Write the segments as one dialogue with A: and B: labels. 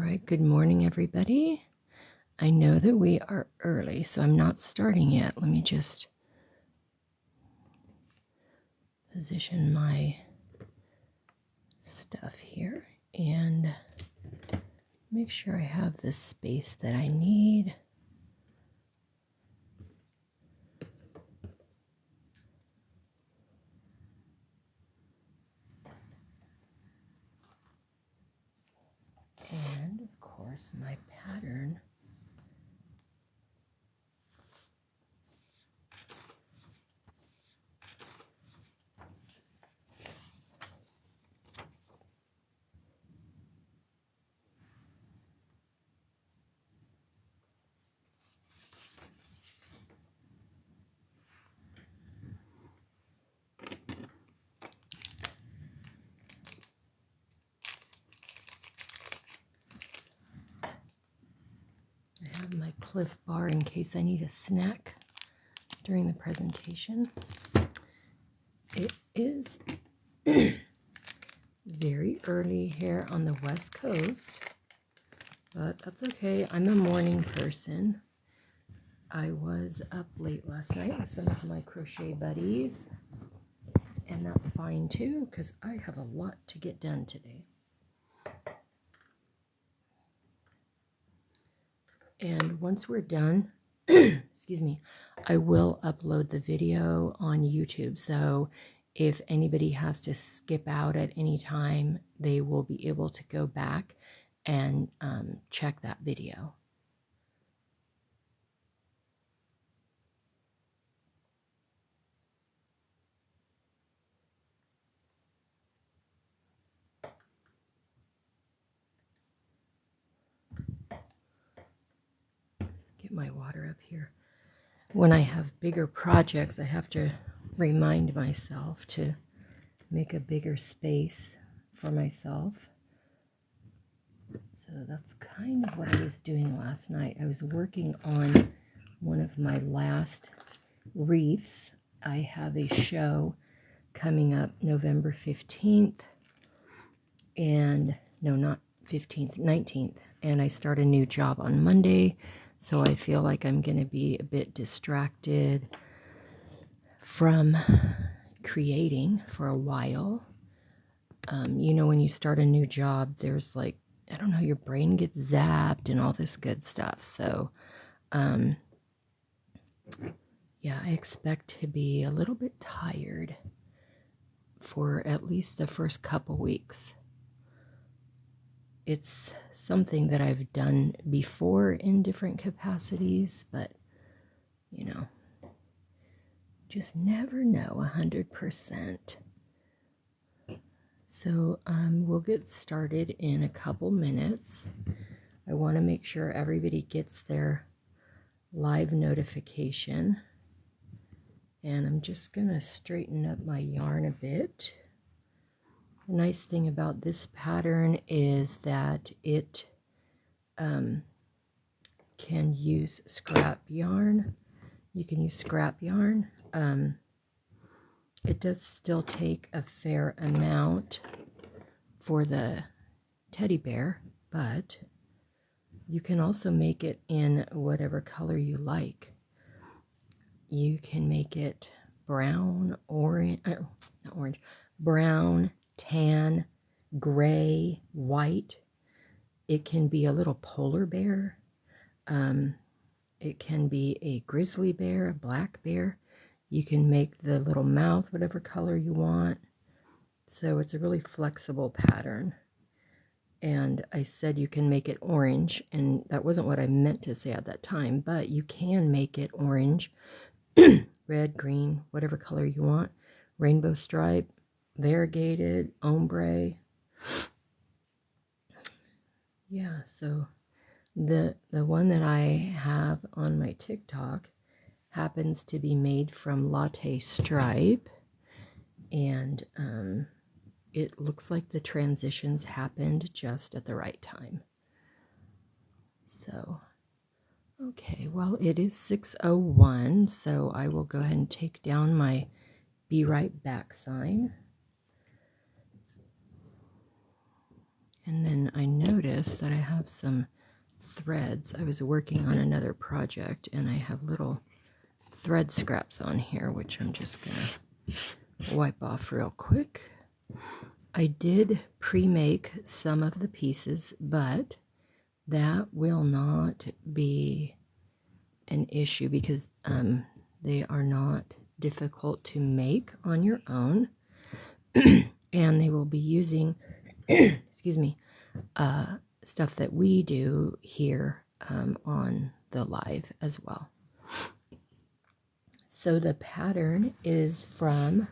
A: right, good morning, everybody. I know that we are early, so I'm not starting yet. Let me just position my stuff here and make sure I have the space that I need. And of course, my pattern. I have my Cliff Bar in case I need a snack during the presentation. It is very early here on the West Coast, but that's okay. I'm a morning person. I was up late last night with some of my crochet buddies, and that's fine too because I have a lot to get done today. And once we're done, excuse me, I will upload the video on YouTube. So if anybody has to skip out at any time, they will be able to go back and check that video. Get my water up here. When I have bigger projects, I have to remind myself to make a bigger space for myself. So that's kind of what I was doing last night. I was working on one of my last wreaths. I have a show coming up November 15th, and no, not 15th, 19th, and I start a new job on Monday, so I feel like I'm going to be a bit distracted from creating for a while. You know, when you start a new job, there's like, I don't know, your brain gets zapped and all this good stuff. So, yeah, I expect to be a little bit tired for at least the first couple weeks. It's something that I've done before in different capacities, but, you know, just never know 100%. So we'll get started in a couple minutes. I want to make sure everybody gets their live notification. And I'm just going to straighten up my yarn a bit. The nice thing about this pattern is that it can use scrap yarn. You can use scrap yarn. It does still take a fair amount for the teddy bear, but you can also make it in whatever color you like. You can make it brown, orange, not orange, brown, tan, gray, white. It can be a little polar bear. It can be a grizzly bear, a black bear. You can make the little mouth whatever color you want. So it's a really flexible pattern. And I said you can make it orange, and that wasn't what I meant to say at that time, but you can make it orange, red, green, whatever color you want. Rainbow stripe, variegated, ombre. Yeah, so the one that I have on my TikTok happens to be made from latte stripe, and it looks like the transitions happened just at the right time. So, okay, well, it is 6:01, so I will go ahead and take down my be right back sign. And then I noticed that I have some threads. I was working on another project and I have little thread scraps on here, which I'm just gonna wipe off real quick. I did pre-make some of the pieces, but that will not be an issue because they are not difficult to make on your own. And they will be using excuse me, stuff that we do here on the live as well. So the pattern is from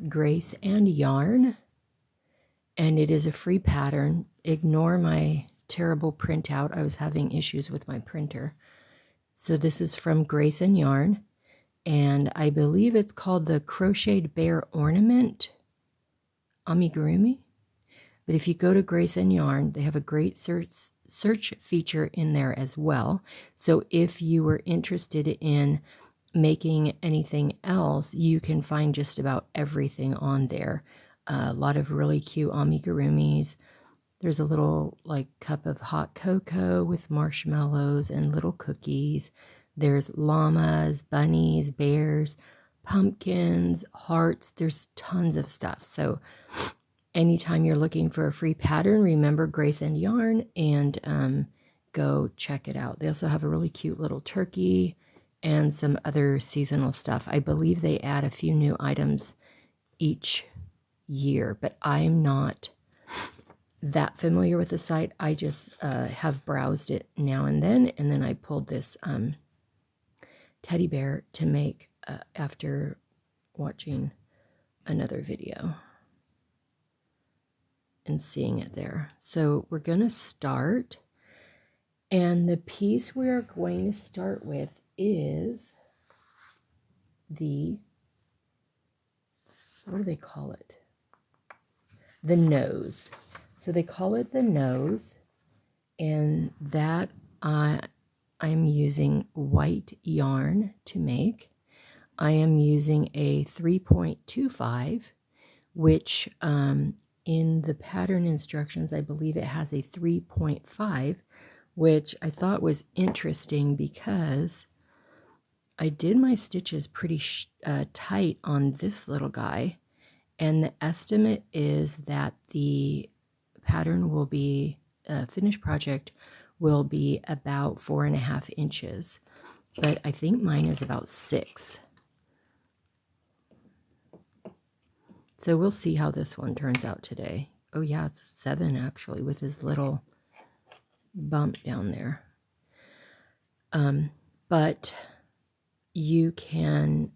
A: Grace and Yarn, and it is a free pattern. Ignore my terrible printout. I was having issues with my printer. So this is from Grace and Yarn, and I believe it's called the Crocheted Bear Ornament Amigurumi. But if you go to Grace and Yarn, they have a great search feature in there as well. So if you were interested in making anything else, you can find just about everything on there. A lot of really cute amigurumis. There's a little like cup of hot cocoa with marshmallows and little cookies. There's llamas, bunnies, bears, pumpkins, hearts. There's tons of stuff. So anytime you're looking for a free pattern, remember Grace and Yarn and go check it out. They also have a really cute little turkey and some other seasonal stuff. I believe they add a few new items each year, but I'm not that familiar with the site. I just have browsed it now and then I pulled this teddy bear to make after watching another video and seeing it there. So we're going to start, and the piece we are going to start with is the, what do they call it? The nose. So they call it the nose, and that I'm using white yarn to make. I am using a 3.25, which in the pattern instructions, I believe it has a 3.5, which I thought was interesting because I did my stitches pretty tight on this little guy, and the estimate is that the pattern will be, finished project will be about 4.5 inches, but I think mine is about 6. So we'll see how this one turns out today. Oh yeah, it's 7 actually, with his little bump down there. But you can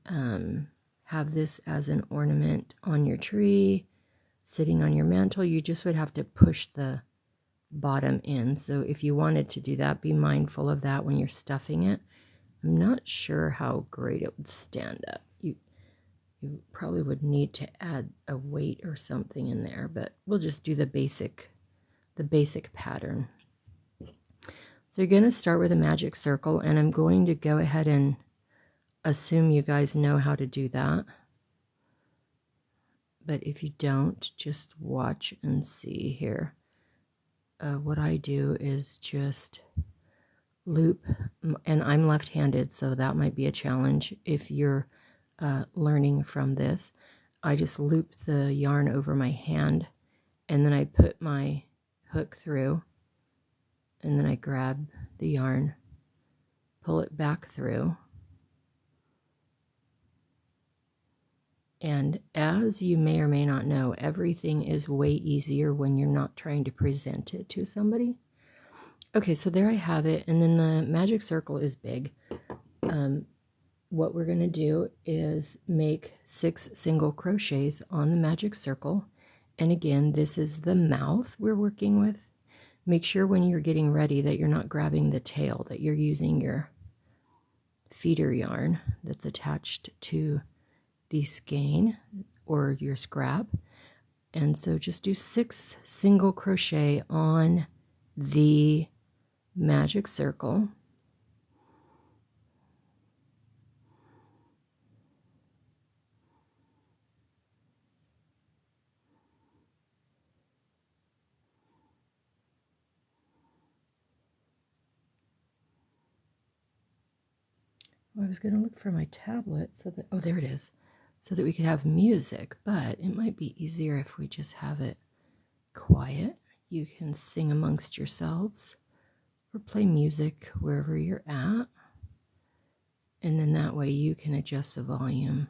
A: have this as an ornament on your tree, sitting on your mantle. You just would have to push the bottom in. So if you wanted to do that, be mindful of that when you're stuffing it. I'm not sure how great it would stand up. You probably would need to add a weight or something in there, but we'll just do the basic pattern. So you're going to start with a magic circle, and I'm going to go ahead and assume you guys know how to do that. But if you don't, just watch and see here. What I do is just loop, and I'm left-handed, so that might be a challenge if you're learning from this. I just loop the yarn over my hand, and then I put my hook through, and then I grab the yarn, pull it back through. And as you may or may not know, everything is way easier when you're not trying to present it to somebody. Okay, so there I have it, and then the magic circle is big. What we're going to do is make 6 single crochets on the magic circle. And again, this is the mouth we're working with. Make sure when you're getting ready that you're not grabbing the tail, that you're using your feeder yarn that's attached to the skein or your scrap. And so just do 6 single crochet on the magic circle. I was going to look for my tablet so that, oh, there it is, so that we could have music, but it might be easier if we just have it quiet. You can sing amongst yourselves or play music wherever you're at, and then that way you can adjust the volume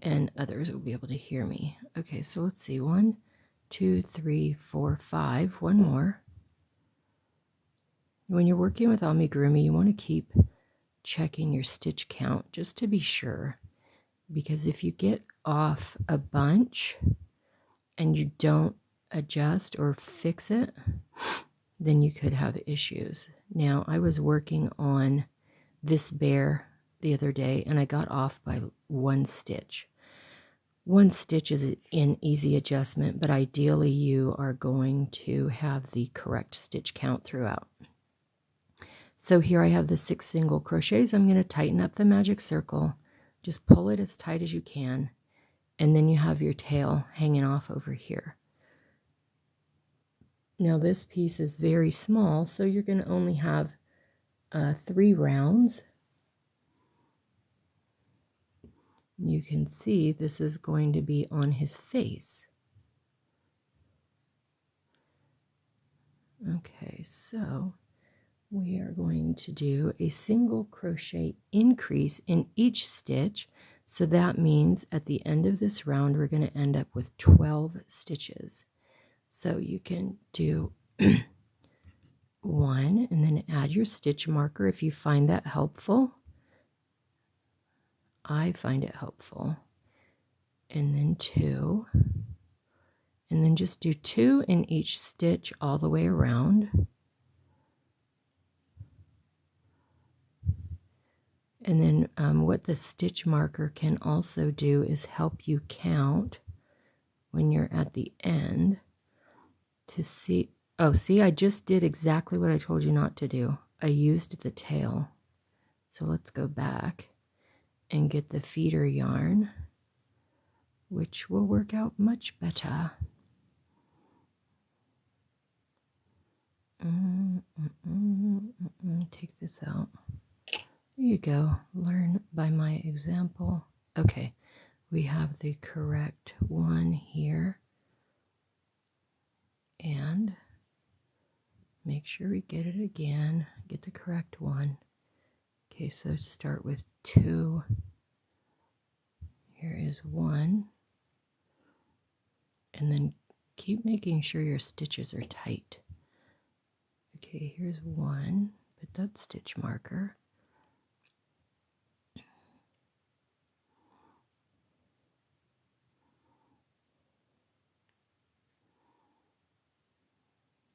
A: and others will be able to hear me. Okay, so let's see, 1, 2, 3, 4, 5, one more. When you're working with amigurumi, you want to keep checking your stitch count just to be sure, because if you get off a bunch and you don't adjust or fix it, then you could have issues. Now, I was working on this bear the other day and I got off by 1 stitch. 1 stitch is an easy adjustment, but ideally you are going to have the correct stitch count throughout. So here I have the 6 single crochets. I'm going to tighten up the magic circle. Just pull it as tight as you can, and then you have your tail hanging off over here. Now this piece is very small, so you're going to only have 3 rounds. You can see this is going to be on his face. Okay, so we are going to do a single crochet increase in each stitch. So that means at the end of this round, we're going to end up with 12 stitches. So you can do 1 and then add your stitch marker if you find that helpful. I find it helpful. And then 2. And then just do 2 in each stitch all the way around. And then what the stitch marker can also do is help you count when you're at the end to see. Oh, see, I just did exactly what I told you not to do. I used the tail. So let's go back and get the feeder yarn, which will work out much better. Take this out. There you go. Learn by my example. Okay, we have the correct one here. And make sure we get it again. Get the correct one. Okay, so start with 2. Here is 1. And then keep making sure your stitches are tight. Okay, here's 1. Put that stitch marker.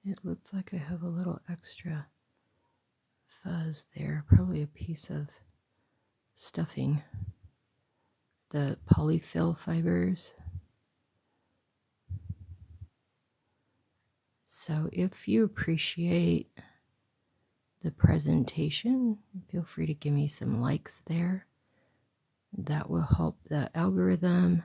A: It looks like I have a little extra fuzz there, probably a piece of stuffing. The polyfill fibers. So if you appreciate the presentation, feel free to give me some likes there. That will help the algorithm.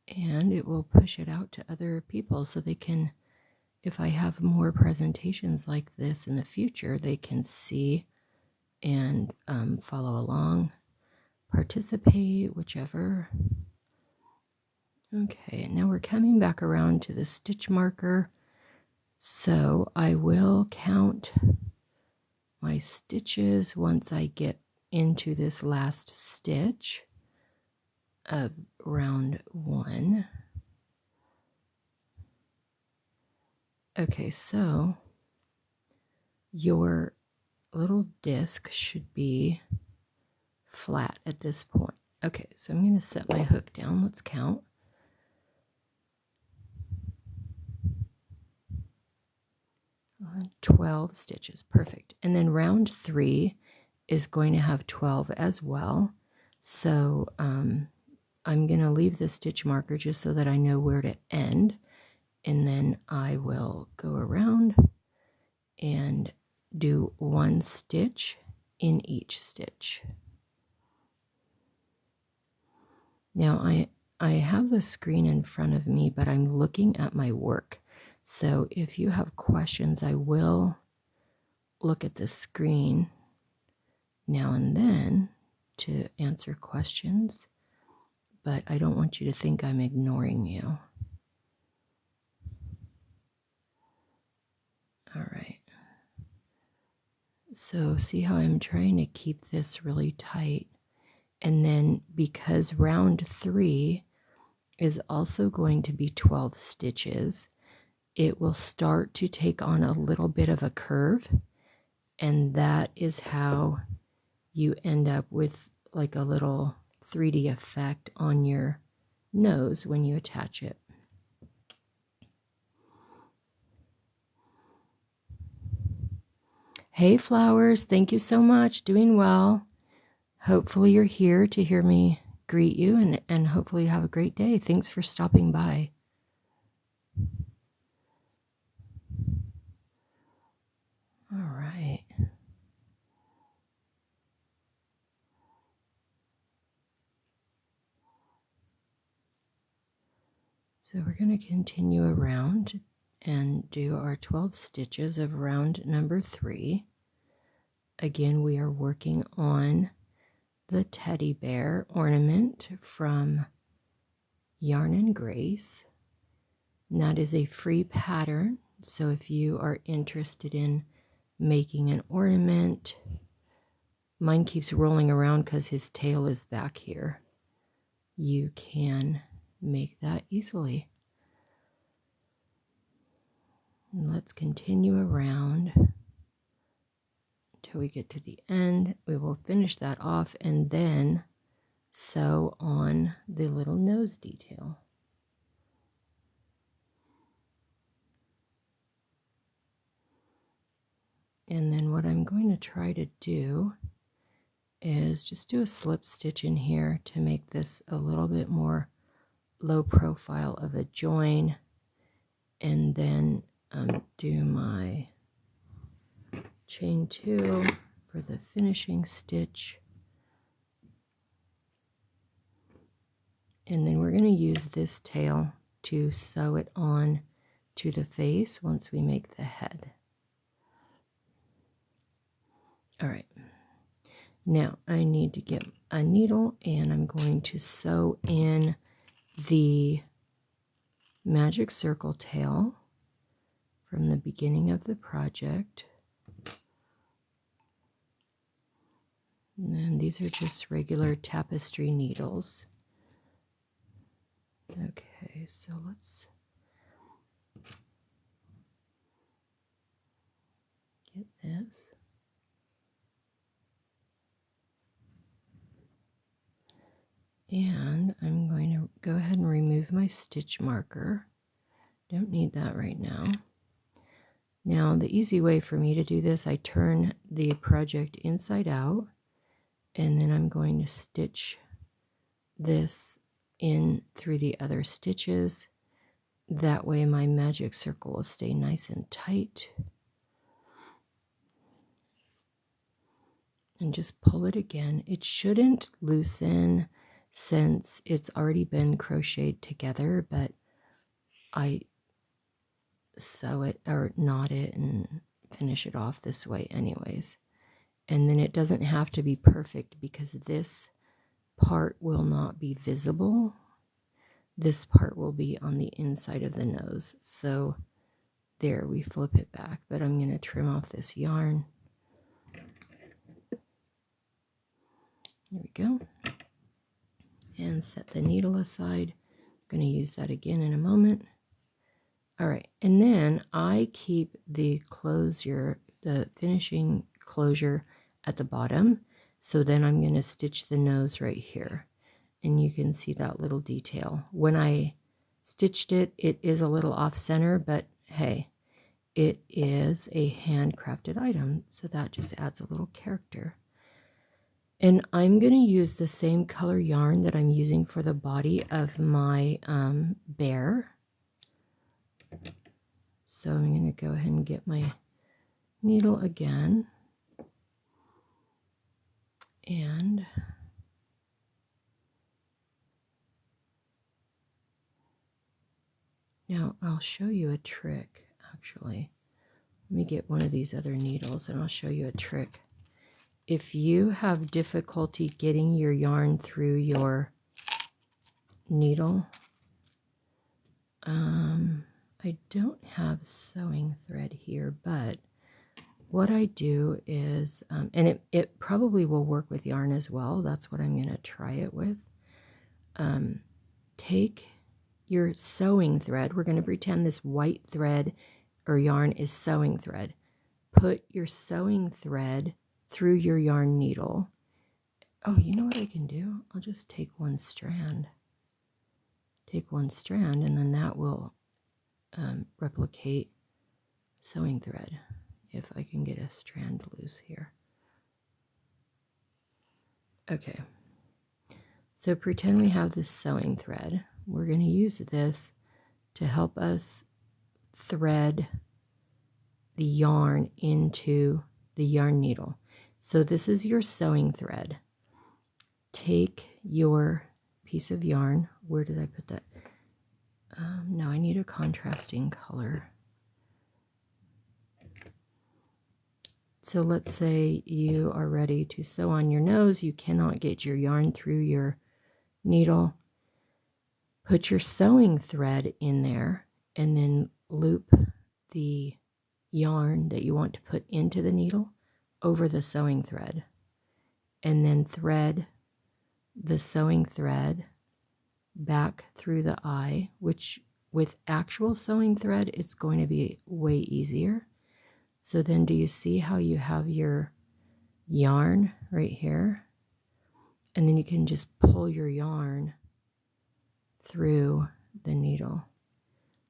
A: And it will push it out to other people so they can, if I have more presentations like this in the future, they can see and follow along, participate, whichever. Okay, now we're coming back around to the stitch marker. So I will count my stitches once I get into this last stitch of round 1. Okay, so your little disc should be flat at this point. Okay, so I'm going to set my hook down. Let's count. 12 stitches, perfect. And then round 3 is going to have 12 as well. So I'm going to leave the stitch marker just so that I know where to end. And then I will go around and do 1 stitch in each stitch. Now I have the screen in front of me, but I'm looking at my work. So if you have questions, I will look at the screen now and then to answer questions, but I don't want you to think I'm ignoring you. All right. So see how I'm trying to keep this really tight. And then because round 3 is also going to be 12 stitches, it will start to take on a little bit of a curve. And that is how you end up with like a little 3D effect on your nose when you attach it. Hey Flowers, thank you so much. Doing well. Hopefully you're here to hear me greet you, and hopefully you have a great day. Thanks for stopping by. All right. So we're going to continue around and do our 12 stitches of round number 3. Again, we are working on the teddy bear ornament from Yarn and Grace. And that is a free pattern. So if you are interested in making an ornament, mine keeps rolling around because his tail is back here. You can make that easily. And let's continue around until we get to the end. We will finish that off and then sew on the little nose detail. And then what I'm going to try to do is just do a slip stitch in here to make this a little bit more low profile of a join, and then do my chain 2 for the finishing stitch. And then we're going to use this tail to sew it on to the face once we make the head. All right. Now I need to get a needle, and I'm going to sew in the magic circle tail from the beginning of the project. And then these are just regular tapestry needles. Okay, so let's get this. And I'm going to go ahead and remove my stitch marker. Don't need that right now. Now, the easy way for me to do this, I turn the project inside out, and then I'm going to stitch this in through the other stitches. That way my magic circle will stay nice and tight. And just pull it again. It shouldn't loosen since it's already been crocheted together, but I sew it or knot it and finish it off this way anyways. And then it doesn't have to be perfect because this part will not be visible. This part will be on the inside of the nose. So there, we flip it back, but I'm going to trim off this yarn. There we go. And set the needle aside. I'm going to use that again in a moment. All right, and then I keep the closure, the finishing closure at the bottom. So then I'm going to stitch the nose right here. And you can see that little detail. When I stitched it, it is a little off center, but hey, it is a handcrafted item. So that just adds a little character. And I'm going to use the same color yarn that I'm using for the body of my bear. So I'm going to go ahead and get my needle again. And Now I'll show you a trick, actually. Let me get one of these other needles and I'll show you a trick. If you have difficulty getting your yarn through your needle, I don't have sewing thread here, but what I do is, and it probably will work with yarn as well. That's what I'm going to try it with. Take your sewing thread. We're going to pretend this white thread or yarn is sewing thread. Put your sewing thread through your yarn needle. Oh, you know what I can do? I'll just take one strand. Take one strand, and then that will replicate sewing thread. If I can get a strand loose here. Okay. So pretend we have this sewing thread. We're going to use this to help us thread the yarn into the yarn needle. So this is your sewing thread. Take your piece of yarn. Where did I put that? No, I need a contrasting color. So let's say you are ready to sew on your nose. You cannot get your yarn through your needle. Put your sewing thread in there and then loop the yarn that you want to put into the needle over the sewing thread. And then thread the sewing thread back through the eye, which with actual sewing thread, it's going to be way easier. So then do you see how you have your yarn right here? And then you can just pull your yarn through the needle.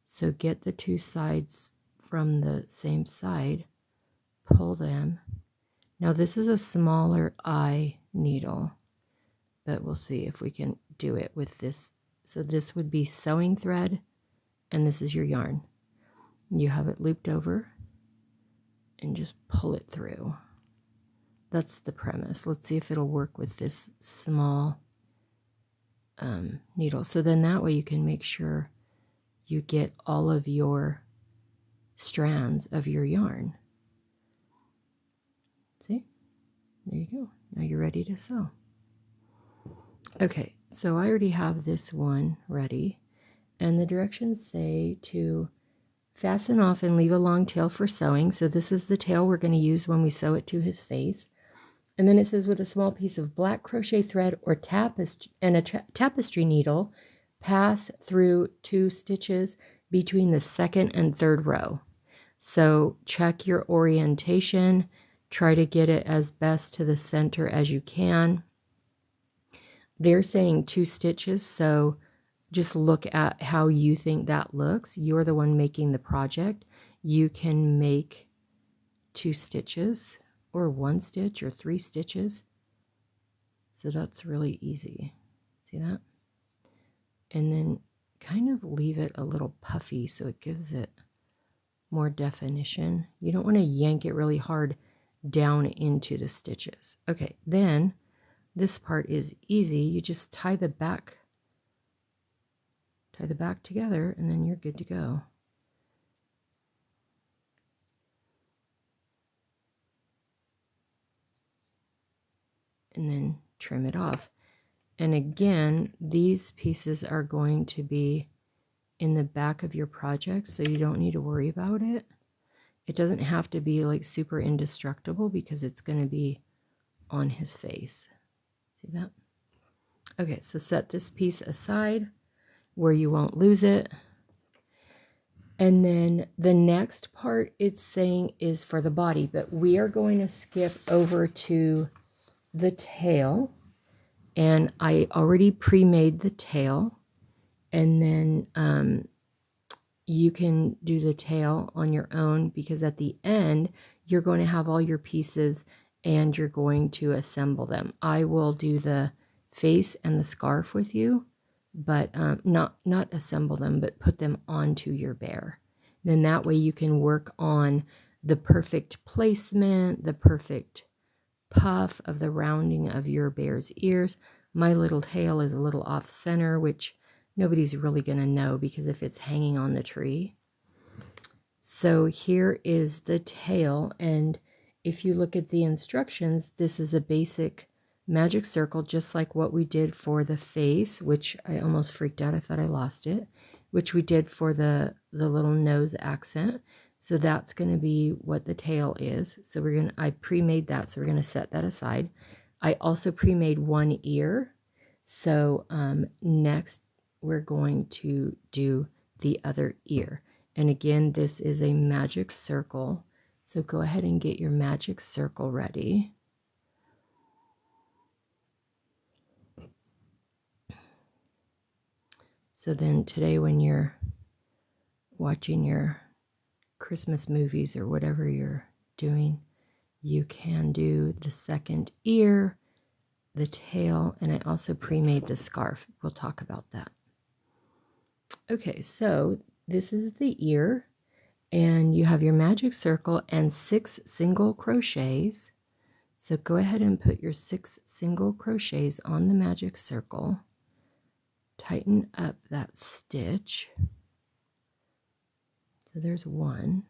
A: So get the two sides from the same side, pull them. Now this is a smaller eye needle, but we'll see if we can do it with this. So this would be sewing thread, and this is your yarn. You have it looped over and just pull it through. That's the premise. Let's see if it'll work with this small needle. So then that way you can make sure you get all of your strands of your yarn. See? There you go. Now you're ready to sew. Okay, so I already have this one ready, and the directions say to fasten off and leave a long tail for sewing. So this is the tail we're going to use when we sew it to his face. And then it says with a small piece of black crochet thread or tapestry needle, pass through 2 stitches between the second and third row. So check your orientation. Try to get it as best to the center as you can. They're saying 2 stitches, so just look at how you think that looks. You're the one making the project. You can make 2 stitches or 1 stitch or 3 stitches. So that's really easy. See that? And then kind of leave it a little puffy so it gives it more definition. You don't want to yank it really hard down into the stitches. Okay, then this part is easy. You just tie the back together, and then you're good to go. And then trim it off. And again, these pieces are going to be in the back of your project, so you don't need to worry about it. It doesn't have to be like super indestructible because it's going to be on his face. See that? Okay, so set this piece aside where you won't lose it. And then the next part it's saying is for the body, but we are going to skip over to the tail. And I already pre-made the tail. And then you can do the tail on your own, because at the end you're going to have all your pieces and you're going to assemble them. I will do the face and the scarf with you, but not assemble them, but put them onto your bear. Then that way you can work on the perfect placement, the perfect puff of the rounding of your bear's ears. My little tail is a little off center, which nobody's really going to know because if it's hanging on the tree. So here is the tail, and if you look at the instructions, this is a basic magic circle, just like what we did for the face, which I almost freaked out. I thought I lost it, which we did for the little nose accent. So that's going to be what the tail is. So I pre-made that, so we're going to set that aside. I also pre-made one ear. So next we're going to do the other ear. And again, this is a magic circle. So go ahead and get your magic circle ready. So then today when you're watching your Christmas movies or whatever you're doing, you can do the second ear, the tail, and I also pre-made the scarf. We'll talk about that. Okay, so this is the ear, and you have your magic circle and 6 single crochets. So go ahead and put your 6 single crochets on the magic circle. Tighten up that stitch. So there's 1,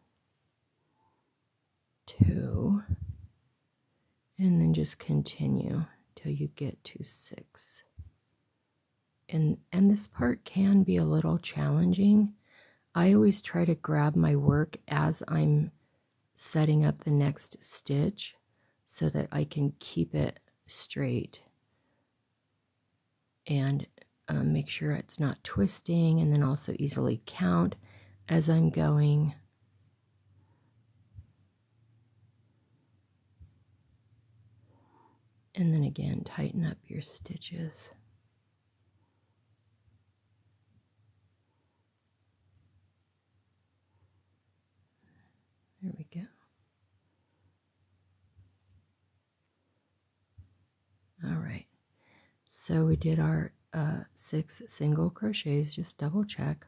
A: 2, and then just continue till you get to 6. And this part can be a little challenging. I always try to grab my work as I'm setting up the next stitch so that I can keep it straight and make sure it's not twisting, and then also easily count as I'm going. And then again, tighten up your stitches. There we go. All right. So we did our 6 single crochets, just double check.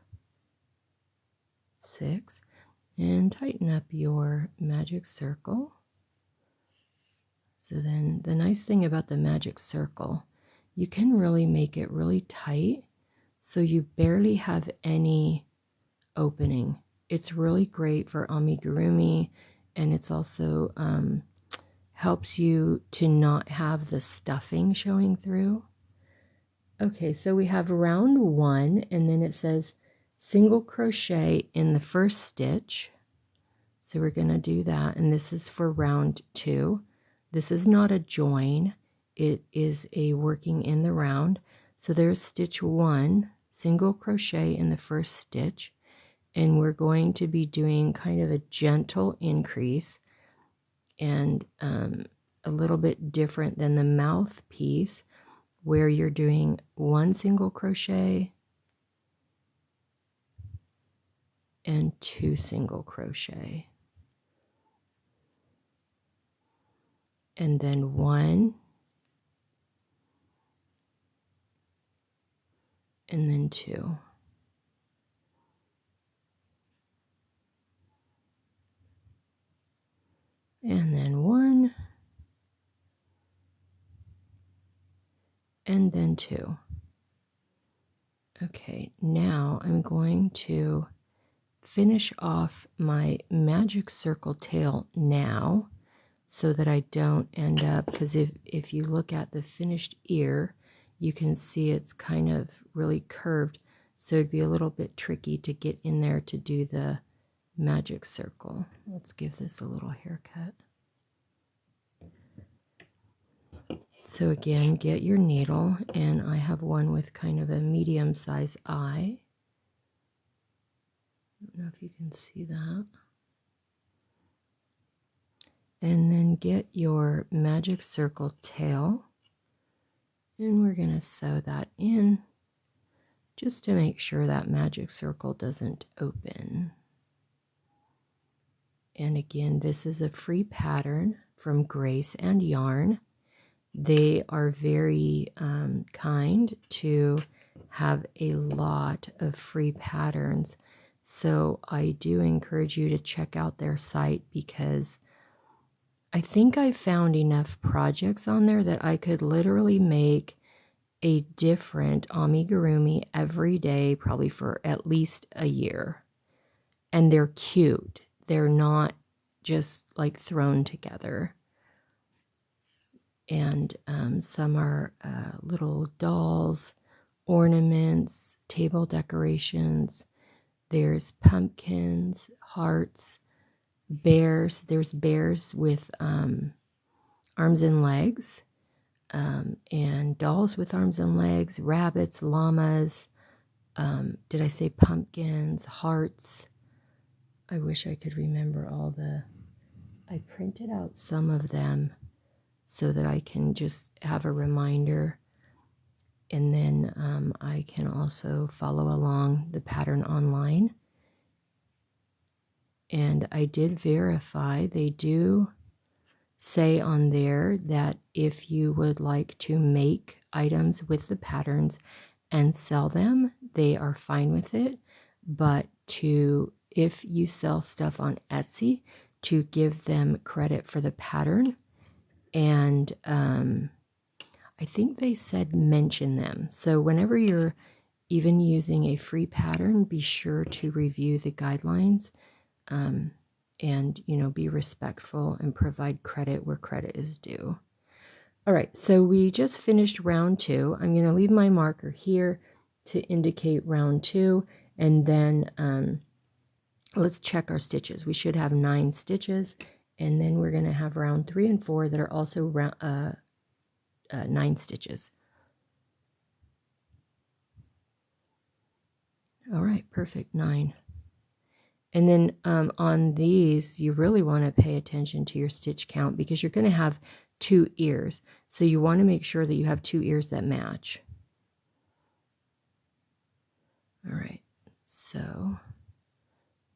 A: 6, and tighten up your magic circle. So then the nice thing about the magic circle, you can really make it really tight so you barely have any opening. It's really great for amigurumi, and it's also helps you to not have the stuffing showing through. Okay, so we have round 1, and then it says single crochet in the first stitch. So we're going to do that, and this is for round 2. This is not a join, it is a working in the round. So there's stitch 1, single crochet in the first stitch, and we're going to be doing kind of a gentle increase, and a little bit different than the mouth piece where you're doing 1 single crochet and 2 single crochet, and then 1, and then 2. And then 1, and then 2. Okay, now I'm going to finish off my magic circle tail now so that I don't end up, because if you look at the finished ear, you can see it's kind of really curved, so it'd be a little bit tricky to get in there to do the magic circle. Let's give this a little haircut. So again, get your needle, and I have one with kind of a medium-sized eye. I don't know if you can see that. And then get your magic circle tail, and we're going to sew that in just to make sure that magic circle doesn't open. And again, this is a free pattern from Grace and Yarn. They are very kind to have a lot of free patterns. So I do encourage you to check out their site, because I think I found enough projects on there that I could literally make a different amigurumi every day, probably for at least a year. And they're cute. They're not just like thrown together. And some are little dolls, ornaments, table decorations. There's pumpkins, hearts, bears. There's bears with arms and legs, and dolls with arms and legs, rabbits, llamas. Did I say pumpkins, hearts? I wish I could remember all the... I printed out some of them so that I can just have a reminder. And then I can also follow along the pattern online. And I did verify, they do say on there that if you would like to make items with the patterns and sell them, they are fine with it. But if you sell stuff on Etsy, to give them credit for the pattern. And I think they said mention them. So whenever you're even using a free pattern, be sure to review the guidelines, and, you know, be respectful and provide credit where credit is due. All right, so we just finished round 2. I'm going to leave my marker here to indicate round 2, and then let's check our stitches. We should have 9 stitches, and then we're going to have round 3 and 4 that are also 9 stitches. All right, perfect, 9. And then on these, you really want to pay attention to your stitch count because you're going to have 2 ears. So you want to make sure that you have 2 ears that match. All right, so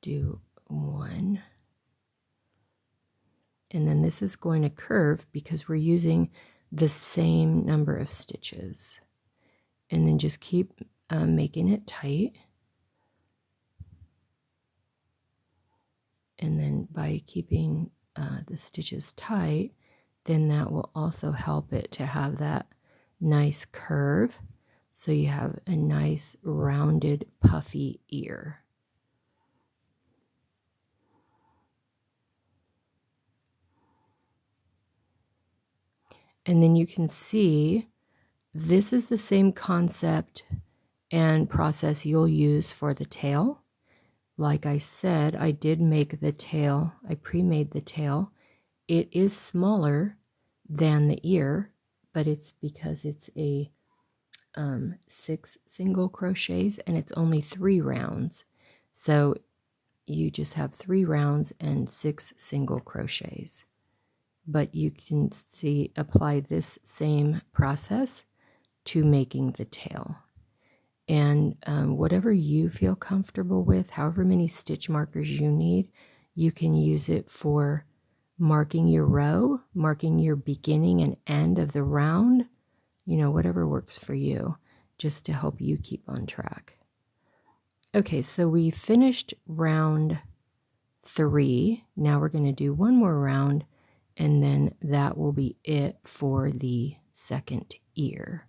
A: do 1. And then this is going to curve because we're using the same number of stitches. And then just keep making it tight. And then by keeping the stitches tight, then that will also help it to have that nice curve. So you have a nice rounded puffy ear. And then you can see this is the same concept and process you'll use for the tail. Like I said, I did make the tail. I pre-made the tail. It is smaller than the ear, but it's because it's a 6 single crochets and it's only 3 rounds. So you just have 3 rounds and 6 single crochets. But you can see, apply this same process to making the tail. And whatever you feel comfortable with, however many stitch markers you need, you can use it for marking your row, marking your beginning and end of the round, you know, whatever works for you, just to help you keep on track. Okay, so we finished round 3. Now we're going to do one more round, and then that will be it for the second ear.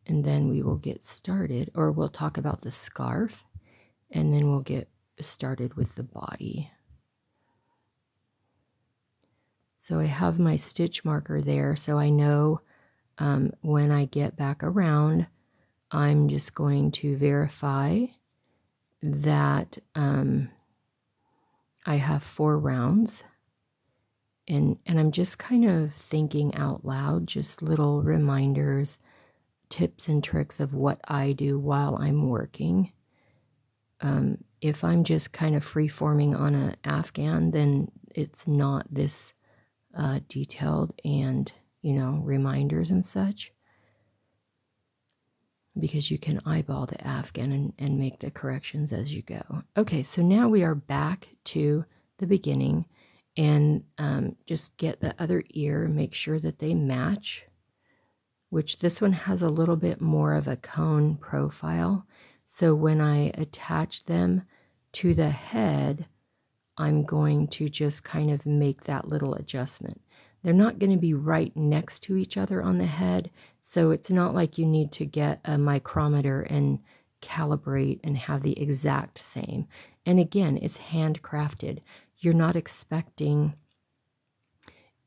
A: And then we will get started, or we'll talk about the scarf, and then we'll get started with the body. So I have my stitch marker there, so I know when I get back around, I'm just going to verify that I have 4 rounds. And I'm just kind of thinking out loud, just little reminders, tips and tricks of what I do while I'm working. If I'm just kind of free-forming on an Afghan, then it's not this detailed and, you know, reminders and such, because you can eyeball the Afghan and make the corrections as you go. Okay, so now we are back to the beginning, and just get the other ear, make sure that they match, which this one has a little bit more of a cone profile. So when I attach them to the head, I'm going to just kind of make that little adjustment. they're not going to be right next to each other on the head. So it's not like you need to get a micrometer and calibrate and have the exact same. And again, it's handcrafted. You're not expecting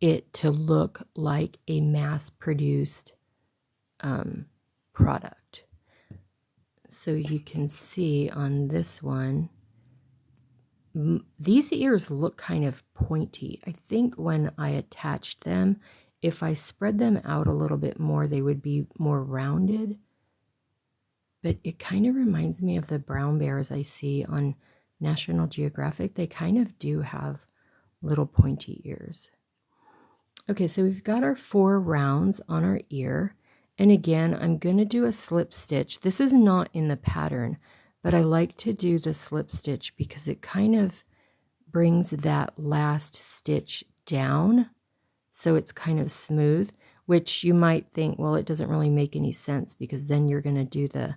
A: it to look like a mass-produced product. So you can see on this one, these ears look kind of pointy. I think when I attached them, if I spread them out a little bit more, they would be more rounded. But it kind of reminds me of the brown bears I see on National Geographic. They kind of do have little pointy ears. Okay, so we've got our 4 rounds on our ear. And again, I'm going to do a slip stitch. This is not in the pattern, but I like to do the slip stitch because it kind of brings that last stitch down so it's kind of smooth, which you might think, well, it doesn't really make any sense because then you're going to do the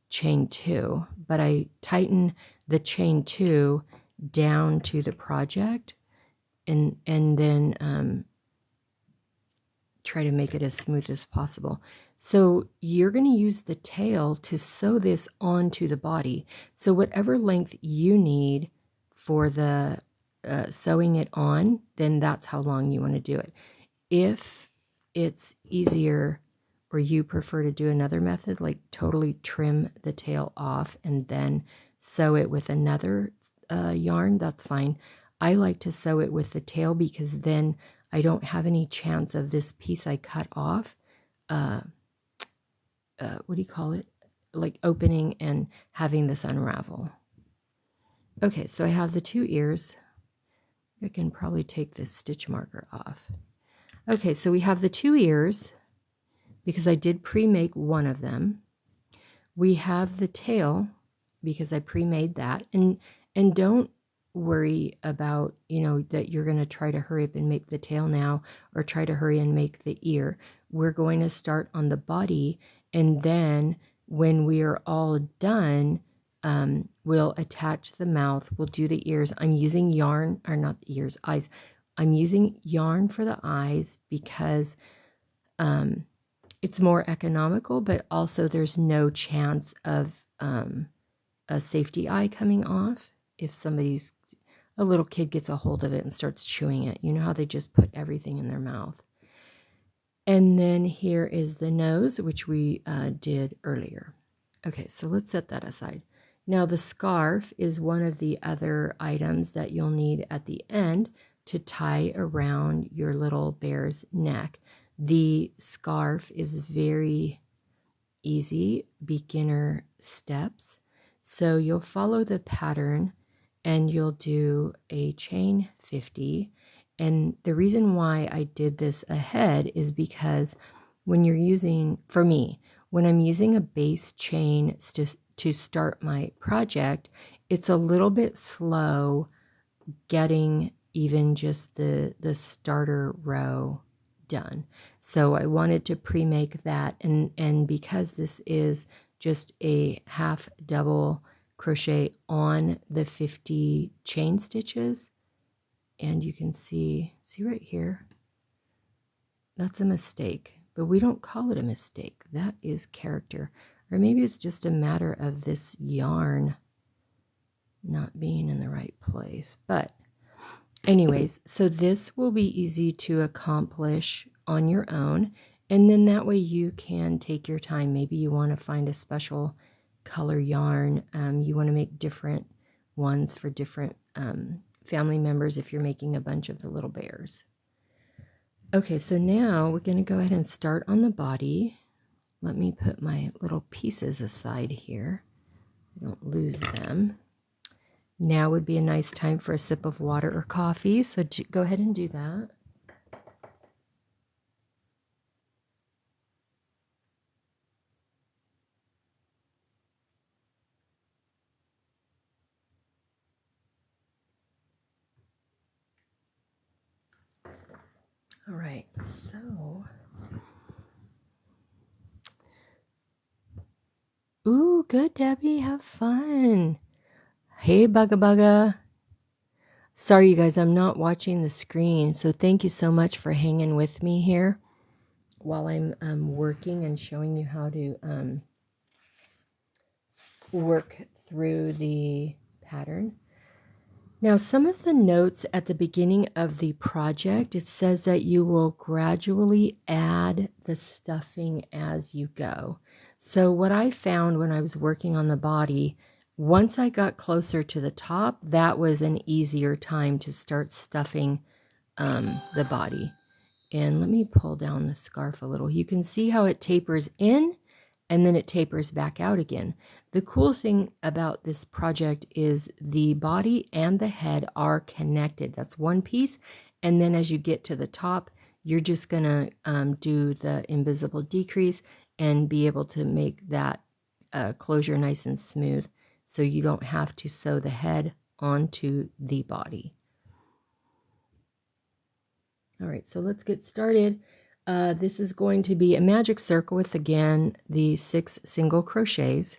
A: chain 2. But I tighten the chain 2 down to the project and then try to make it as smooth as possible. So you're going to use the tail to sew this onto the body. So whatever length you need for the sewing it on, then that's how long you want to do it. If it's easier or you prefer to do another method, like totally trim the tail off and then sew it with another yarn, that's fine. I like to sew it with the tail because then I don't have any chance of this piece I cut off, what do you call it? Like opening and having this unravel. Okay, so I have the 2 ears. I can probably take this stitch marker off. Okay, so we have the 2 ears because I did pre-make one of them. We have the tail because I pre-made that. And don't worry about, that you're going to try to hurry up and make the tail now or try to hurry and make the ear. We're going to start on the body, and then when we are all done, we'll attach the mouth. We'll do the ears. I'm using yarn, or not ears, eyes. I'm using yarn for the eyes because it's more economical, but also there's no chance of a safety eye coming off if a little kid gets a hold of it and starts chewing it. You know how they just put everything in their mouth. And then here is the nose, which we did earlier. Okay, so let's set that aside. Now the scarf is one of the other items that you'll need at the end to tie around your little bear's neck. The scarf is very easy, beginner steps. So you'll follow the pattern and you'll do a chain 50. And the reason why I did this ahead is because when you're using, for me, when I'm using a base chain to start my project, it's a little bit slow getting even just the starter row done. So I wanted to pre-make that, and because this is just a half double crochet on the 50 chain stitches, and you can see right here, that's a mistake, but we don't call it a mistake. That is character. Or maybe it's just a matter of this yarn not being in the right place. But anyways, so this will be easy to accomplish on your own, and then that way you can take your time. Maybe you want to find a special color yarn. You want to make different ones for different family members if you're making a bunch of the little bears. Okay, so now we're going to go ahead and start on the body. Let me put my little pieces aside here. I don't lose them. Now would be a nice time for a sip of water or coffee, so go ahead and do that. All right, so, ooh, good, Debbie, have fun. Hey, Bugga Bugga. Sorry, you guys, I'm not watching the screen, so thank you so much for hanging with me here while I'm working and showing you how to work through the pattern. Now, some of the notes at the beginning of the project, it says that you will gradually add the stuffing as you go. So what I found when I was working on the body, once I got closer to the top, that was an easier time to start stuffing the body. And let me pull down the scarf a little. You can see how it tapers in and then it tapers back out again. The cool thing about this project is the body and the head are connected. That's one piece. And then as you get to the top, you're just going to do the invisible decrease and be able to make that closure nice and smooth so you don't have to sew the head onto the body. All right, so let's get started. This is going to be a magic circle with, again, the 6 single crochets.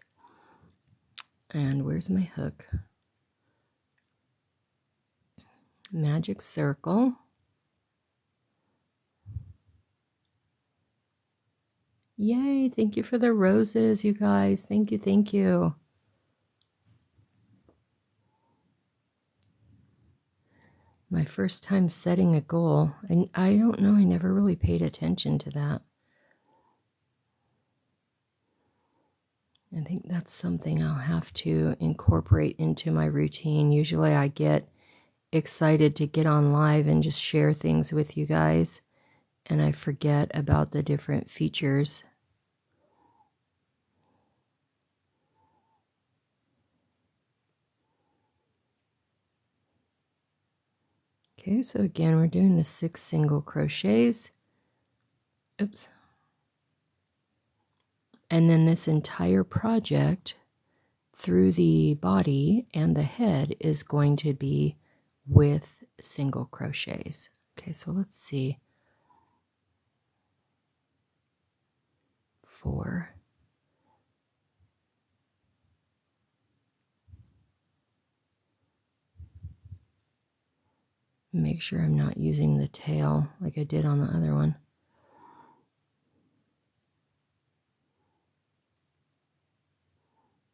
A: And where's my hook? Magic circle. Yay, thank you for the roses, you guys. Thank you, thank you. My first time setting a goal. And I don't know, I never really paid attention to that. I think that's something I'll have to incorporate into my routine. Usually I get excited to get on live and just share things with you guys, and I forget about the different features. Okay, so again, we're doing the 6 single crochets. Oops. And then this entire project through the body and the head is going to be with single crochets. Okay, so let's see. 4. Make sure I'm not using the tail like I did on the other one.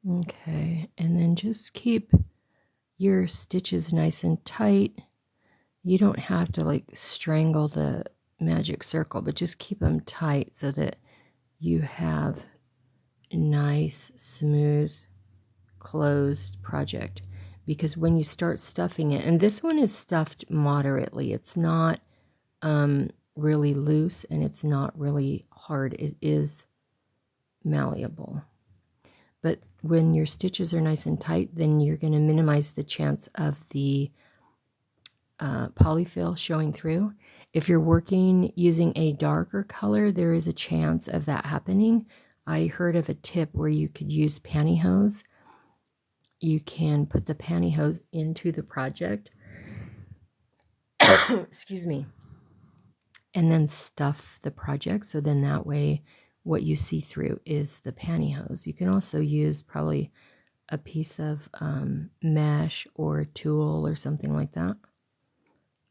A: Okay, and then just keep your stitches nice and tight. You don't have to like strangle the magic circle, but just keep them tight so that you have a nice, smooth, closed project. Because when you start stuffing it, and this one is stuffed moderately, it's not really loose and it's not really hard. It is malleable. But when your stitches are nice and tight, then you're going to minimize the chance of the polyfill showing through. If you're working using a darker color, there is a chance of that happening. I heard of a tip where you could use pantyhose. You can put the pantyhose into the project, excuse me, and then stuff the project. So then that way what you see through is the pantyhose. You can also use probably a piece of mesh or tulle or something like that.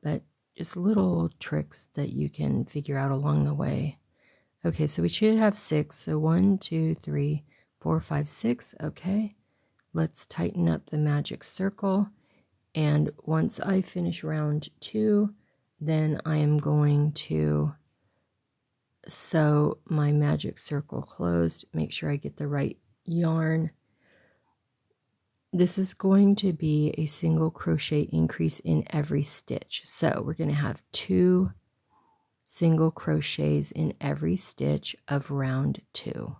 A: But just little tricks that you can figure out along the way. Okay, so we should have 6. So 1, 2, 3, 4, 5, 6. Okay, let's tighten up the magic circle. And once I finish round 2, then I am going to sew my magic circle closed. Make sure I get the right yarn. This is going to be a single crochet increase in every stitch. So we're going to have 2 single crochets in every stitch of round 2.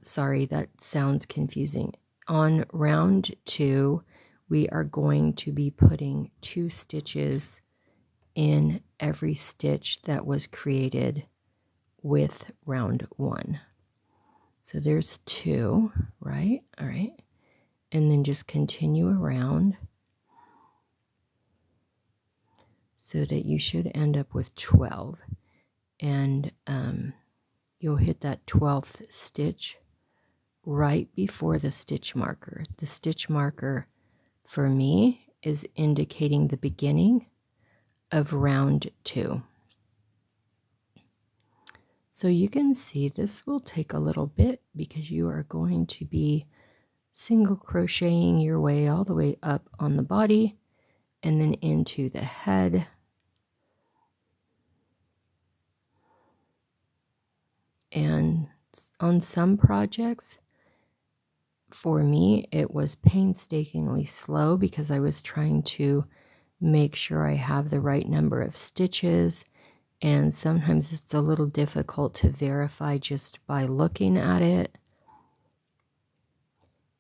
A: Sorry, that sounds confusing. On round 2, we are going to be putting 2 stitches in every stitch that was created with round 1. So there's 2, right? All right. And then just continue around so that you should end up with 12. And you'll hit that 12th stitch right before the stitch marker. The stitch marker for me is indicating the beginning of round 2. So you can see this will take a little bit because you are going to be single crocheting your way all the way up on the body and then into the head. And on some projects, for me, it was painstakingly slow because I was trying to make sure I have the right number of stitches, and sometimes it's a little difficult to verify just by looking at it.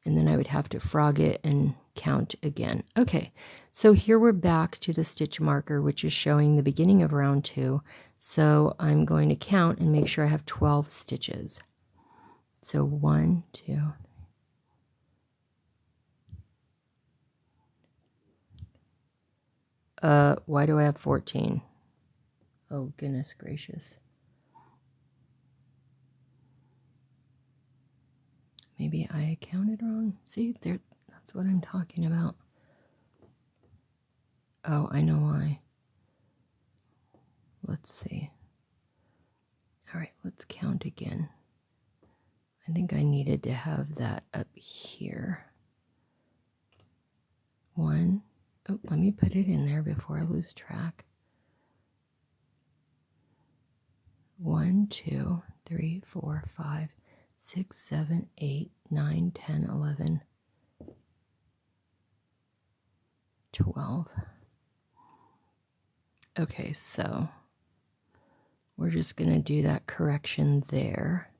A: And then I would have to frog it and count again. Okay, so here we're back to the stitch marker, which is showing the beginning of round 2. So I'm going to count and make sure I have 12 stitches. So 1, 2. Why do I have 14? Oh, goodness gracious. Maybe I counted wrong. See, there, that's what I'm talking about. Oh, I know why. Let's see. All right, let's count again. I think I needed to have that up here. 1. Oh, let me put it in there before I lose track. 1, 2, 3, 4, 5, 6, 7, 8, 9, 10, 11, 12. Okay, so we're just going to do that correction there.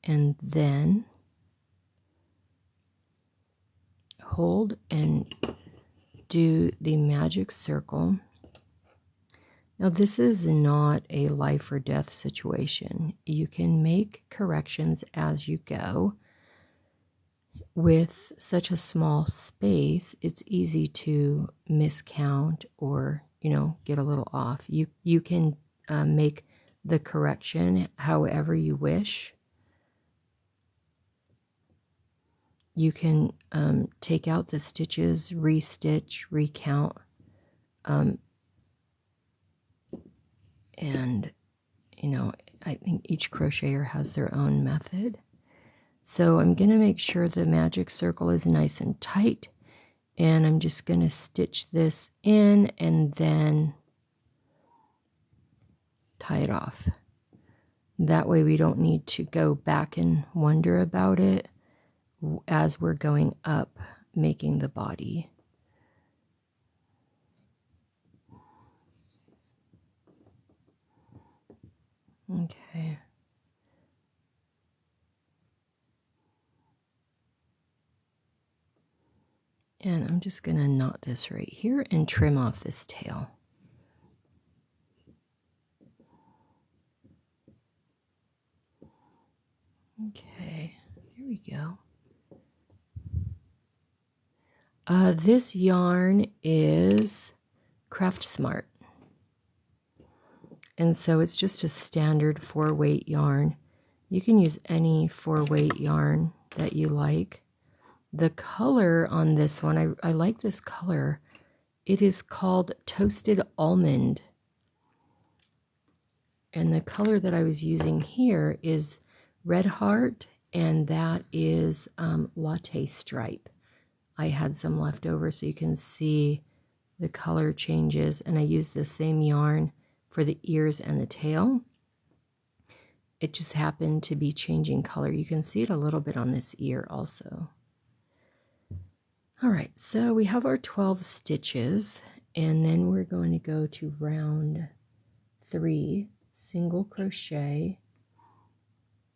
A: And then hold and do the magic circle. Now, this is not a life or death situation. You can make corrections as you go. With such a small space, it's easy to miscount or, get a little off. You can make the correction however you wish. You can take out the stitches, restitch, recount, and I think each crocheter has their own method. So I'm going to make sure the magic circle is nice and tight, and I'm just going to stitch this in and then tie it off. That way we don't need to go back and wonder about it as we're going up making the body. Okay. And I'm just going to knot this right here and trim off this tail. Okay, here we go. This yarn is Craft Smart. And so it's just a standard 4-weight yarn. You can use any 4-weight yarn that you like. The color on this one, I like this color. It is called Toasted Almond. And the color that I was using here is Red Heart, and that is Latte Stripe. I had some left over so you can see the color changes, and I used the same yarn for the ears and the tail. It just happened to be changing color. You can see it a little bit on this ear also. All right, so we have our 12 stitches, and then we're going to go to round 3, single crochet,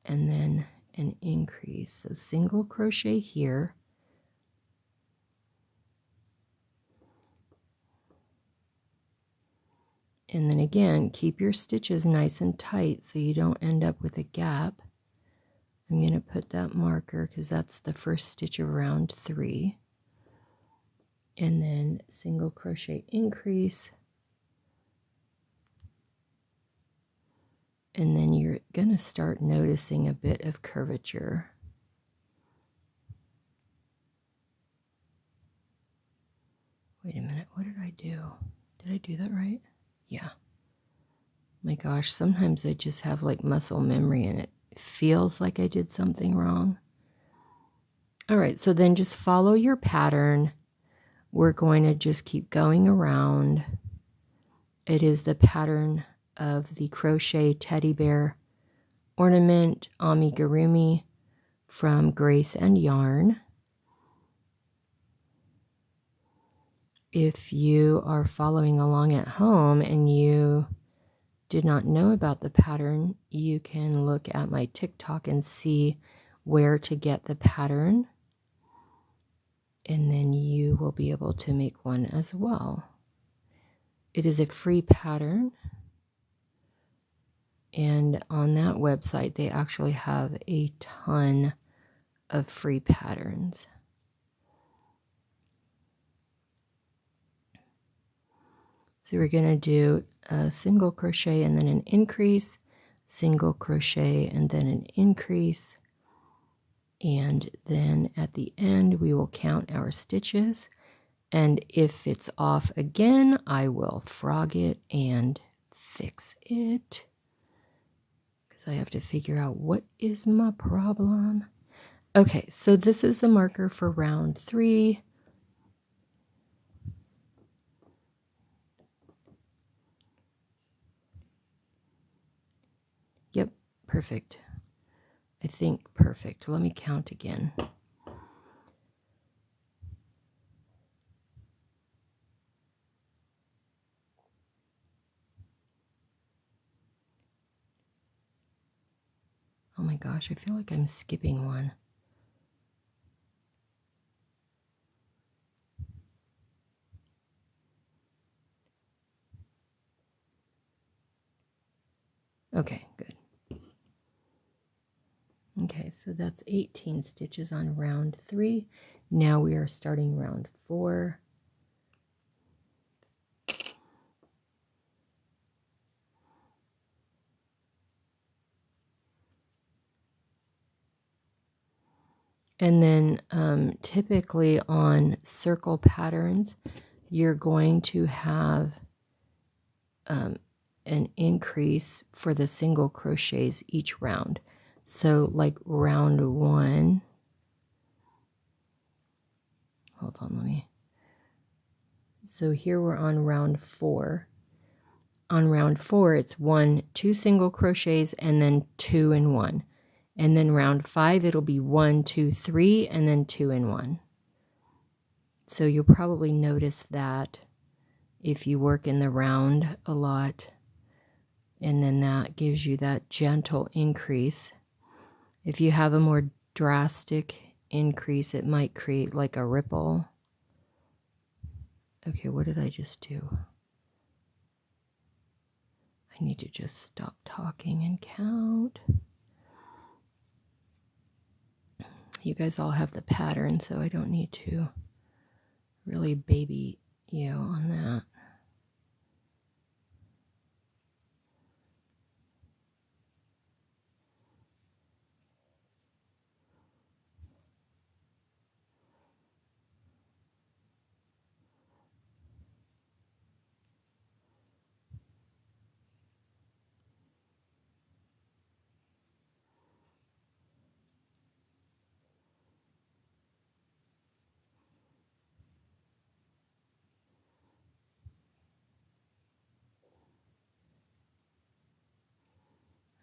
A: and then an increase. So single crochet here, and then again, keep your stitches nice and tight so you don't end up with a gap. I'm going to put that marker because that's the first stitch of round 3. And then single crochet increase. And then you're going to start noticing a bit of curvature. Wait a minute, what did I do? Did I do that right? Yeah. My gosh, sometimes I just have like muscle memory and it feels like I did something wrong. All right, so then just follow your pattern. We're going to just keep going around. It is the pattern of the Crochet Teddy Bear Ornament Amigurumi from Grace and Yarn. If you are following along at home and you did not know about the pattern, you can look at my TikTok and see where to get the pattern, and then you will be able to make one as well. It is a free pattern, and on that website they actually have a ton of free patterns. So we're going to do a single crochet and then an increase, single crochet and then an increase, and then at the end we will count our stitches, and if it's off again I will frog it and fix it because I have to figure out what is my problem. Okay, so this is the marker for round 3. Yep, perfect. I think perfect. Let me count again. Oh my gosh, I feel like I'm skipping one. Okay, good. Okay, so that's 18 stitches on round 3. Now we are starting round 4. And then typically on circle patterns, you're going to have an increase for the single crochets each round. So like round 1, hold on, let me. So here we're on round 4. On round 4, it's 1, 2 single crochets, and then 2 and 1. And then round 5, it'll be 1, 2, 3, and then 2 and 1. So you'll probably notice that if you work in the round a lot, and then that gives you that gentle increase. If you have a more drastic increase, it might create like a ripple. Okay, what did I just do? I need to just stop talking and count. You guys all have the pattern, so I don't need to really baby you on that.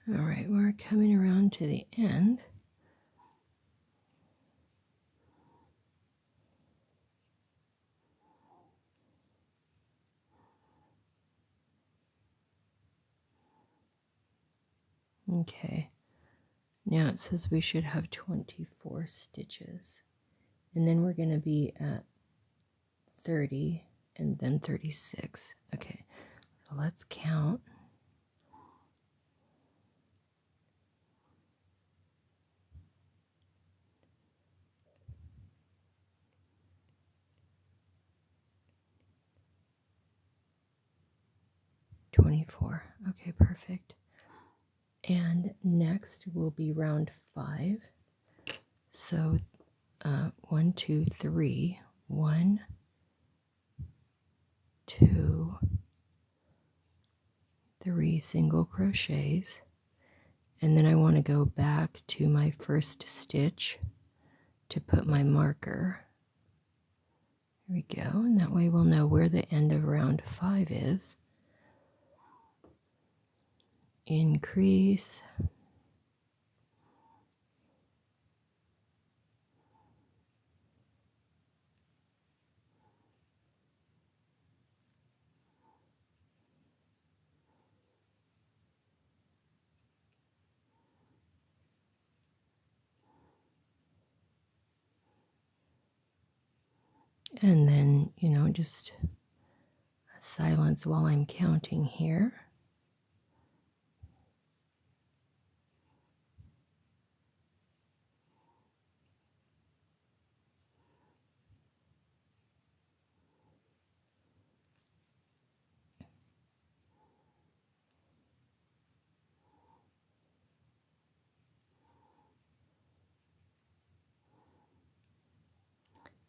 A: All right, we're coming around to the end. Okay, now it says we should have 24 stitches, and then we're going to be at 30 and then 36. Okay, so let's count. Okay, perfect. And next will be round 5. So 1, 2, 3, 1, 2, 3 single crochets, and then I want to go back to my first stitch to put my marker. Here we go, and that way we'll know where the end of round 5 is. Increase, and then, you know, just silence while I'm counting here.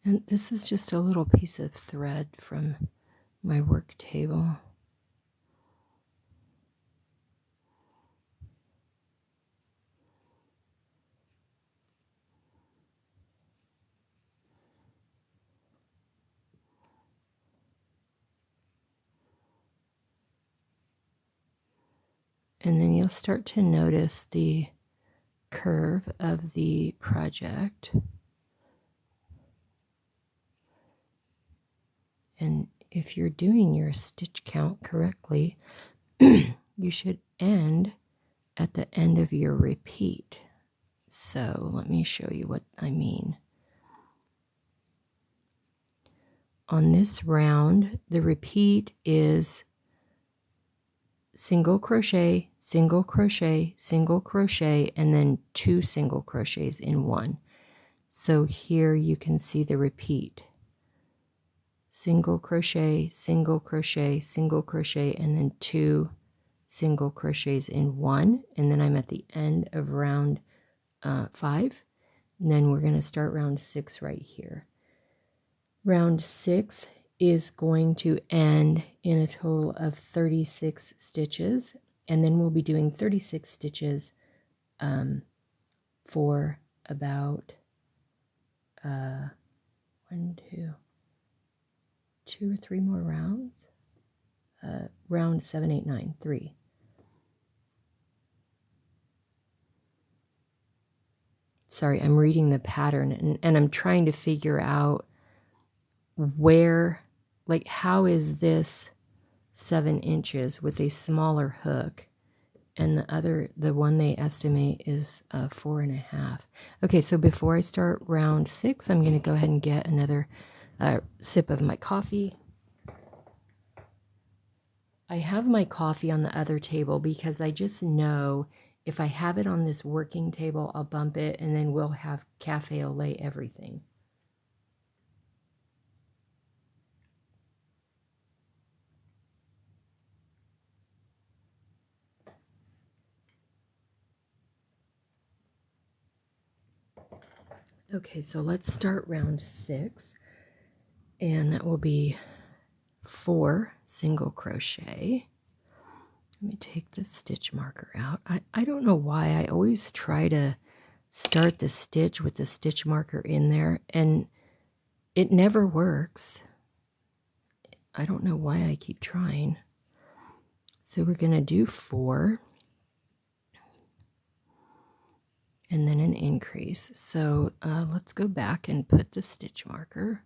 A: And this is just a little piece of thread from my work table. And then you'll start to notice the curve of the project. And if you're doing your stitch count correctly, you should end at the end of your repeat. So let me show you what I mean. On this round, the repeat is single crochet, single crochet, single crochet, and then 2 single crochets in one. So here you can see the repeat. Single crochet, single crochet, single crochet, and then 2 single crochets in one. And then I'm at the end of round 5. And then we're going to start round 6 right here. Round 6 is going to end in a total of 36 stitches, and then we'll be doing 36 stitches for about 2 or 3 more rounds. Round 7, 8, 9, 3. Sorry, I'm reading the pattern and I'm trying to figure out where, like, how is this 7 inches with a smaller hook, and the one they estimate is 4.5. Okay, so before I start round 6, I'm going to go ahead and get another sip of my coffee. I have my coffee on the other table because I just know if I have it on this working table, I'll bump it, and then we'll have cafe au lait everything. Okay, so let's start round 6, and that will be 4 single crochet. Let me take the stitch marker out. I don't know why I always try to start the stitch with the stitch marker in there, and it never works. I don't know why I keep trying. So we're going to do 4 and then an increase. So let's go back and put the stitch marker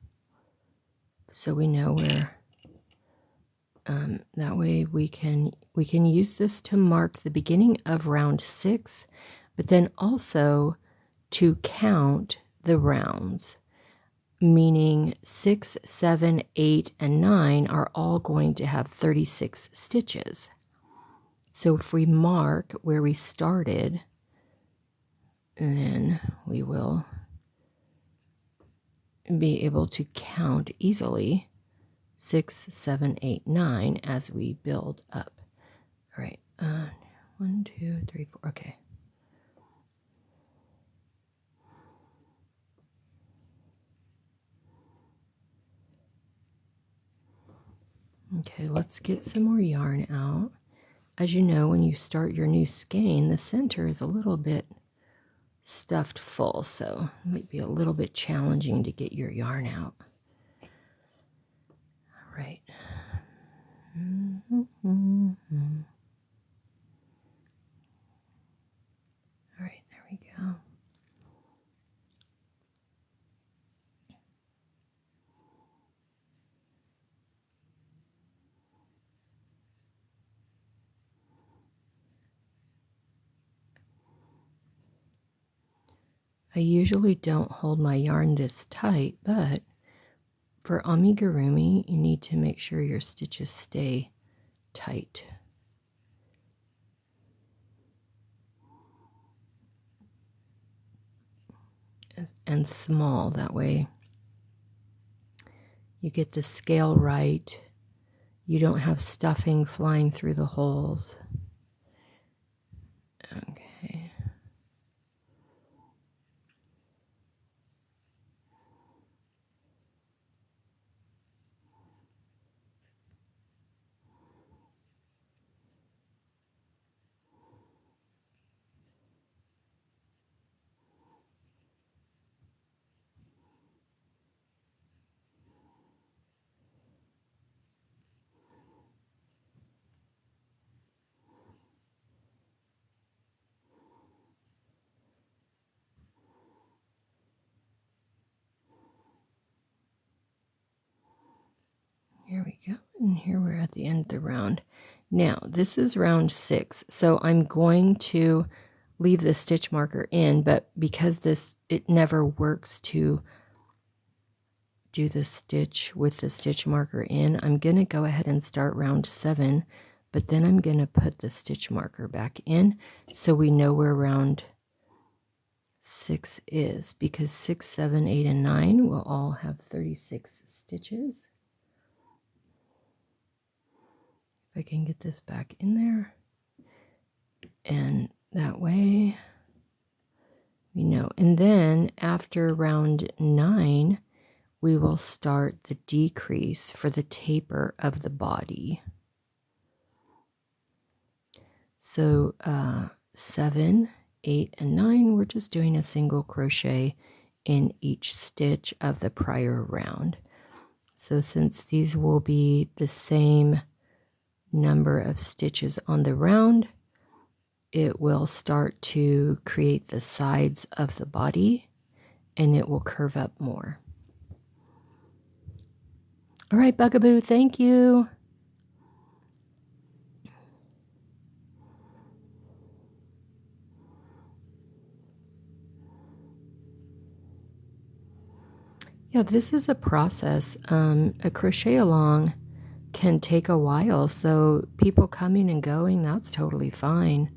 A: so we know where. That way we can use this to mark the beginning of round 6, but then also to count the rounds, meaning 6, 7, 8, and 9 are all going to have 36 stitches. So if we mark where we started, then we will be able to count easily 6, 7, 8, 9 as we build up. All right, 1, 1, 2, 3, 4. Okay. Okay, let's get some more yarn out. As you know, when you start your new skein, the center is a little bit stuffed full, so it might be a little bit challenging to get your yarn out. All right. All right, there we go. I usually don't hold my yarn this tight, but for amigurumi, you need to make sure your stitches stay tight. And small, that way you get the scale right. You don't have stuffing flying through the holes. Okay. Here we go, and here we're at the end of the round. Now, this is round 6, so I'm going to leave the stitch marker in, but because it never works to do the stitch with the stitch marker in, I'm going to go ahead and start round 7, but then I'm going to put the stitch marker back in so we know where round 6 is, because 6, 7, 8, and 9 will all have 36 stitches. If I can get this back in there, and that way we know. And then after round 9, we will start the decrease for the taper of the body. So 7, 8, and 9, we're just doing a single crochet in each stitch of the prior round. So since these will be the same number of stitches on the round, it will start to create the sides of the body and it will curve up more. All right, Bugaboo, thank you. Yeah, this is a process. A crochet along can take a while, so people coming and going, that's totally fine.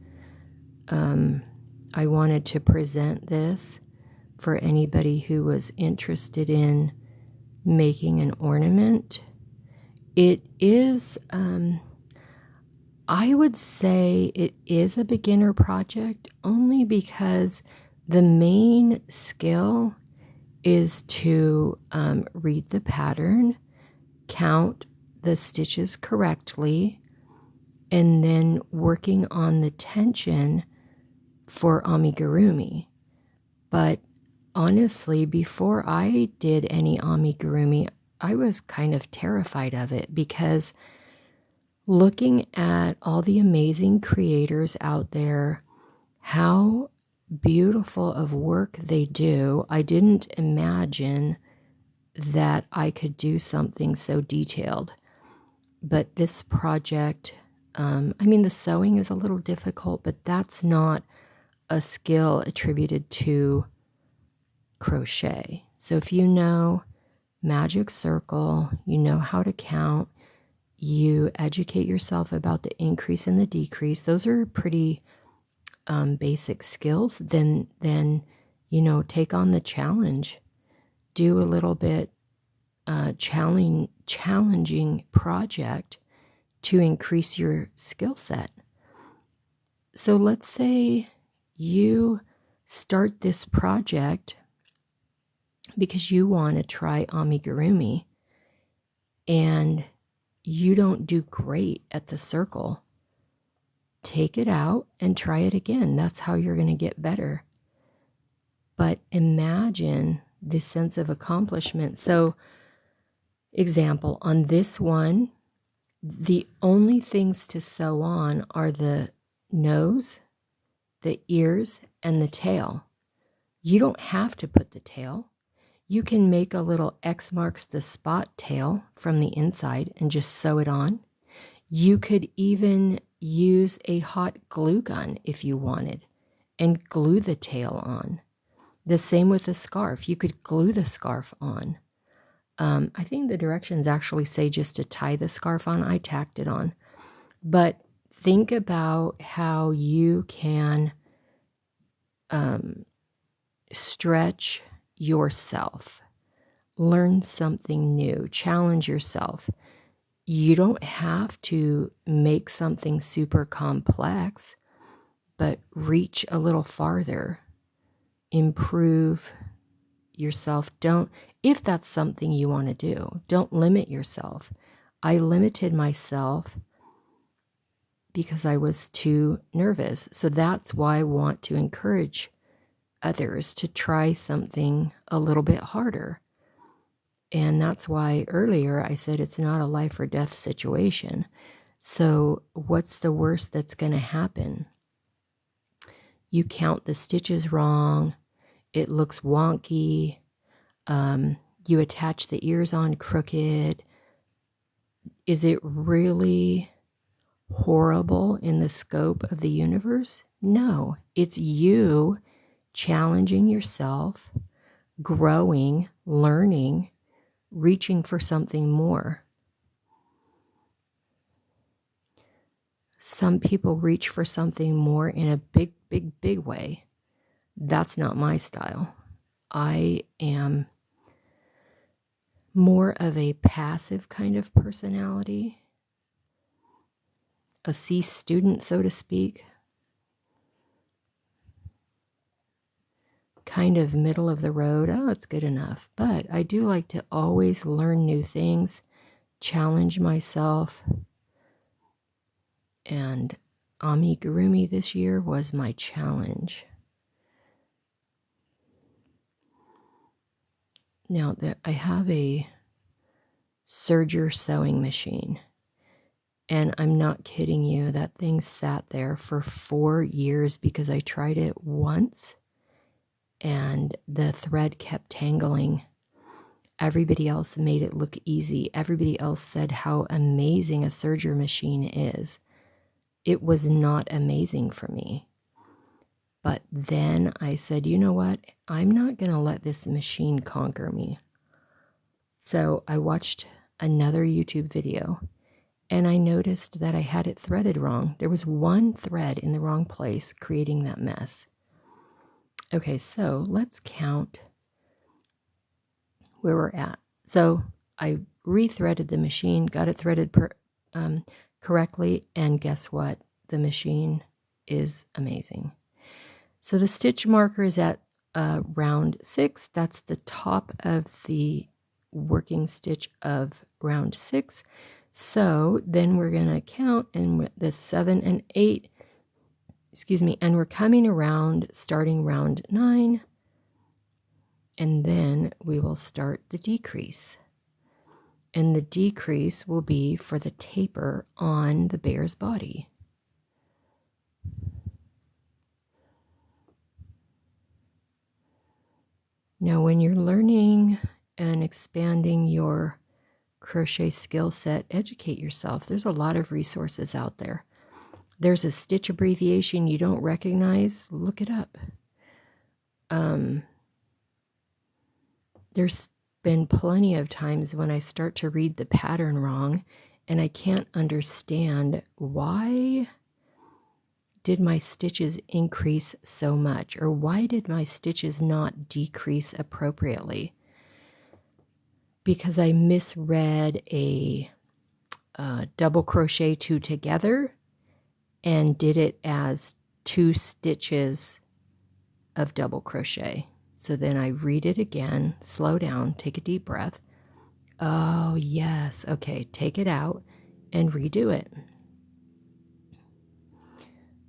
A: I wanted to present this for anybody who was interested in making an ornament. It is, I would say it is a beginner project only because the main skill is to read the pattern, count the stitches correctly, and then working on the tension for amigurumi. But honestly, before I did any amigurumi, I was kind of terrified of it, because looking at all the amazing creators out there, how beautiful of work they do, I didn't imagine that I could do something so detailed. But this project, I mean, the sewing is a little difficult, but that's not a skill attributed to crochet. So if you know magic circle, you know how to count, you educate yourself about the increase and the decrease, those are pretty basic skills, then you know, take on the challenge. Do a little bit challenging project to increase your skill set. So let's say you start this project because you want to try amigurumi and you don't do great at the circle. Take it out and try it again. That's how you're going to get better. But imagine the sense of accomplishment. So, example, on this one, the only things to sew on are the nose, the ears, and the tail. You don't have to put the tail. You can make a little X marks the spot tail from the inside and just sew it on. You could even use a hot glue gun if you wanted and glue the tail on. The same with the scarf. You could glue the scarf on. I think the directions actually say just to tie the scarf on. I tacked it on. But think about how you can stretch yourself, learn something new, challenge yourself. You don't have to make something super complex, but reach a little farther, improve yourself. If that's something you want to do, don't limit yourself. I limited myself because I was too nervous. So that's why I want to encourage others to try something a little bit harder. And that's why earlier I said it's not a life or death situation. So what's the worst that's going to happen? You count the stitches wrong. It looks wonky. You attach the ears on crooked. Is it really horrible in the scope of the universe? No, it's you challenging yourself, growing, learning, reaching for something more. Some people reach for something more in a big, big, big way. That's not my style. I am more of a passive kind of personality, a C student, so to speak, kind of middle of the road. Oh, it's good enough. But I do like to always learn new things, challenge myself. And amigurumi this year was my challenge. Now, I have a serger sewing machine. And I'm not kidding you, that thing sat there for 4 years because I tried it once and the thread kept tangling. Everybody else made it look easy. Everybody else said how amazing a serger machine is. It was not amazing for me. But then I said, you know what? I'm not going to let this machine conquer me. So I watched another YouTube video and I noticed that I had it threaded wrong. There was one thread in the wrong place, creating that mess. Okay, so let's count where we're at. So I rethreaded the machine, got it threaded correctly, and guess what? The machine is amazing. So the stitch marker is at round 6. That's the top of the working stitch of round 6. So then we're going to count and the 7 and 8, and we're coming around, starting round 9, and then we will start the decrease. And the decrease will be for the taper on the bear's body. Now, when you're learning and expanding your crochet skill set, educate yourself. There's a lot of resources out there. There's a stitch abbreviation you don't recognize, look it up. There's been plenty of times when I start to read the pattern wrong and I can't understand why did my stitches increase so much, or why did my stitches not decrease appropriately? Because I misread a double crochet 2 together and did it as 2 stitches of double crochet. So then I read it again, slow down, take a deep breath. Oh, yes. Okay, take it out and redo it.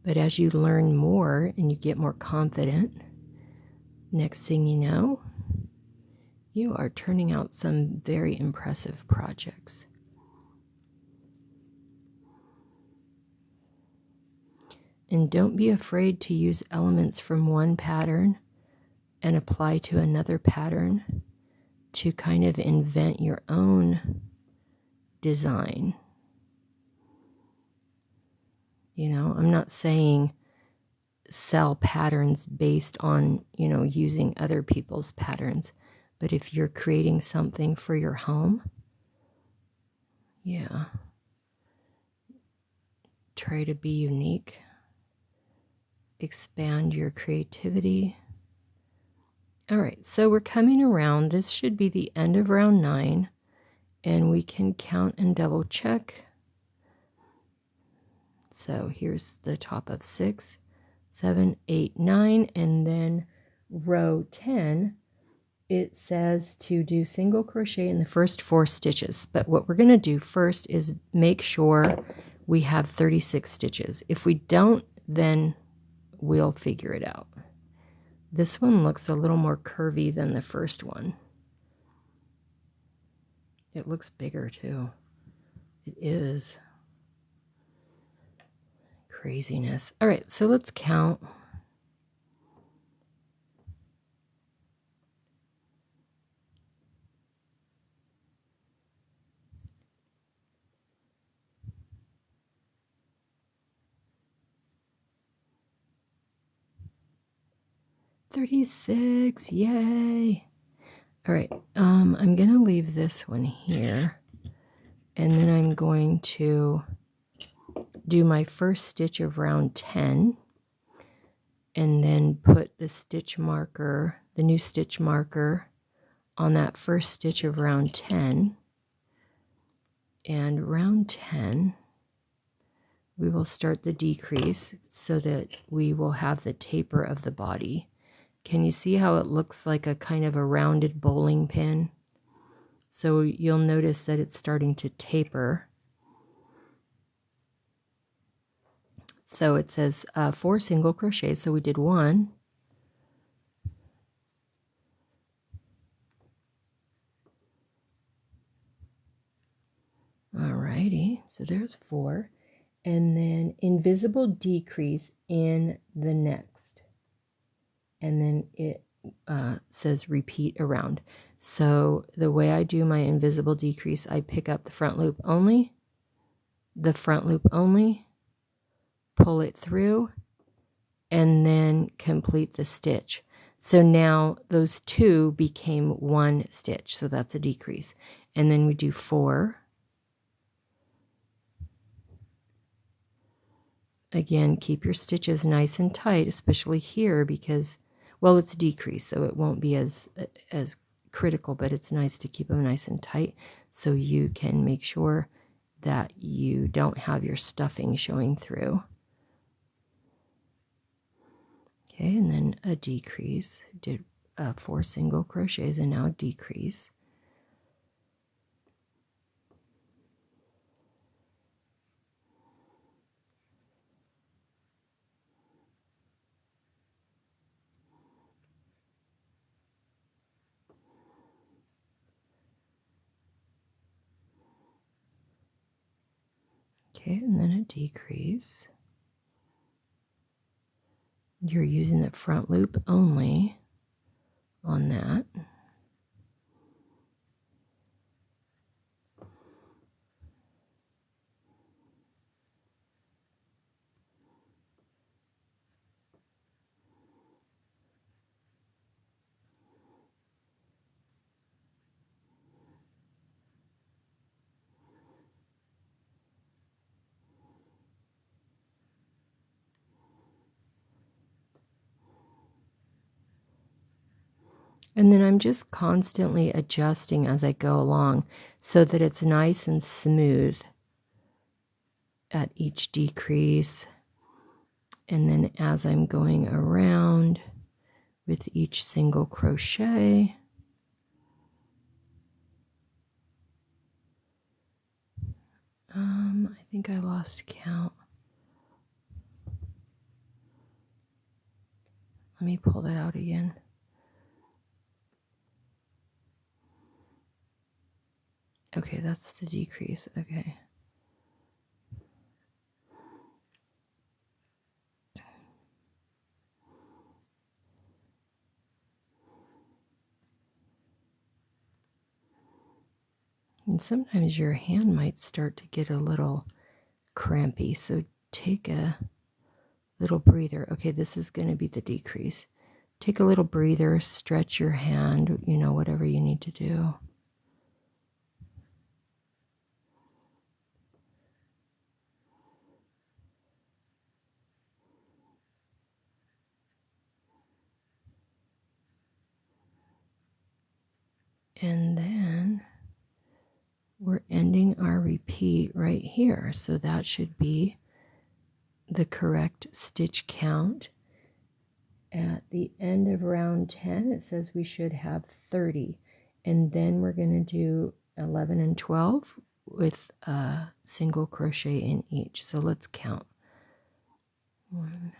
A: But as you learn more and you get more confident, next thing you know, you are turning out some very impressive projects. And don't be afraid to use elements from one pattern and apply to another pattern to kind of invent your own design. You know, I'm not saying sell patterns based on, you know, using other people's patterns, but if you're creating something for your home, yeah, try to be unique, expand your creativity. All right, so we're coming around. This should be the end of round 9, and we can count and double check. So here's the top of 6, 7, 8, 9, and then row 10, it says to do single crochet in the first 4 stitches. But what we're going to do first is make sure we have 36 stitches. If we don't, then we'll figure it out. This one looks a little more curvy than the first one. It looks bigger too. It is. Craziness. All right, so let's count. $36, yay! All right, I'm gonna leave this one here, and then I'm going to do my first stitch of round 10, and then put the stitch marker, the new stitch marker, on that first stitch of round 10. And round 10, we will start the decrease so that we will have the taper of the body. Can you see how it looks like a kind of a rounded bowling pin? So you'll notice that it's starting to taper. So it says 4 single crochets, so we did 1. Alrighty, so there's 4. And then invisible decrease in the next. And then it says repeat around. So the way I do my invisible decrease, I pick up the front loop only, the front loop only, pull it through, and then complete the stitch. So now those 2 became 1 stitch, so that's a decrease. And then we do 4. Again, keep your stitches nice and tight, especially here because, well, it's a decrease, so it won't be as critical, but it's nice to keep them nice and tight so you can make sure that you don't have your stuffing showing through. Okay, and then a decrease. Did 4 single crochets and now a decrease. Okay, and then a decrease. You're using the front loop only on that. And then I'm just constantly adjusting as I go along so that it's nice and smooth at each decrease. And then as I'm going around with each single crochet, I think I lost count. Let me pull that out again. Okay, that's the decrease. Okay. And sometimes your hand might start to get a little crampy, so take a little breather. Okay, this is going to be the decrease. Take a little breather, stretch your hand, you know, whatever you need to do. And then we're ending our repeat right here. So that should be the correct stitch count. At the end of round 10, it says we should have 30. And then we're going to do 11 and 12 with a single crochet in each. So let's count. 1,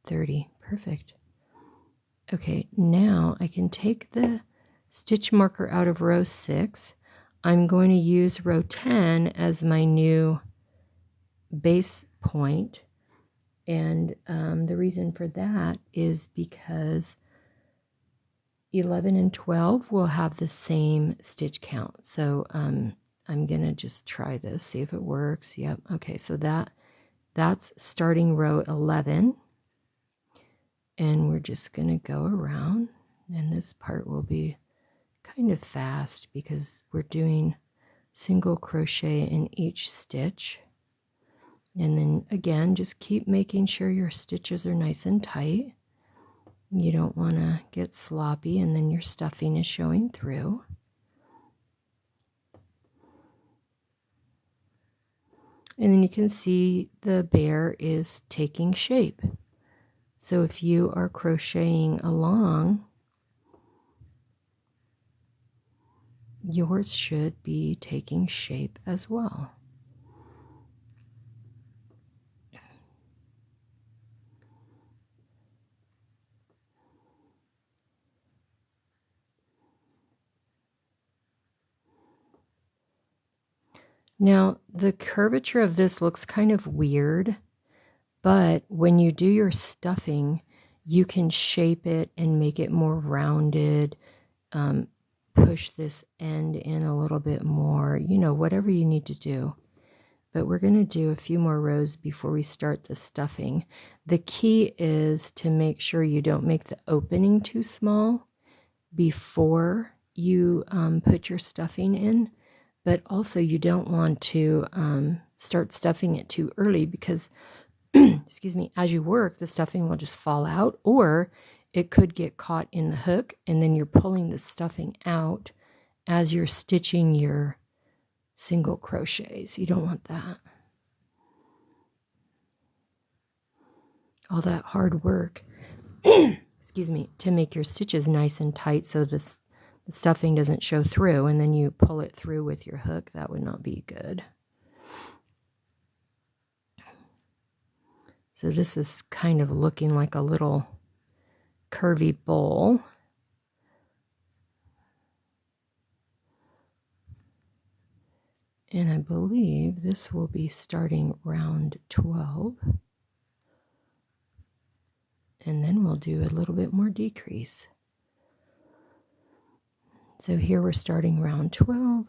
A: 30. Perfect. Okay, now I can take the stitch marker out of row 6. I'm going to use row 10 as my new base point. And the reason for that is because 11 and 12 will have the same stitch count. So I'm going to just try this, see if it works. Yep. Okay, so that's starting row 11. And we're just going to go around, and this part will be kind of fast because we're doing single crochet in each stitch. And then again, just keep making sure your stitches are nice and tight. You don't want to get sloppy and then your stuffing is showing through. And then you can see the bear is taking shape. So if you are crocheting along, yours should be taking shape as well. Now, the curvature of this looks kind of weird, but when you do your stuffing, you can shape it and make it more rounded, push this end in a little bit more, you know, whatever you need to do. But we're going to do a few more rows before we start the stuffing. The key is to make sure you don't make the opening too small before you put your stuffing in, but also you don't want to start stuffing it too early because excuse me, as you work, the stuffing will just fall out, or it could get caught in the hook, and then you're pulling the stuffing out as you're stitching your single crochets. You don't want that. All that hard work, excuse me, to make your stitches nice and tight so the stuffing doesn't show through, and then you pull it through with your hook. That would not be good. So this is kind of looking like a little curvy bowl. And I believe this will be starting round 12. And then we'll do a little bit more decrease. So here we're starting round 12.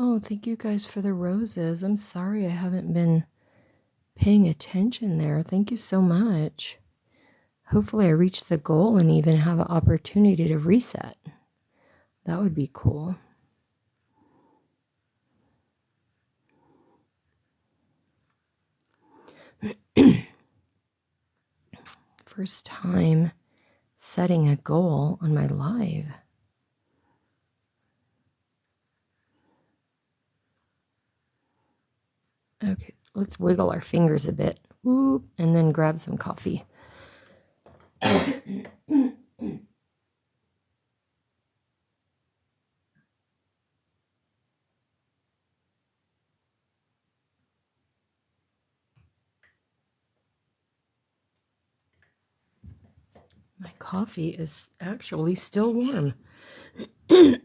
A: Oh, thank you guys for the roses. I'm sorry I haven't been paying attention there. Thank you so much. Hopefully I reach the goal and even have an opportunity to reset. That would be cool. First time setting a goal on my live. Okay, let's wiggle our fingers a bit. Whoop, and then grab some coffee. My coffee is actually still warm. All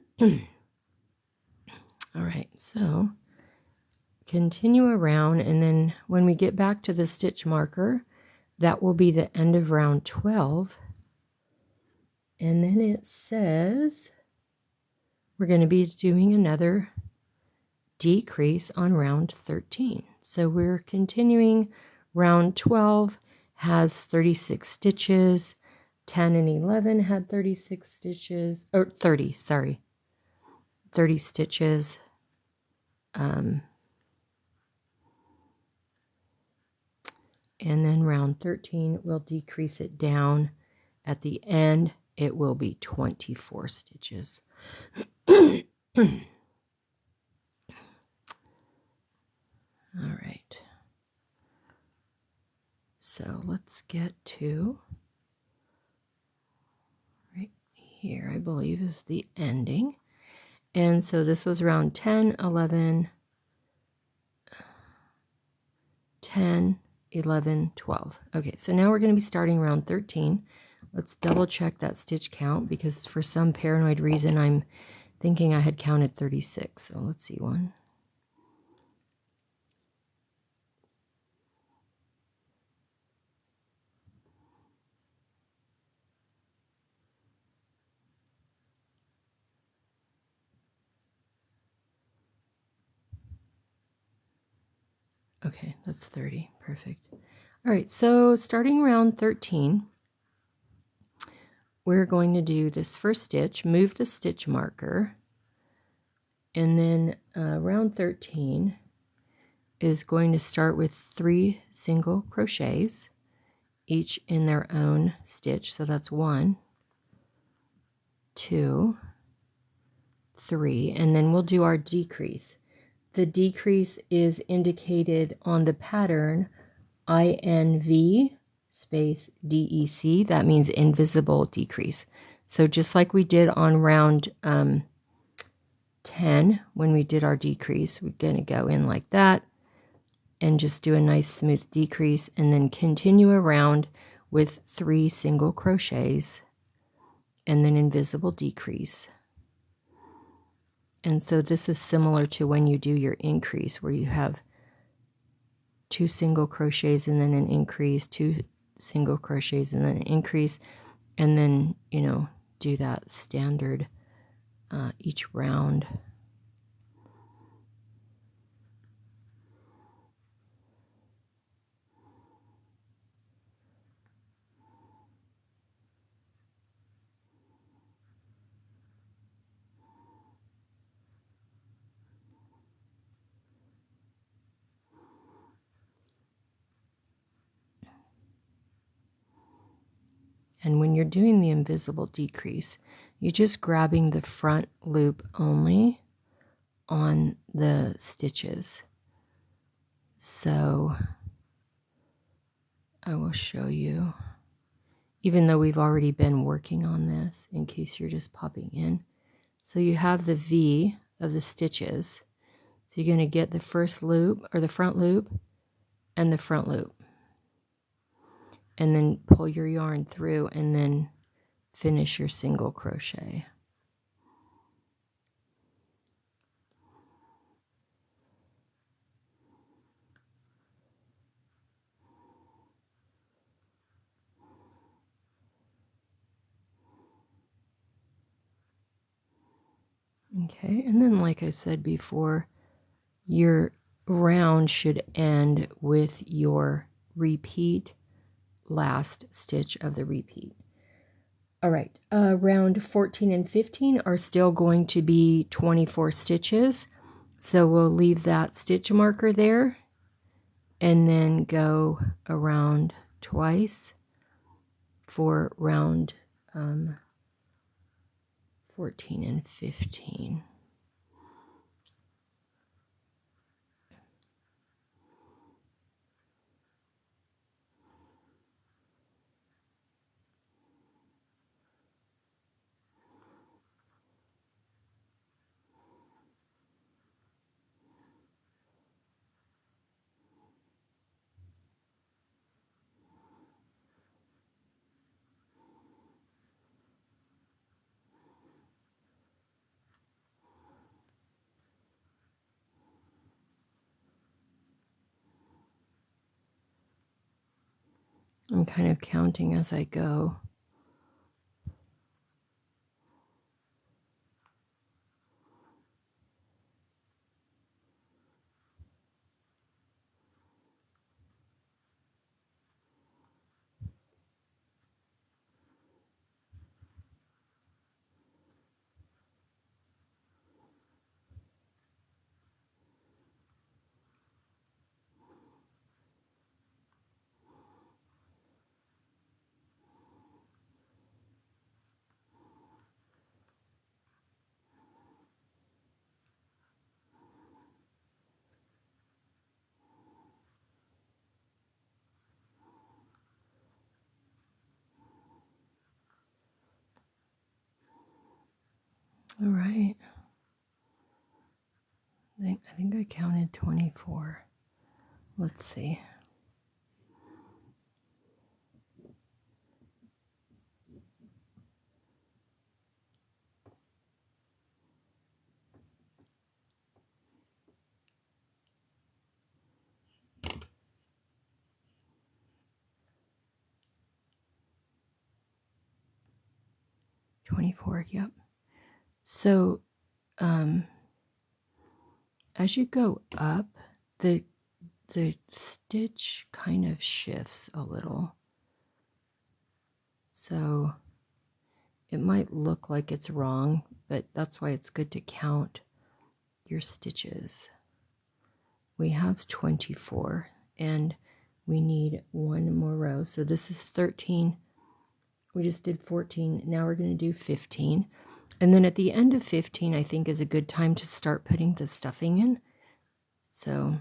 A: right, so continue around, and then when we get back to the stitch marker, that will be the end of round 12. And then it says we're going to be doing another decrease on round 13. So we're continuing. Round 12 has 36 stitches. 10 and 11 had 36 stitches, or 30, sorry, 30 stitches. And then round 13, we'll decrease it down. At the end, it will be 24 stitches. All right. So let's get to right here, I believe, is the ending. And so this was round 10, 11, 10, 11, 12. Okay, so now we're going to be starting round 13. Let's double check that stitch count because for some paranoid reason I'm thinking I had counted 36. So let's see, 1. Okay, that's 30. Perfect. All right, so starting round 13, we're going to do this first stitch, move the stitch marker, and then round 13 is going to start with 3 single crochets, each in their own stitch. So that's 1, 2, 3, and then we'll do our decrease. The decrease is indicated on the pattern INV space DEC. That means invisible decrease. So just like we did on round 10 when we did our decrease, we're going to go in like that and just do a nice smooth decrease and then continue around with 3 single crochets and then invisible decrease. And so this is similar to when you do your increase, where you have 2 single crochets and then an increase, 2 single crochets and then an increase, and then, you know, do that standard each round. And when you're doing the invisible decrease, you're just grabbing the front loop only on the stitches. So I will show you, even though we've already been working on this, in case you're just popping in. So you have the V of the stitches. So you're going to get the first loop, or the front loop, and the front loop. And then pull your yarn through and then finish your single crochet. Okay, and then like I said before, your round should end with your repeat last stitch of the repeat. All right, round 14 and 15 are still going to be 24 stitches. So we'll leave that stitch marker there and then go around twice for round 14 and 15. I'm kind of counting as I go. All right. I think I counted 24. Let's see. Yep. So as you go up, the stitch kind of shifts a little. So it might look like it's wrong, but that's why it's good to count your stitches. We have 24 and we need one more row. So this is 13. We just did 14. Now we're going to do 15. And then at the end of 15, I think is a good time to start putting the stuffing in. So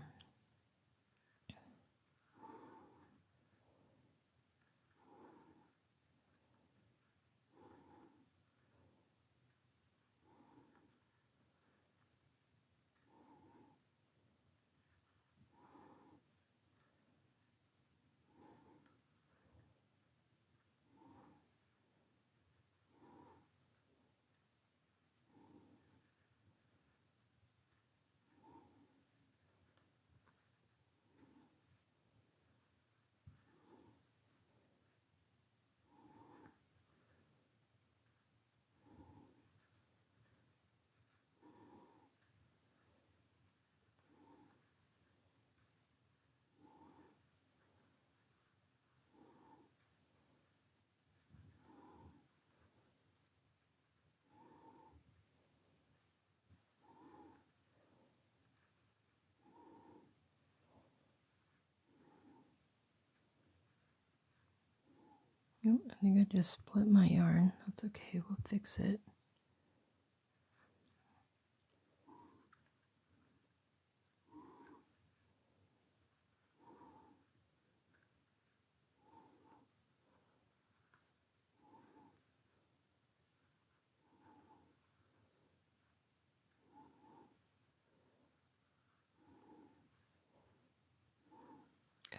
A: oh, I think I just split my yarn. That's okay, we'll fix it.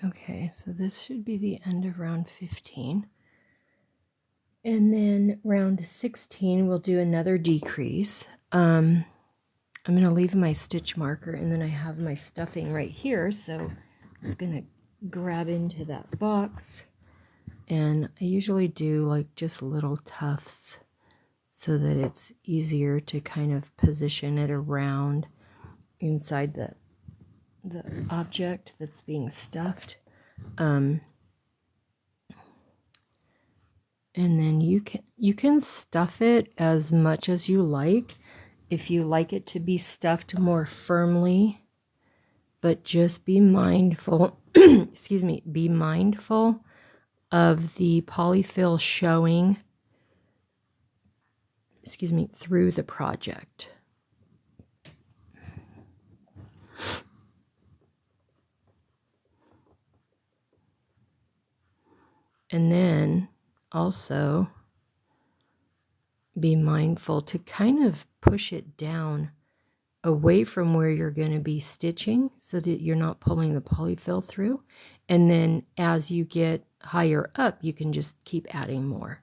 A: Okay, so this should be the end of round 15. And then round 16, we'll do another decrease. I'm going to leave my stitch marker, and then I have my stuffing right here. So I'm just going to grab into that box. And I usually do like just little tufts. so that it's easier to kind of position it around inside the object that's being stuffed. And then you can stuff it as much as you like if you like it to be stuffed more firmly, but just be mindful excuse me, be mindful of the polyfill showing through the project. And then also be mindful to kind of push it down away from where you're going to be stitching so that you're not pulling the polyfill through. And then as you get higher up, you can just keep adding more.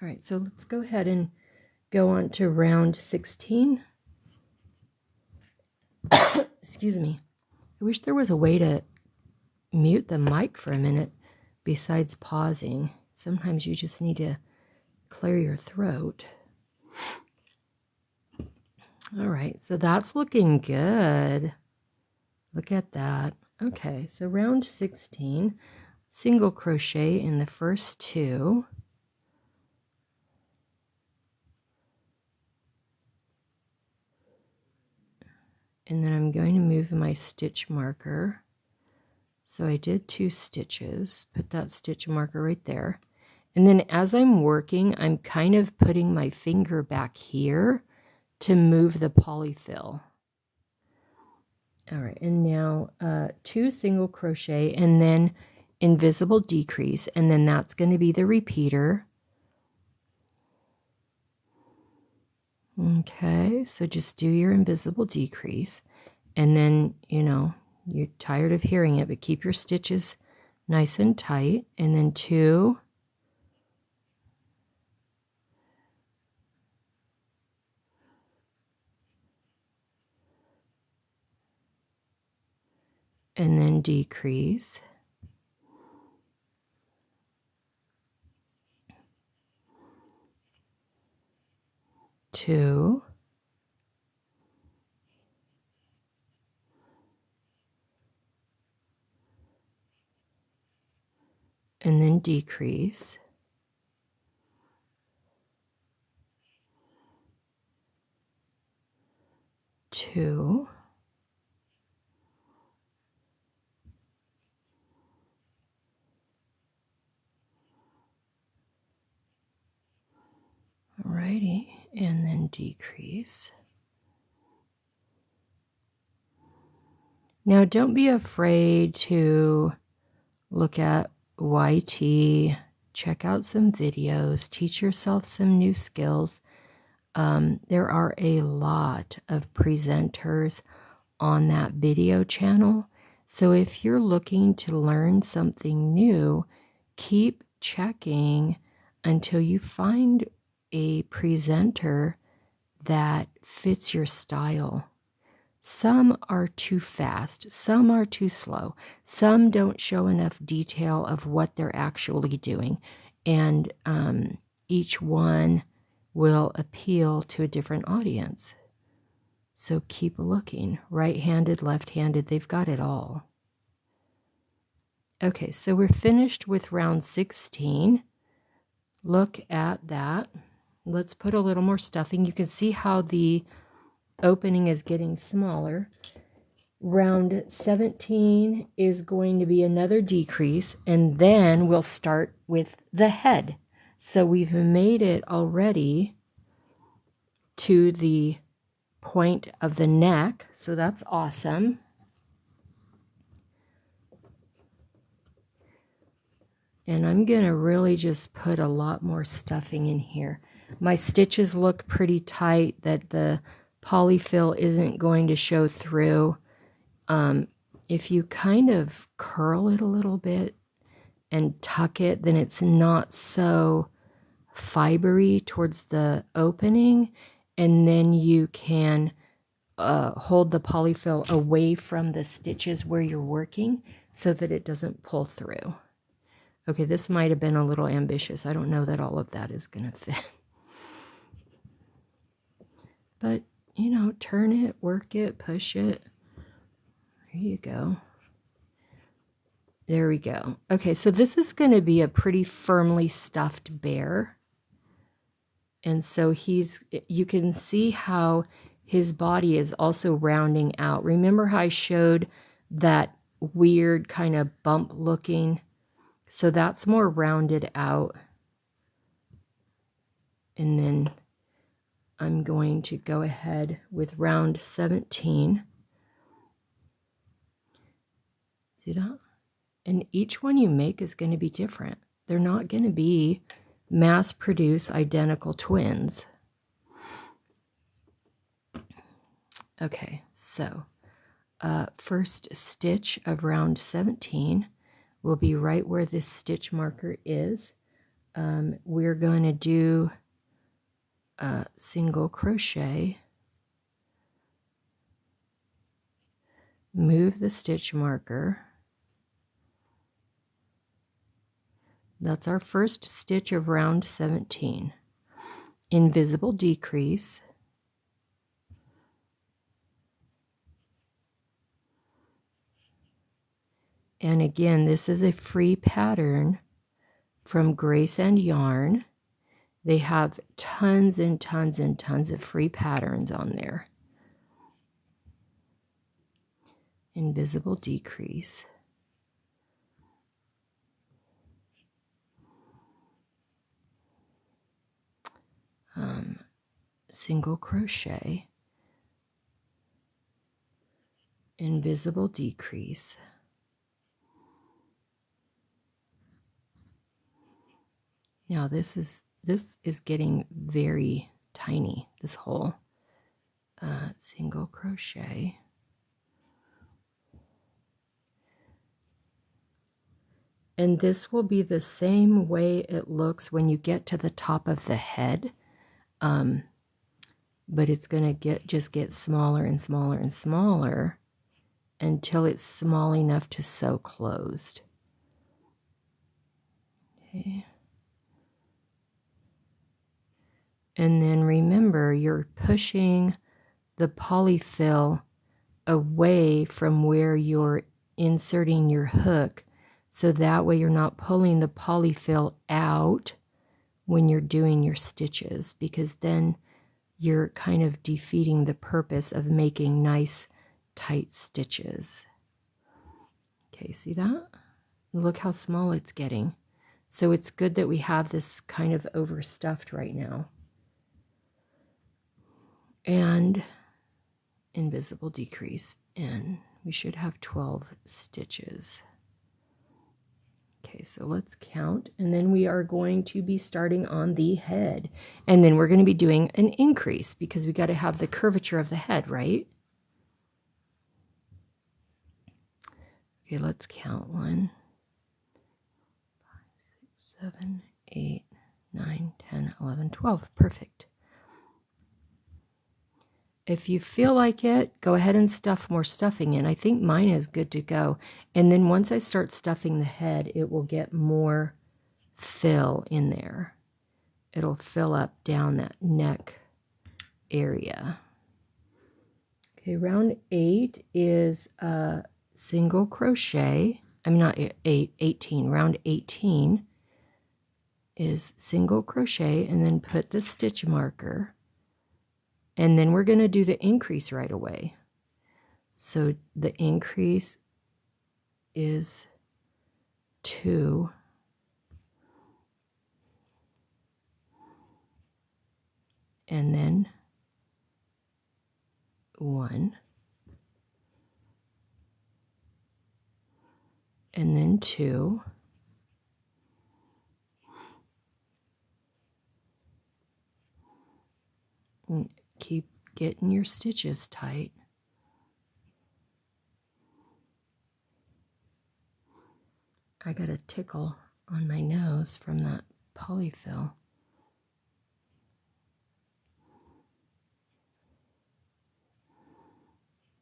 A: All right, so let's go ahead and go on to round 16. Excuse me. I wish there was a way to mute the mic for a minute besides pausing. Sometimes you just need to clear your throat. All right, so that's looking good. Look at that. Okay, so round 16, single crochet in the first two. And then I'm going to move my stitch marker. So I did 2 stitches, put that stitch marker right there. And then as I'm working, I'm kind of putting my finger back here to move the polyfill. All right, and now 2 single crochet and then invisible decrease, and then that's going to be the repeater. Okay, so just do your invisible decrease, and then, you know, you're tired of hearing it, but keep your stitches nice and tight, and then 2, and then decrease, 2, and then decrease, 2, alrighty, and then decrease. Now don't be afraid to look at YT, check out some videos, teach yourself some new skills. There are a lot of presenters on that video channel. So if you're looking to learn something new, keep checking until you find a presenter that fits your style. Some are too fast, some are too slow, some don't show enough detail of what they're actually doing, and each one will appeal to a different audience. So keep looking. Right-handed, left-handed, they've got it all. Okay, so we're finished with round 16. Look at that. Let's put a little more stuffing. You can see how the opening is getting smaller. Round 17 is going to be another decrease, and then we'll start with the head. So we've made it already to the point of the neck, so that's awesome. And I'm going to really just put a lot more stuffing in here. My stitches look pretty tight, that the polyfill isn't going to show through. If you kind of curl it a little bit and tuck it, then it's not so fibery towards the opening, and then you can hold the polyfill away from the stitches where you're working so that it doesn't pull through. Okay, this might have been a little ambitious. I don't know that all of that is going to fit. But, you know, turn it, work it, push it. There you go. There we go. Okay, so this is going to be a pretty firmly stuffed bear. And so you can see how his body is also rounding out. Remember how I showed that weird kind of bump looking? So that's more rounded out. And then I'm going to go ahead with round 17. See that? And each one you make is going to be different. They're not going to be mass-produced identical twins. Okay, so first stitch of round 17 will be right where this stitch marker is. We're going to do a single crochet, move the stitch marker. That's our first stitch of round 17. Invisible decrease. And again, this is a free pattern from Grace and Yarn. They have tons and tons and tons of free patterns on there. Invisible decrease. Single crochet. Invisible decrease. Now this is getting very tiny, this hole. Single crochet. And this will be the same way it looks when you get to the top of the head. But it's going to just get smaller and smaller and smaller until it's small enough to sew closed. Okay. And then remember, you're pushing the polyfill away from where you're inserting your hook, so that way you're not pulling the polyfill out when you're doing your stitches, because then you're kind of defeating the purpose of making nice tight stitches. Okay, see that? Look how small it's getting. So it's good that we have this kind of overstuffed right now. And invisible decrease, and we should have 12 stitches. Okay, so let's count, and then we are going to be starting on the head, and then we're going to be doing an increase because we got to have the curvature of the head, right? Okay, let's count. 1, 5, 6, 7, 8, 9, 10, 11, 12. Perfect. If you feel like it, go ahead and stuff more stuffing in. I think mine is good to go. And then once I start stuffing the head, it will get more fill in there. It'll fill up down that neck area. Okay, round 8 is a single crochet. I'm not 18. Round 18 is single crochet, and then put the stitch marker. And then we're going to do the increase right away. So the increase is 2. And then 1. And then 2. And keep getting your stitches tight. I got a tickle on my nose from that polyfill.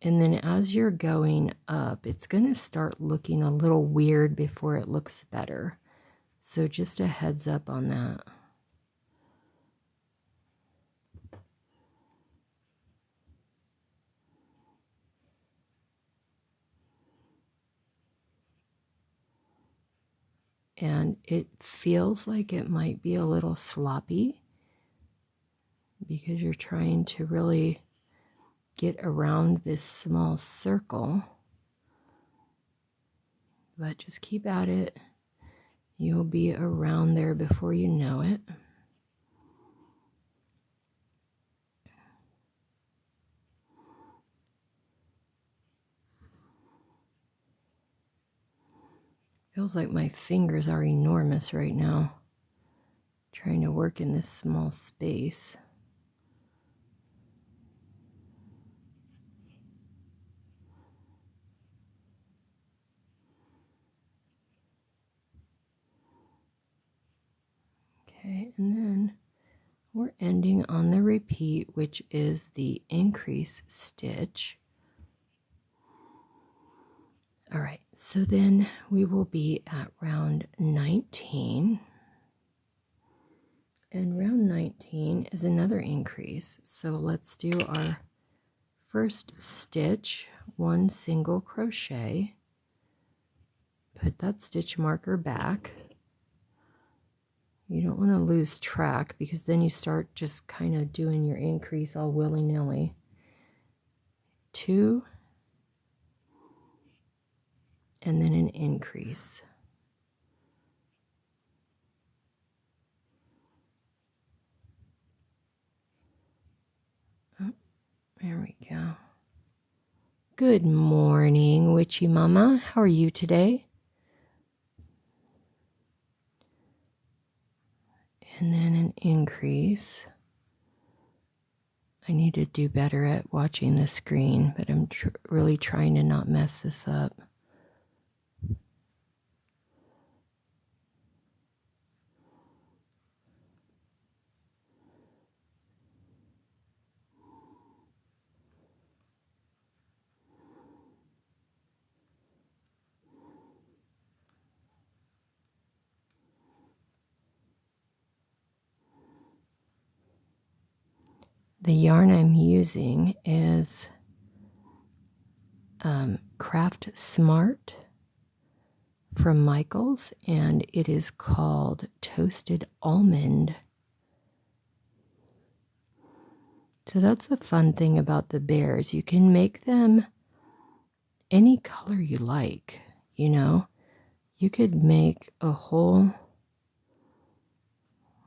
A: And then as you're going up, it's going to start looking a little weird before it looks better. So just a heads up on that. And it feels like it might be a little sloppy because you're trying to really get around this small circle. But just keep at it. You'll be around there before you know it. Feels like my fingers are enormous right now, trying to work in this small space. Okay, and then we're ending on the repeat, which is the increase stitch. All right, so then we will be at round 19. And round 19 is another increase. So let's do our first stitch, 1 single crochet. Put that stitch marker back. You don't want to lose track because then you start just kind of doing your increase all willy-nilly. 2, and then an increase. Oh, there we go. Good morning, Witchy Mama. How are you today? And then an increase. I need to do better at watching the screen, but I'm really trying to not mess this up. The yarn I'm using is Craft Smart from Michaels, and it is called Toasted Almond. So that's the fun thing about the bears. You can make them any color you like, you know. You could make a whole,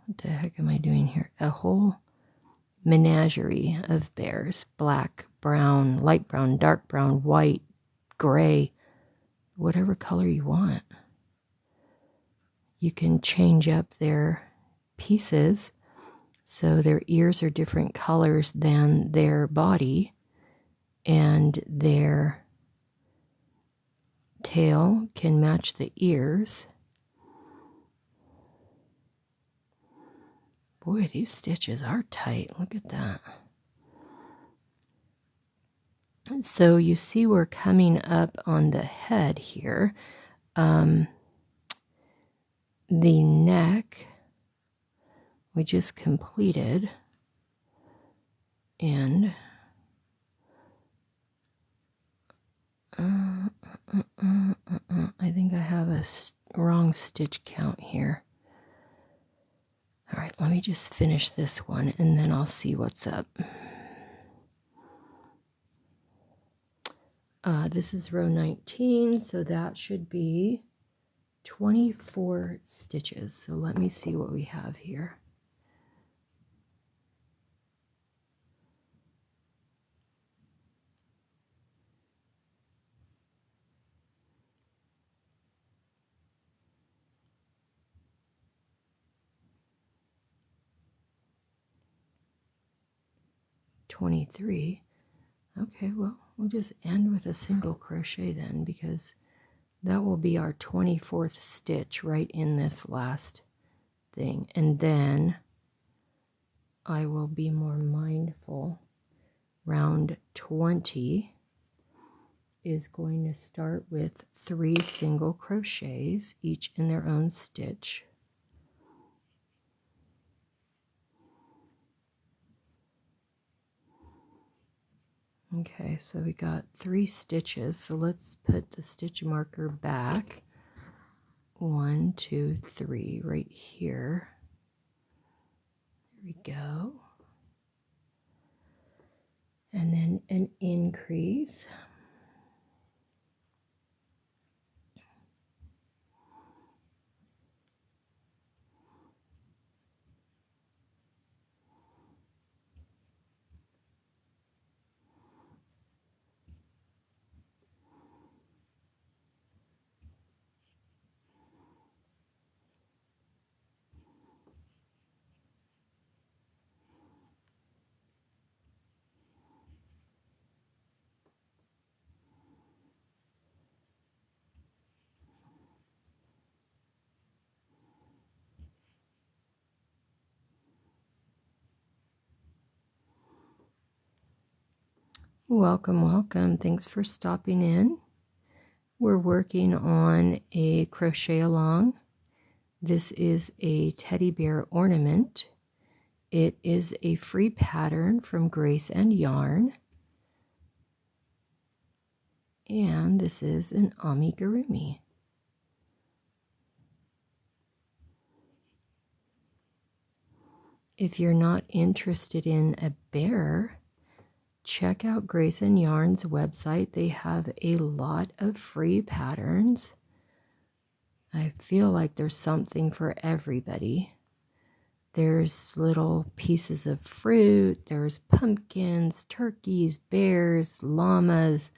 A: what the heck am I doing here? A whole menagerie of bears. Black, brown, light brown, dark brown, white, gray, whatever color you want. You can change up their pieces so their ears are different colors than their body, and their tail can match the ears. Boy, these stitches are tight. Look at that. And so you see we're coming up on the head here. The neck we just completed, and I think I have a wrong stitch count here. All right, let me just finish this one and then I'll see what's up. This is row 19, so that should be 24 stitches. So let me see what we have here. $23. Okay, well, we'll just end with a single crochet then, because that will be our 24th stitch right in this last thing. And then I will be more mindful. Round 20 is going to start with 3 single crochets, each in their own stitch. Okay, so we got 3 stitches, so let's put the stitch marker back. 1, 2, 3 right here. There we go. And then an increase. Welcome, welcome. Thanks for stopping in. We're working on a crochet along. This is a teddy bear ornament. It is a free pattern from Grace and Yarn. And this is an amigurumi. If you're not interested in a bear, check out Grace and Yarn's website. They have a lot of free patterns. I feel like there's something for everybody. There's little pieces of fruit, there's pumpkins, turkeys, bears, llamas,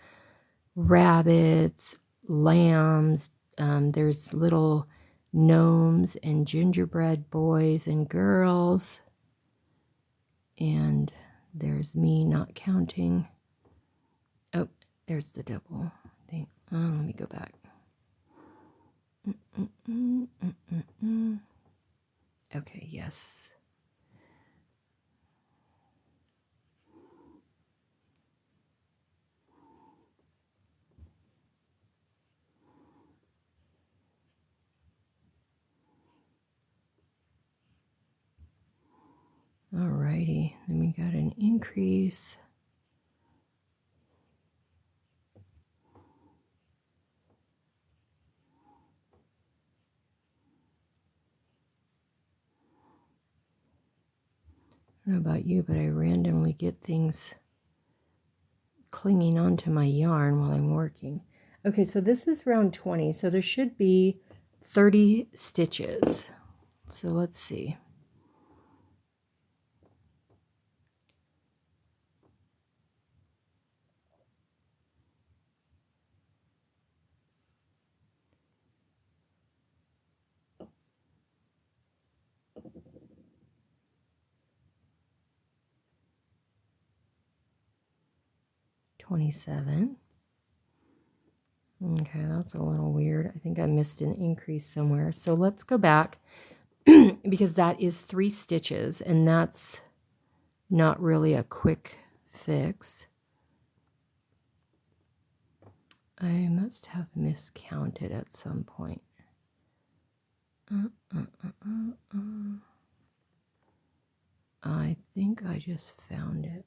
A: rabbits, lambs, there's little gnomes and gingerbread boys and girls, and there's me not counting. Oh, there's the double thing. Oh, let me go back. Okay, yes. Alrighty, then we got an increase. I don't know about you, but I randomly get things clinging onto my yarn while I'm working. Okay, so this is round 20, so there should be 30 stitches. So let's see. $27. Okay, that's a little weird. I think I missed an increase somewhere. So let's go back because that is 3 stitches and that's not really a quick fix. I must have miscounted at some point. I think I just found it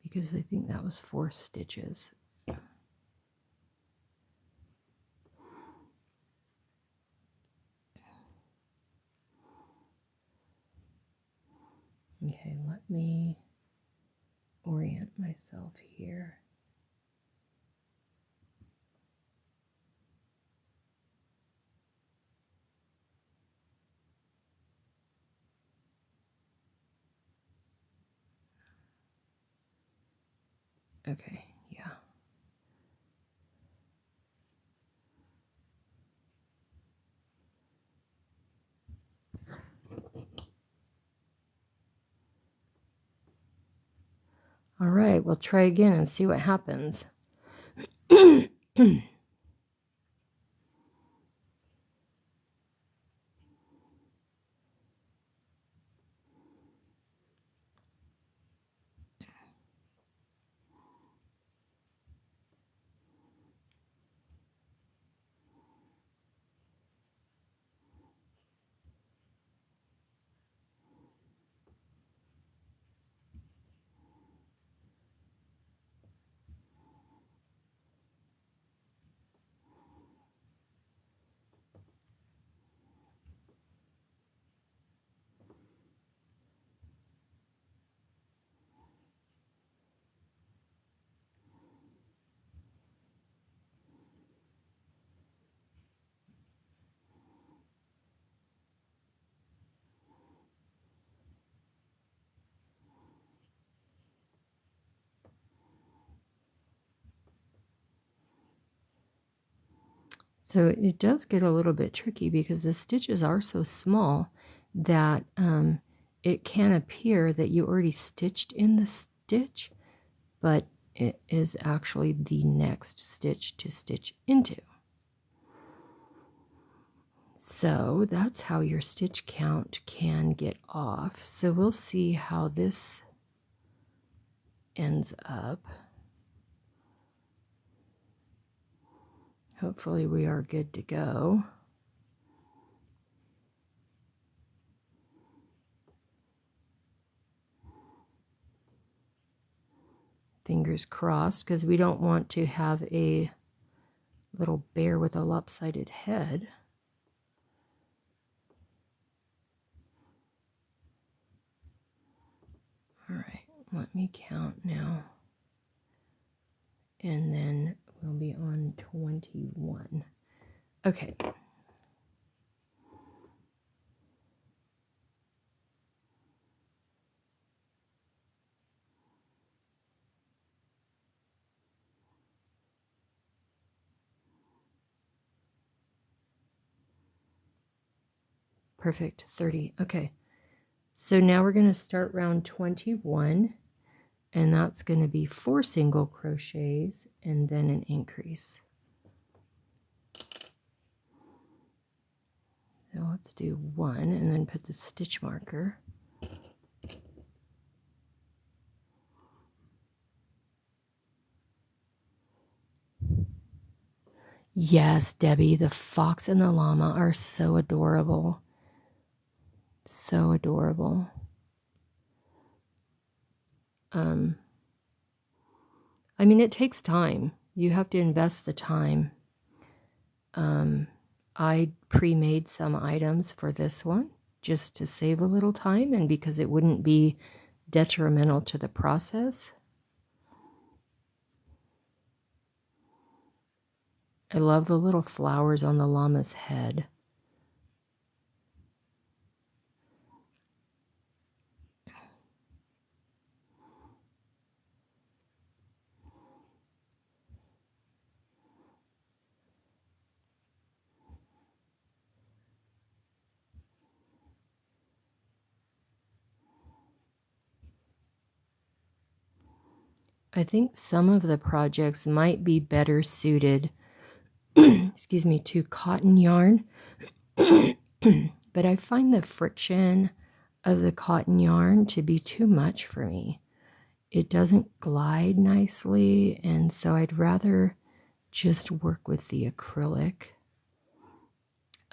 A: because I think that was 4 stitches. Okay, let me orient myself here. Okay, yeah. All right, we'll try again and see what happens. So it does get a little bit tricky because the stitches are so small that it can appear that you already stitched in the stitch, but it is actually the next stitch to stitch into. So that's how your stitch count can get off. So we'll see how this ends up. Hopefully we are good to go. Fingers crossed, because we don't want to have a little bear with a lopsided head. All right, let me count now. And then we'll be on 21. Okay. Perfect, 30. Okay. So now we're going to start round 21, and that's going to be 4 single crochets and then an increase. So let's do 1 and then put the stitch marker. Yes, Debbie, the fox and the llama are so adorable. So adorable. I mean, it takes time. You have to invest the time. I pre-made some items for this one just to save a little time and because it wouldn't be detrimental to the process. I love the little flowers on the llama's head. I think some of the projects might be better suited, excuse me, to cotton yarn, but I find the friction of the cotton yarn to be too much for me. It doesn't glide nicely, and so I'd rather just work with the acrylic.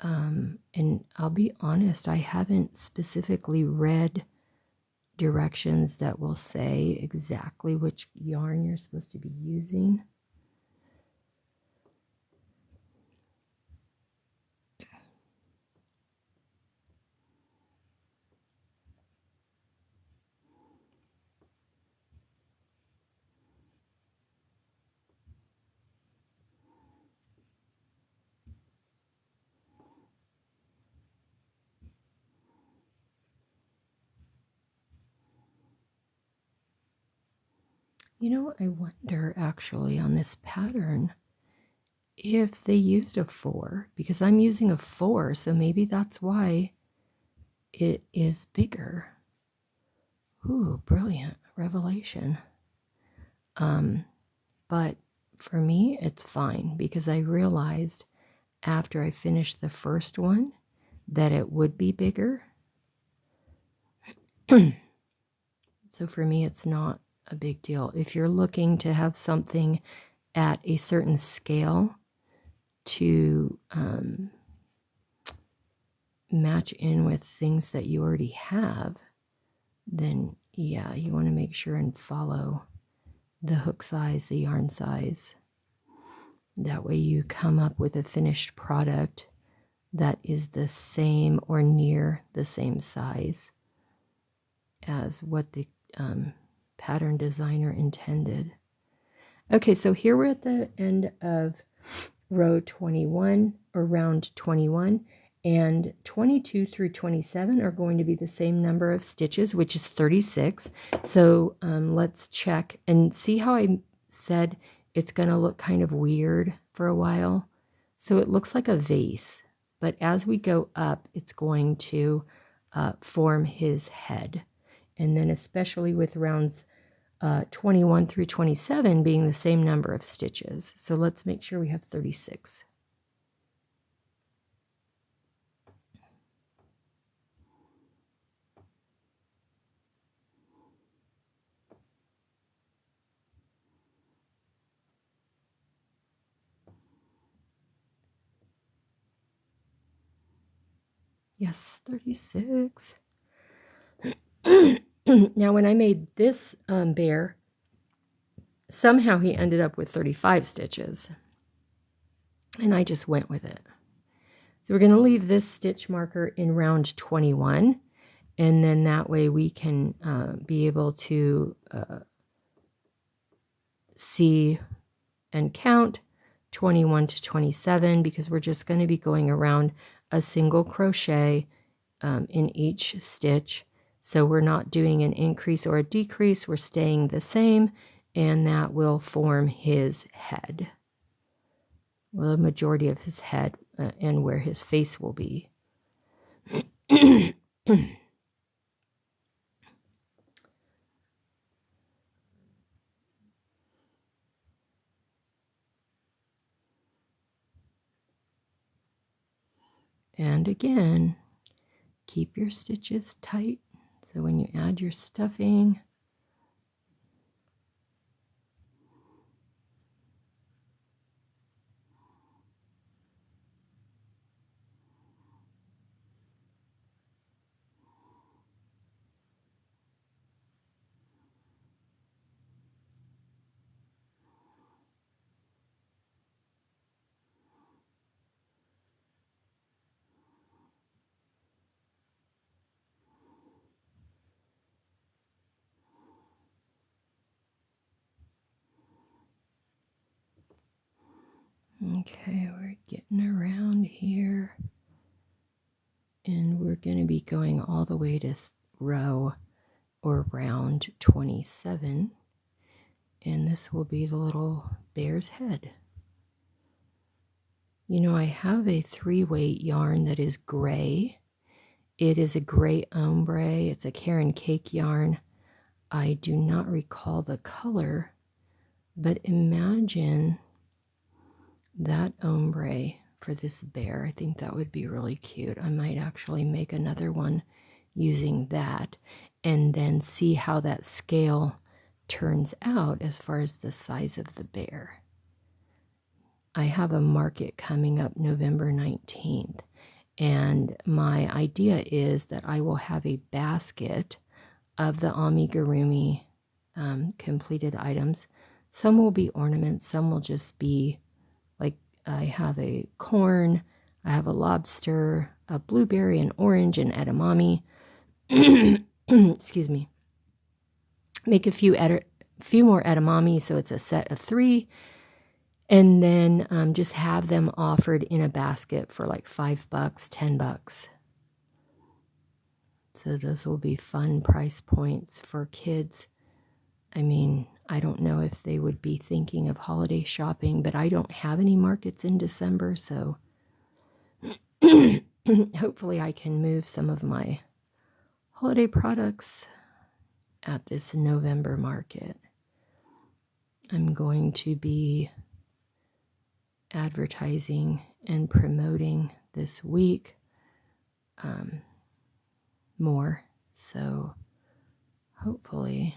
A: And I'll be honest, I haven't specifically read directions that will say exactly which yarn you're supposed to be using. You know, I wonder actually on this pattern if they used a 4, because I'm using a 4, so maybe that's why it is bigger. Ooh, brilliant revelation. But for me, it's fine because I realized after I finished the first one that it would be bigger. So for me, it's not a big deal. If you're looking to have something at a certain scale to match in with things that you already have, then yeah, you want to make sure and follow the hook size, the yarn size. That way you come up with a finished product that is the same or near the same size as what the pattern designer intended. Okay, so here we're at the end of row 21 or round 21, and 22 through 27 are going to be the same number of stitches, which is 36. So let's check and see how I said it's going to look kind of weird for a while. So it looks like a vase, but as we go up, it's going to form his head. And then especially with rounds 21 through 27 being the same number of stitches. So let's make sure we have 36. Yes, 36. Now, when I made this bear, somehow he ended up with 35 stitches, and I just went with it. So we're going to leave this stitch marker in round 21, and then that way we can be able to see and count 21 to 27, because we're just going to be going around a single crochet in each stitch. So we're not doing an increase or a decrease, we're staying the same, and that will form his head. Well, the majority of his head and where his face will be. And again, keep your stitches tight. So when you add your stuffing, okay, we're getting around here, and we're going to be going all the way to row or round 27, and this will be the little bear's head. You know, I have a 3-weight yarn that is gray. It is a gray ombre. It's a Karen Cake yarn. I do not recall the color, but imagine that ombre for this bear. I think that would be really cute. I might actually make another one using that and then see how that scale turns out as far as the size of the bear. I have a market coming up November 19th, and my idea is that I will have a basket of the amigurumi completed items. Some will be ornaments, some will just be like, I have a corn, I have a lobster, a blueberry, an orange, and edamame. Excuse me. Make a few more edamame, so it's a set of 3. And then just have them offered in a basket for like $5, $10. So those will be fun price points for kids. I mean, I don't know if they would be thinking of holiday shopping, but I don't have any markets in December, so hopefully I can move some of my holiday products at this November market. I'm going to be advertising and promoting this week more, so hopefully,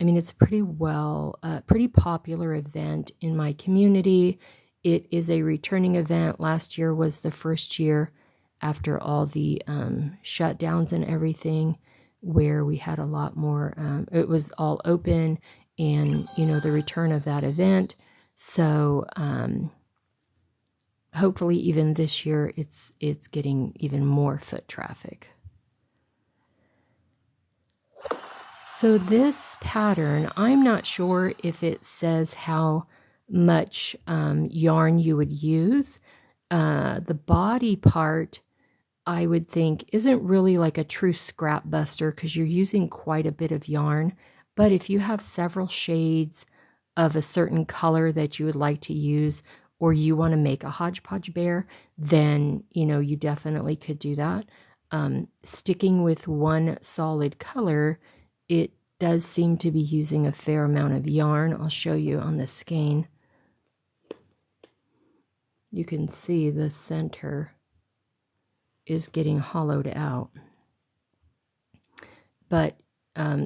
A: I mean, it's pretty popular event in my community. It is a returning event. Last year was the first year after all the shutdowns and everything, where we had a lot more, it was all open, and, you know, the return of that event. So hopefully even this year it's getting even more foot traffic. So this pattern, I'm not sure if it says how much yarn you would use. The body part, I would think, isn't really like a true scrap buster because you're using quite a bit of yarn. But if you have several shades of a certain color that you would like to use, or you want to make a hodgepodge bear, then, you know, you definitely could do that. Sticking with one solid color, it does seem to be using a fair amount of yarn. I'll show you on the skein. You can see the center is getting hollowed out. But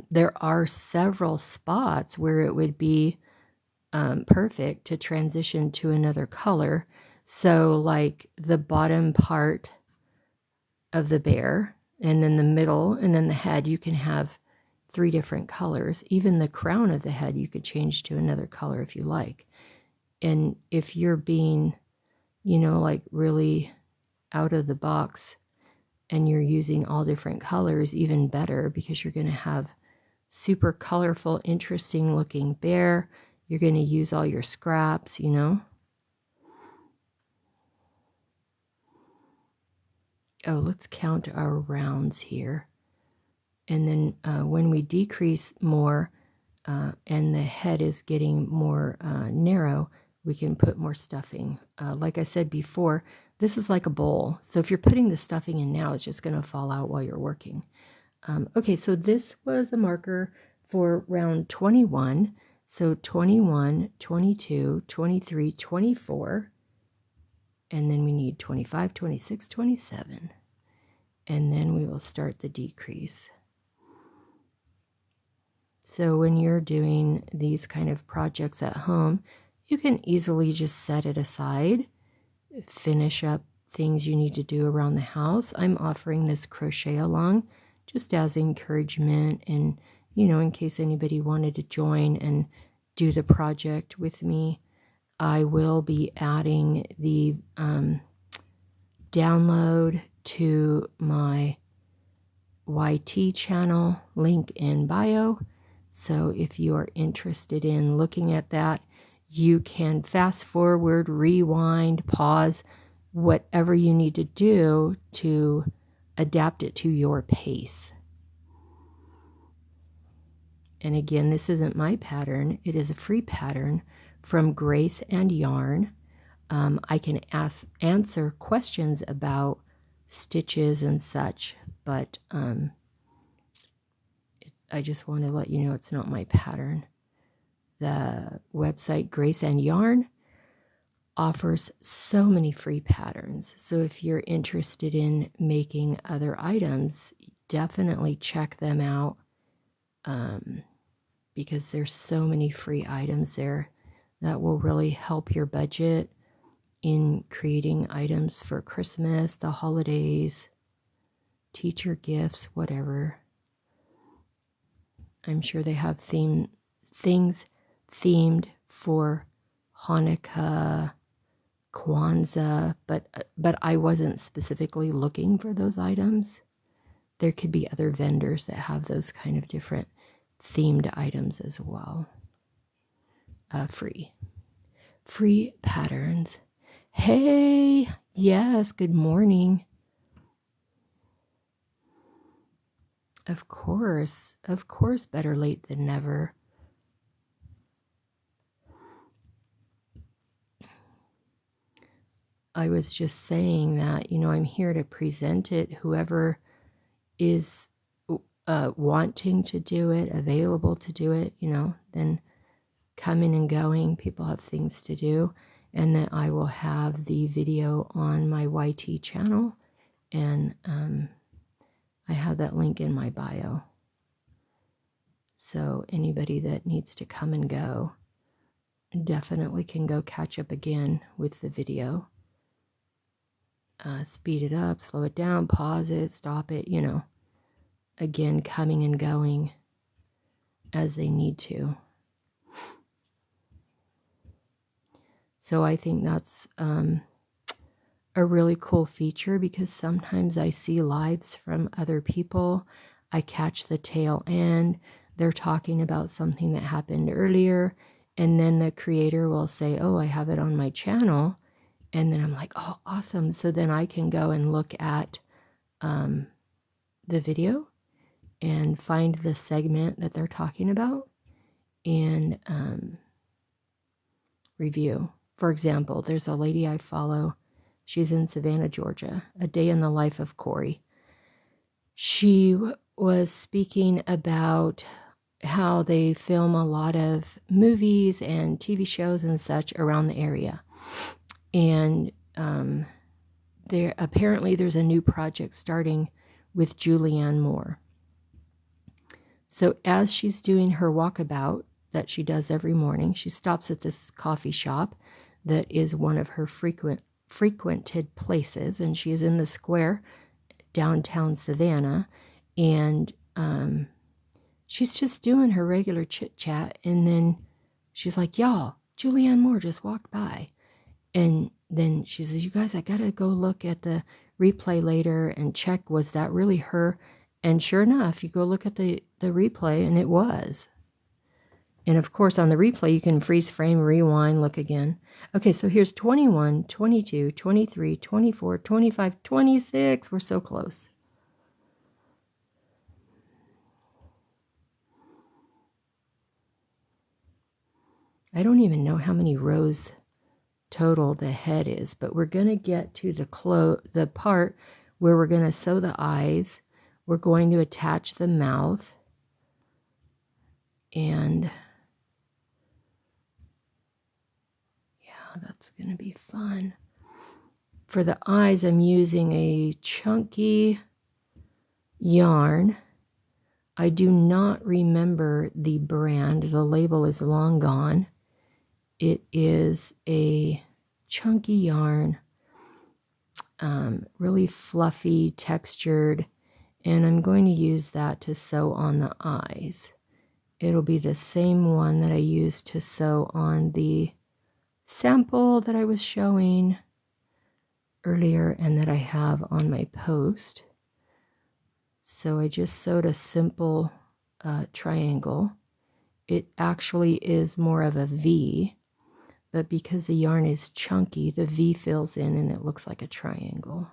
A: there are several spots where it would be perfect to transition to another color. So like the bottom part of the bear, and then the middle, and then the head, you can have 3 different colors. Even the crown of the head you could change to another color if you like. And if you're being, you know, like really out of the box and you're using all different colors, even better, because you're going to have super colorful, interesting looking bear. You're going to use all your scraps, you know. Oh, let's count our rounds here. And then when we decrease more and the head is getting more narrow, we can put more stuffing. Like I said before, this is like a bowl. So if you're putting the stuffing in now, it's just going to fall out while you're working. Okay, so this was a marker for round 21. So 21, 22, 23, 24. And then we need 25, 26, 27. And then we will start the decrease. So when you're doing these kind of projects at home, you can easily just set it aside, finish up things you need to do around the house. I'm offering this crochet along just as encouragement, and, you know, in case anybody wanted to join and do the project with me. I will be adding the download to my YT channel, link in bio. So if you are interested in looking at that, you can fast forward, rewind, pause, whatever you need to do to adapt it to your pace. And again, this isn't my pattern. It is a free pattern from Grace and Yarn. I can answer questions about stitches and such, but I just want to let you know it's not my pattern. The website Grace and Yarn offers so many free patterns. So if you're interested in making other items, definitely check them out, because there's so many free items there that will really help your budget in creating items for Christmas, the holidays, teacher gifts, whatever. I'm sure they have things themed for Hanukkah, Kwanzaa, but I wasn't specifically looking for those items. There could be other vendors that have those kind of different themed items as well. Free patterns. Hey, yes, good morning. Of course, better late than never. I was just saying that, you know, I'm here to present it. Whoever is wanting to do it, available to do it, you know, then coming and going. People have things to do. And then I will have the video on my YT channel. And I have that link in my bio. So anybody that needs to come and go definitely can go catch up again with the video. Speed it up, slow it down, pause it, stop it, you know. Again, coming and going as they need to. So I think that's a really cool feature, because sometimes I see lives from other people. I catch the tail end. They're talking about something that happened earlier, and then the creator will say, oh, I have it on my channel. And then I'm like, oh, awesome. So then I can go and look at the video and find the segment that they're talking about and review. For example, there's a lady I follow. She's in Savannah, Georgia. A Day in the Life of Corey. She was speaking about how they film a lot of movies and TV shows and such around the area. And there's a new project starting with Julianne Moore. So as she's doing her walkabout that she does every morning, she stops at this coffee shop that is one of her frequented places, and she is in the square downtown Savannah, and she's just doing her regular chit chat, and then she's like, y'all, Julianne Moore just walked by. And then she says, you guys, I gotta go look at the replay later and check, was that really her? And sure enough, you go look at the replay, and it was. And of course, on the replay, you can freeze frame, rewind, look again. Okay, so here's 21, 22, 23, 24, 25, 26. We're so close. I don't even know how many rows total the head is, but we're going to get to the part where we're going to sew the eyes. We're going to attach the mouth, and yeah, that's going to be fun. For the eyes, I'm using a chunky yarn. I do not remember the brand. The label is long gone. It is a chunky yarn, really fluffy, textured, and I'm going to use that to sew on the eyes. It'll be the same one that I used to sew on the sample that I was showing earlier and that I have on my post. So I just sewed a simple triangle. It actually is more of a V, but because the yarn is chunky, the V fills in and it looks like a triangle.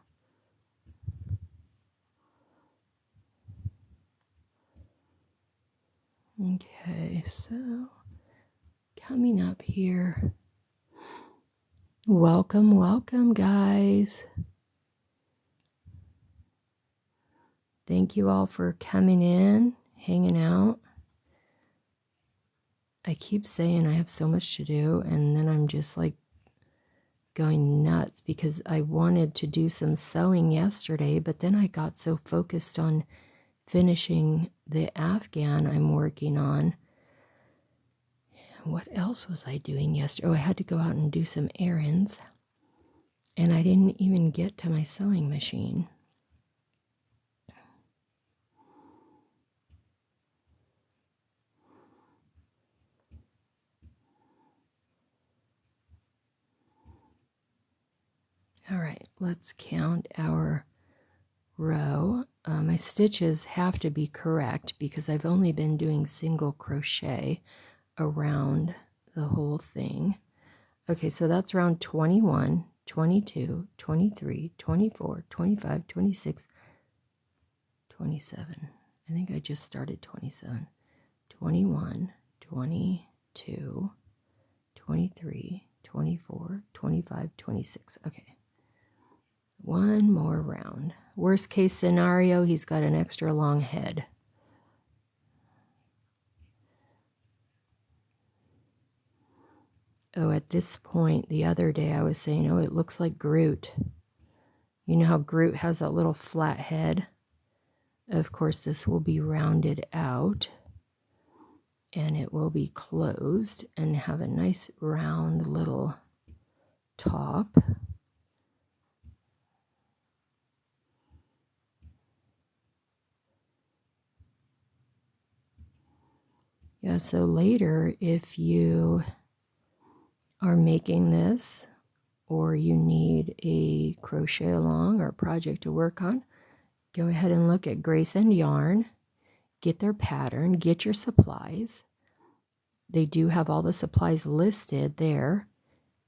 A: Okay, so coming up here. Welcome, welcome, guys. Thank you all for coming in, hanging out. I keep saying I have so much to do, and then I'm just like going nuts because I wanted to do some sewing yesterday, but then I got so focused on finishing the Afghan I'm working on. What else was I doing yesterday? Oh, I had to go out and do some errands, and I didn't even get to my sewing machine. All right, let's count our row. My stitches have to be correct because I've only been doing single crochet around the whole thing. Okay, so that's round 21, 22, 23, 24, 25, 26, 27. I think I just started 27. 21, 22, 23, 24, 25, 26. Okay. One more round. Worst case scenario, he's got an extra long head. Oh, at this point, the other day I was saying, oh, it looks like Groot. You know how Groot has that little flat head? Of course, this will be rounded out, and it will be closed and have a nice round little top. Yeah, so later, if you are making this or you need a crochet along or a project to work on, go ahead and look at Grace and Yarn, get their pattern, get your supplies. They do have all the supplies listed there,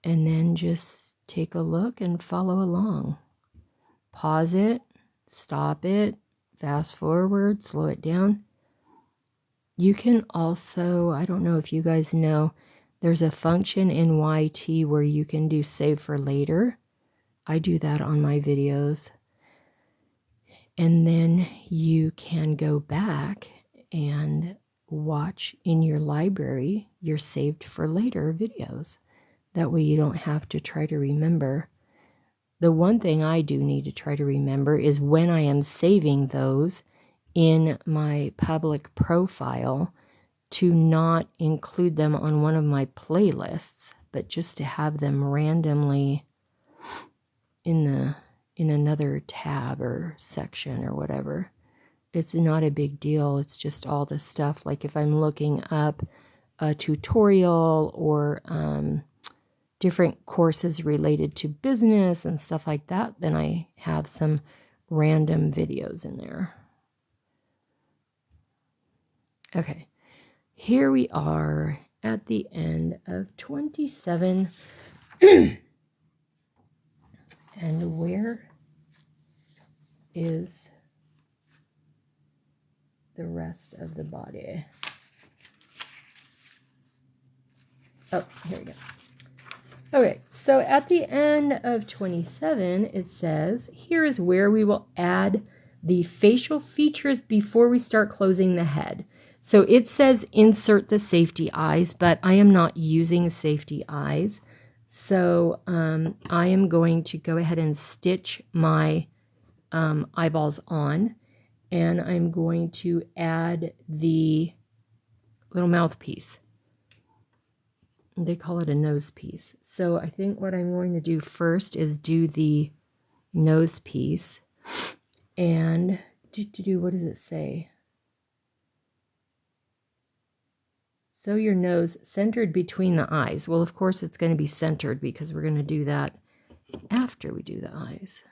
A: and then just take a look and follow along. Pause it, stop it, fast forward, slow it down. You can also, I don't know if you guys know, There's a function in YT where you can do save for later. I do that on my videos. And then you can go back and watch in your library your saved for later videos. That way you don't have to try to remember. The one thing I do need to try to remember is when I am saving those in my public profile to not include them on one of my playlists, but just to have them randomly in another tab or section or whatever. It's not a big deal. It's just all the stuff. Like if I'm looking up a tutorial or different courses related to business and stuff like that, then I have some random videos in there. Okay, here we are at the end of 27. And where is the rest of the body? Oh, here we go. Okay, so at the end of 27, it says, here is where we will add the facial features before we start closing the head. So it says insert the safety eyes, but I am not using safety eyes. So I am going to go ahead and stitch my eyeballs on, and I'm going to add the little mouthpiece. They call it a nose piece. So I think what I'm going to do first is do the nose piece. And what does it say? Sew your nose centered between the eyes. Well, of course it's going to be centered because we're going to do that after we do the eyes.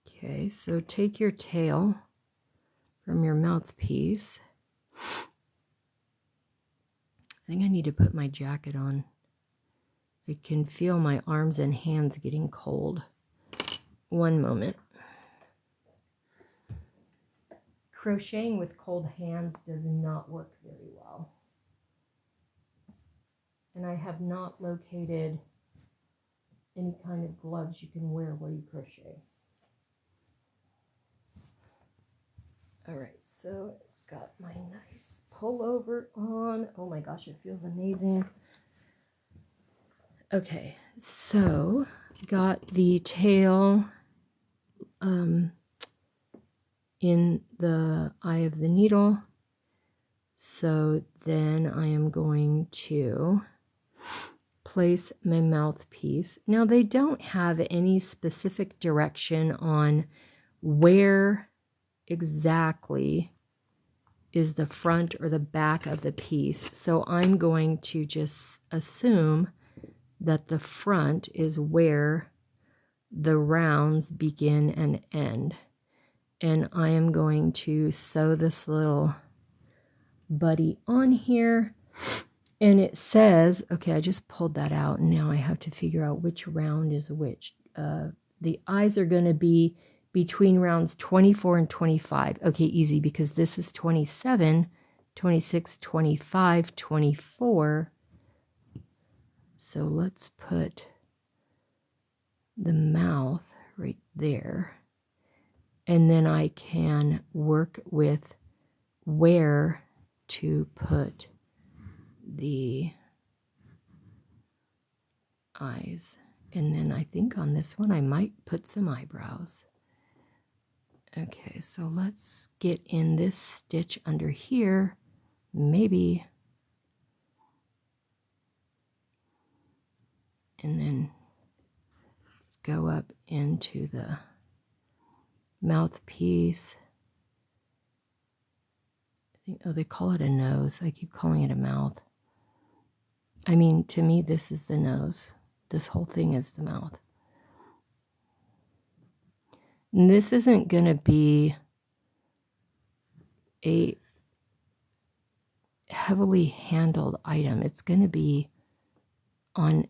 A: Okay, so take your tail from your mouthpiece. I think I need to put my jacket on. I can feel my arms and hands getting cold. One moment. Crocheting with cold hands does not work very well. And I have not located any kind of gloves you can wear while you crochet. All right, so I've got my nice pullover on. Oh my gosh, it feels amazing. Okay, so got the tail in the eye of the needle. So then I am going to place my mouthpiece. Now they don't have any specific direction on where exactly is the front or the back of the piece. So I'm going to just assume that the front is where the rounds begin and end. And I am going to sew this little buddy on here. And it says, okay, I just pulled that out. And now I have to figure out which round is which. The eyes are going to be between rounds 24 and 25. Okay, easy, because this is 27, 26, 25, 24. So let's put the mouth right there. And then I can work with where to put the eyes. And then I think on this one I might put some eyebrows. Okay, so let's get in this stitch under here, maybe, and then let's go up into the mouthpiece. I think, oh, they call it a nose. I keep calling it a mouth. I mean, to me, this is the nose. This whole thing is the mouth. And this isn't going to be a heavily handled item. It's going to be on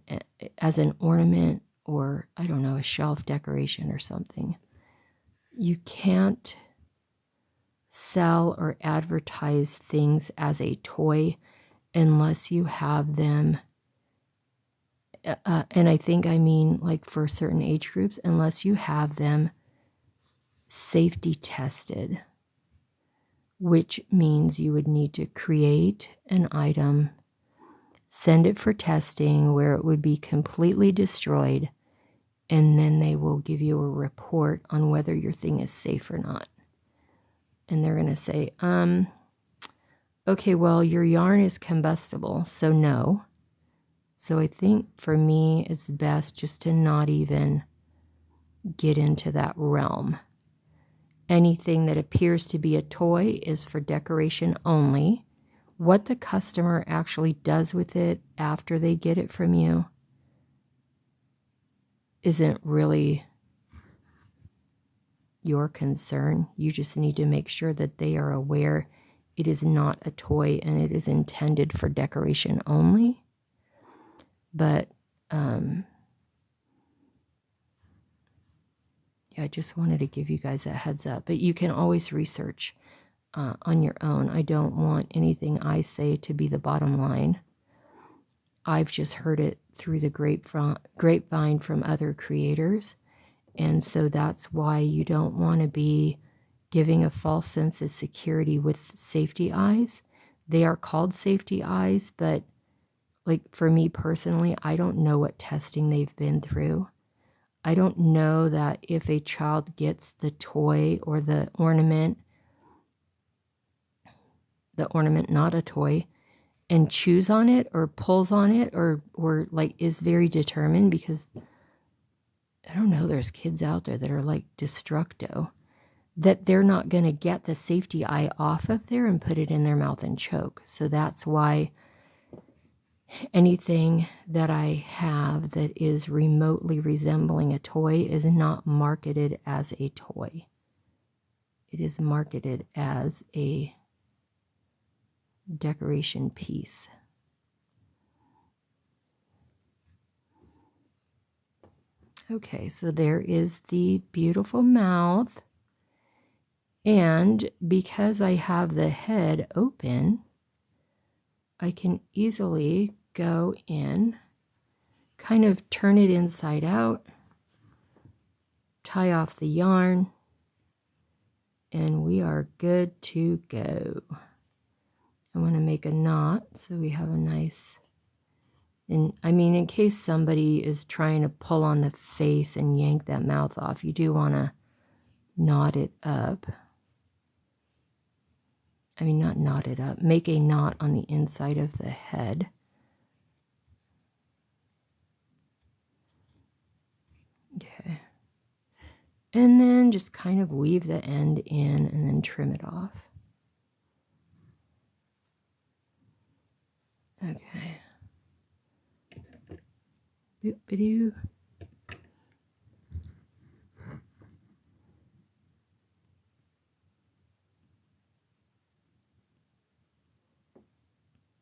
A: as an ornament or, I don't know, a shelf decoration or something. You can't sell or advertise things as a toy unless you have them, and I think I mean like for certain age groups, unless you have them safety tested, which means you would need to create an item, send it for testing where it would be completely destroyed, and then they will give you a report on whether your thing is safe or not. And they're going to say, okay, well, your yarn is combustible, so no. So I think for me, it's best just to not even get into that realm. Anything that appears to be a toy is for decoration only. What the customer actually does with it after they get it from you isn't really your concern. You just need to make sure that they are aware it is not a toy and it is intended for decoration only. But yeah, I just wanted to give you guys a heads up. But you can always research on your own. I don't want anything I say to be the bottom line. I've just heard it through the grapevine from other creators. And so that's why you don't want to be giving a false sense of security with safety eyes. They are called safety eyes, but like for me personally, I don't know what testing they've been through. I don't know that if a child gets the toy or the ornament, not a toy, and chews on it or pulls on it or like is very determined, because I don't know, there's kids out there that are like destructo, that they're not going to get the safety eye off of there and put it in their mouth and choke. So that's why anything that I have that is remotely resembling a toy is not marketed as a toy. It is marketed as a decoration piece. Okay, so there is the beautiful mouth. And because I have the head open, I can easily go in, kind of turn it inside out, tie off the yarn, and we are good to go. I want to make a knot so we have a nice, and I mean, in case somebody is trying to pull on the face and yank that mouth off, you do want to knot it up. I mean, not knot it up, make a knot on the inside of the head. Okay. And then just kind of weave the end in and then trim it off. Okay. Boop-a-doo.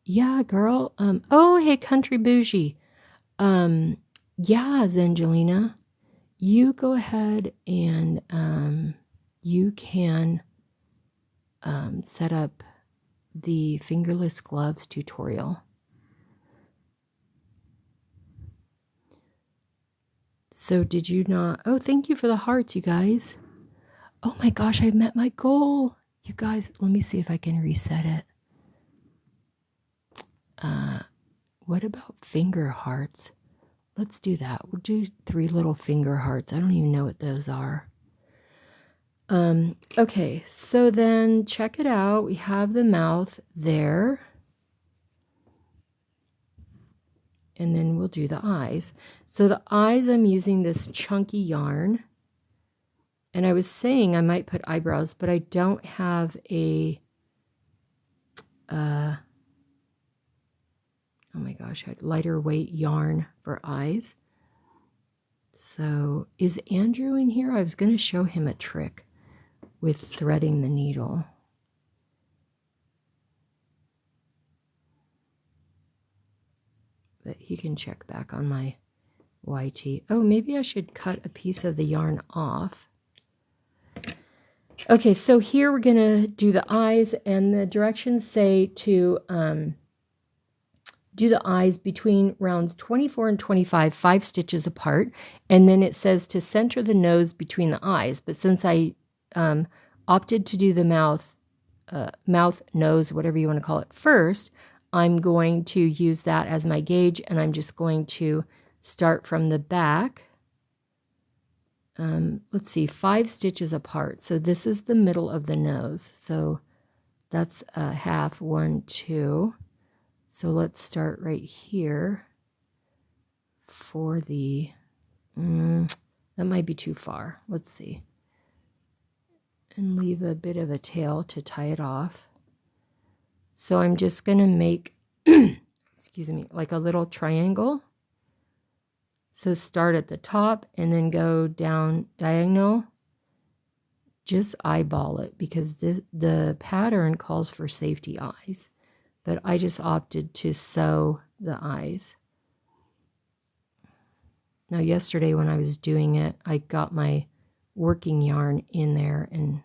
A: Yeah, girl. Oh, hey, Country Bougie. Yeah, Zengelina, you go ahead and you can set up the fingerless gloves tutorial. So did you not? Oh, thank you for the hearts, you guys. Oh my gosh, I met my goal. You guys, let me see if I can reset it. What about finger hearts? Let's do that. We'll do 3 little finger hearts. I don't even know what those are. Okay, so then check it out. We have the mouth there. And then we'll do the eyes. So the eyes, I'm using this chunky yarn. And I was saying I might put eyebrows, but I don't have a, oh my gosh, lighter weight yarn for eyes. So is Andrew in here? I was going to show him a trick with threading the needle. But he can check back on my YT. Oh, maybe I should cut a piece of the yarn off. Okay, so here we're going to do the eyes, and the directions say to do the eyes between rounds 24 and 25, 5 stitches apart, and then it says to center the nose between the eyes. But since I opted to do the mouth, nose, whatever you want to call it first, I'm going to use that as my gauge, and I'm just going to start from the back. Let's see, 5 stitches apart. So this is the middle of the nose. So that's a half, 1, 2. So let's start right here for the, that might be too far. Let's see. And leave a bit of a tail to tie it off. So I'm just going to make, excuse me, like a little triangle. So start at the top and then go down diagonal. Just eyeball it because the pattern calls for safety eyes, but I just opted to sew the eyes. Now yesterday when I was doing it, I got my working yarn in there and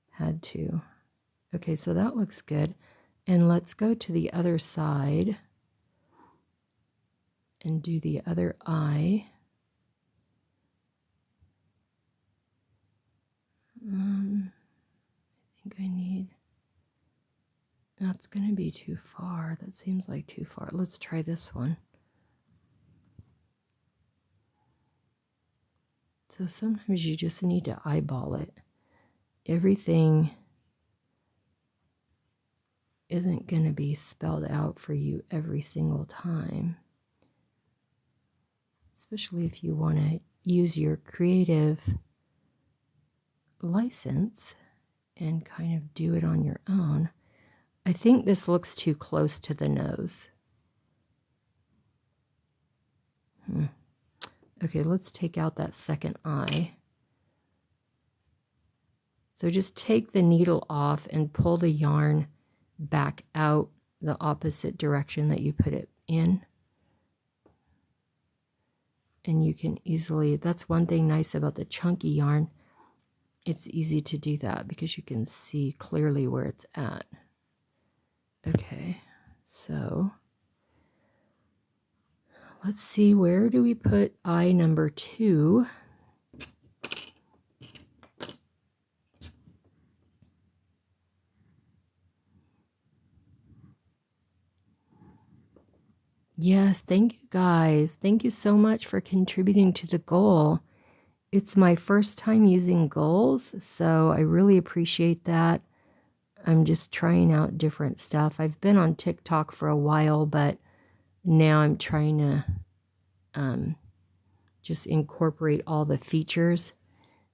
A: had to. Okay, so that looks good. And let's go to the other side and do the other eye. I think I need, that's going to be too far. That seems like too far. Let's try this one. So sometimes you just need to eyeball it. Everything isn't going to be spelled out for you every single time, especially if you want to use your creative license and kind of do it on your own. I think this looks too close to the nose. Okay, let's take out that second eye. So just take the needle off and pull the yarn back out the opposite direction that you put it in. And you can easily, that's one thing nice about the chunky yarn. It's easy to do that because you can see clearly where it's at. Okay, so let's see, where do we put eye number 2? Yes, thank you guys. Thank you so much for contributing to the goal. It's my first time using goals, so I really appreciate that. I'm just trying out different stuff. I've been on TikTok for a while, but now I'm trying to just incorporate all the features.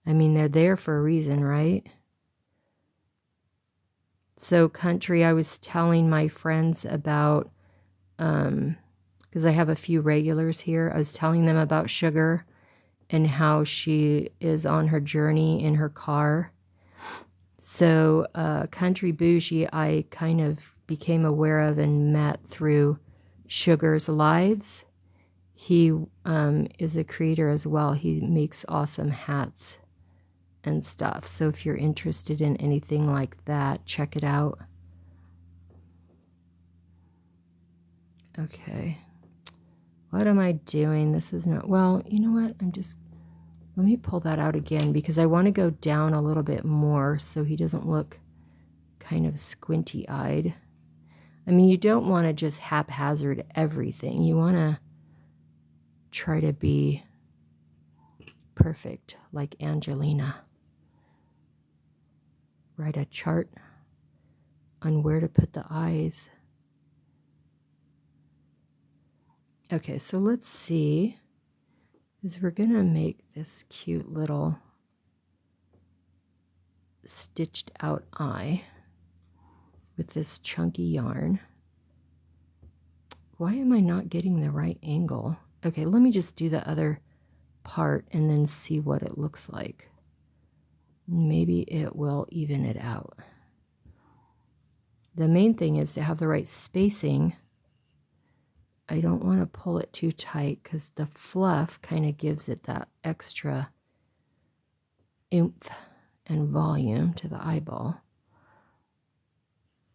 A: I mean, they're there for a reason, right? So country, I was telling my friends about, because I have a few regulars here, I was telling them about Sugar and how she is on her journey in her car. So Country Bougie, I kind of became aware of and met through Sugar's lives. He is a creator as well. He makes awesome hats and stuff. So if you're interested in anything like that, check it out. Okay. What am I doing? This is not, well, you know what? Let me pull that out again because I want to go down a little bit more so he doesn't look kind of squinty-eyed. I mean, you don't want to just haphazard everything. You want to try to be perfect like Angelina. Write a chart on where to put the eyes. Okay, so let's see, because we're going to make this cute little stitched out eye with this chunky yarn. Why am I not getting the right angle? Okay, let me just do the other part and then see what it looks like. Maybe it will even it out. The main thing is to have the right spacing. I don't want to pull it too tight because the fluff kind of gives it that extra oomph and volume to the eyeball.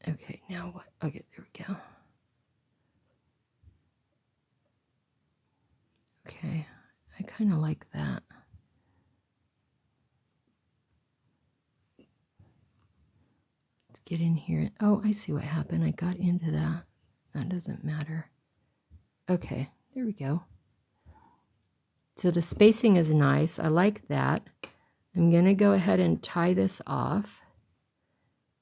A: Okay, now what? Okay, there we go. Okay, I kind of like that. Let's get in here. Oh, I see what happened. I got into that. That doesn't matter. Okay, there we go. So the spacing is nice. I like that. I'm going to go ahead and tie this off.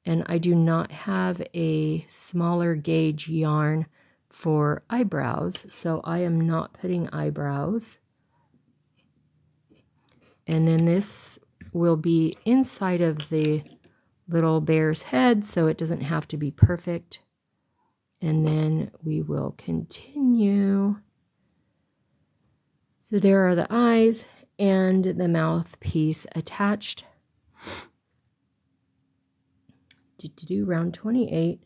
A: And I do not have a smaller gauge yarn for eyebrows, so I am not putting eyebrows. And then this will be inside of the little bear's head, so it doesn't have to be perfect. And then we will continue. So there are the eyes and the mouthpiece attached. To round 28,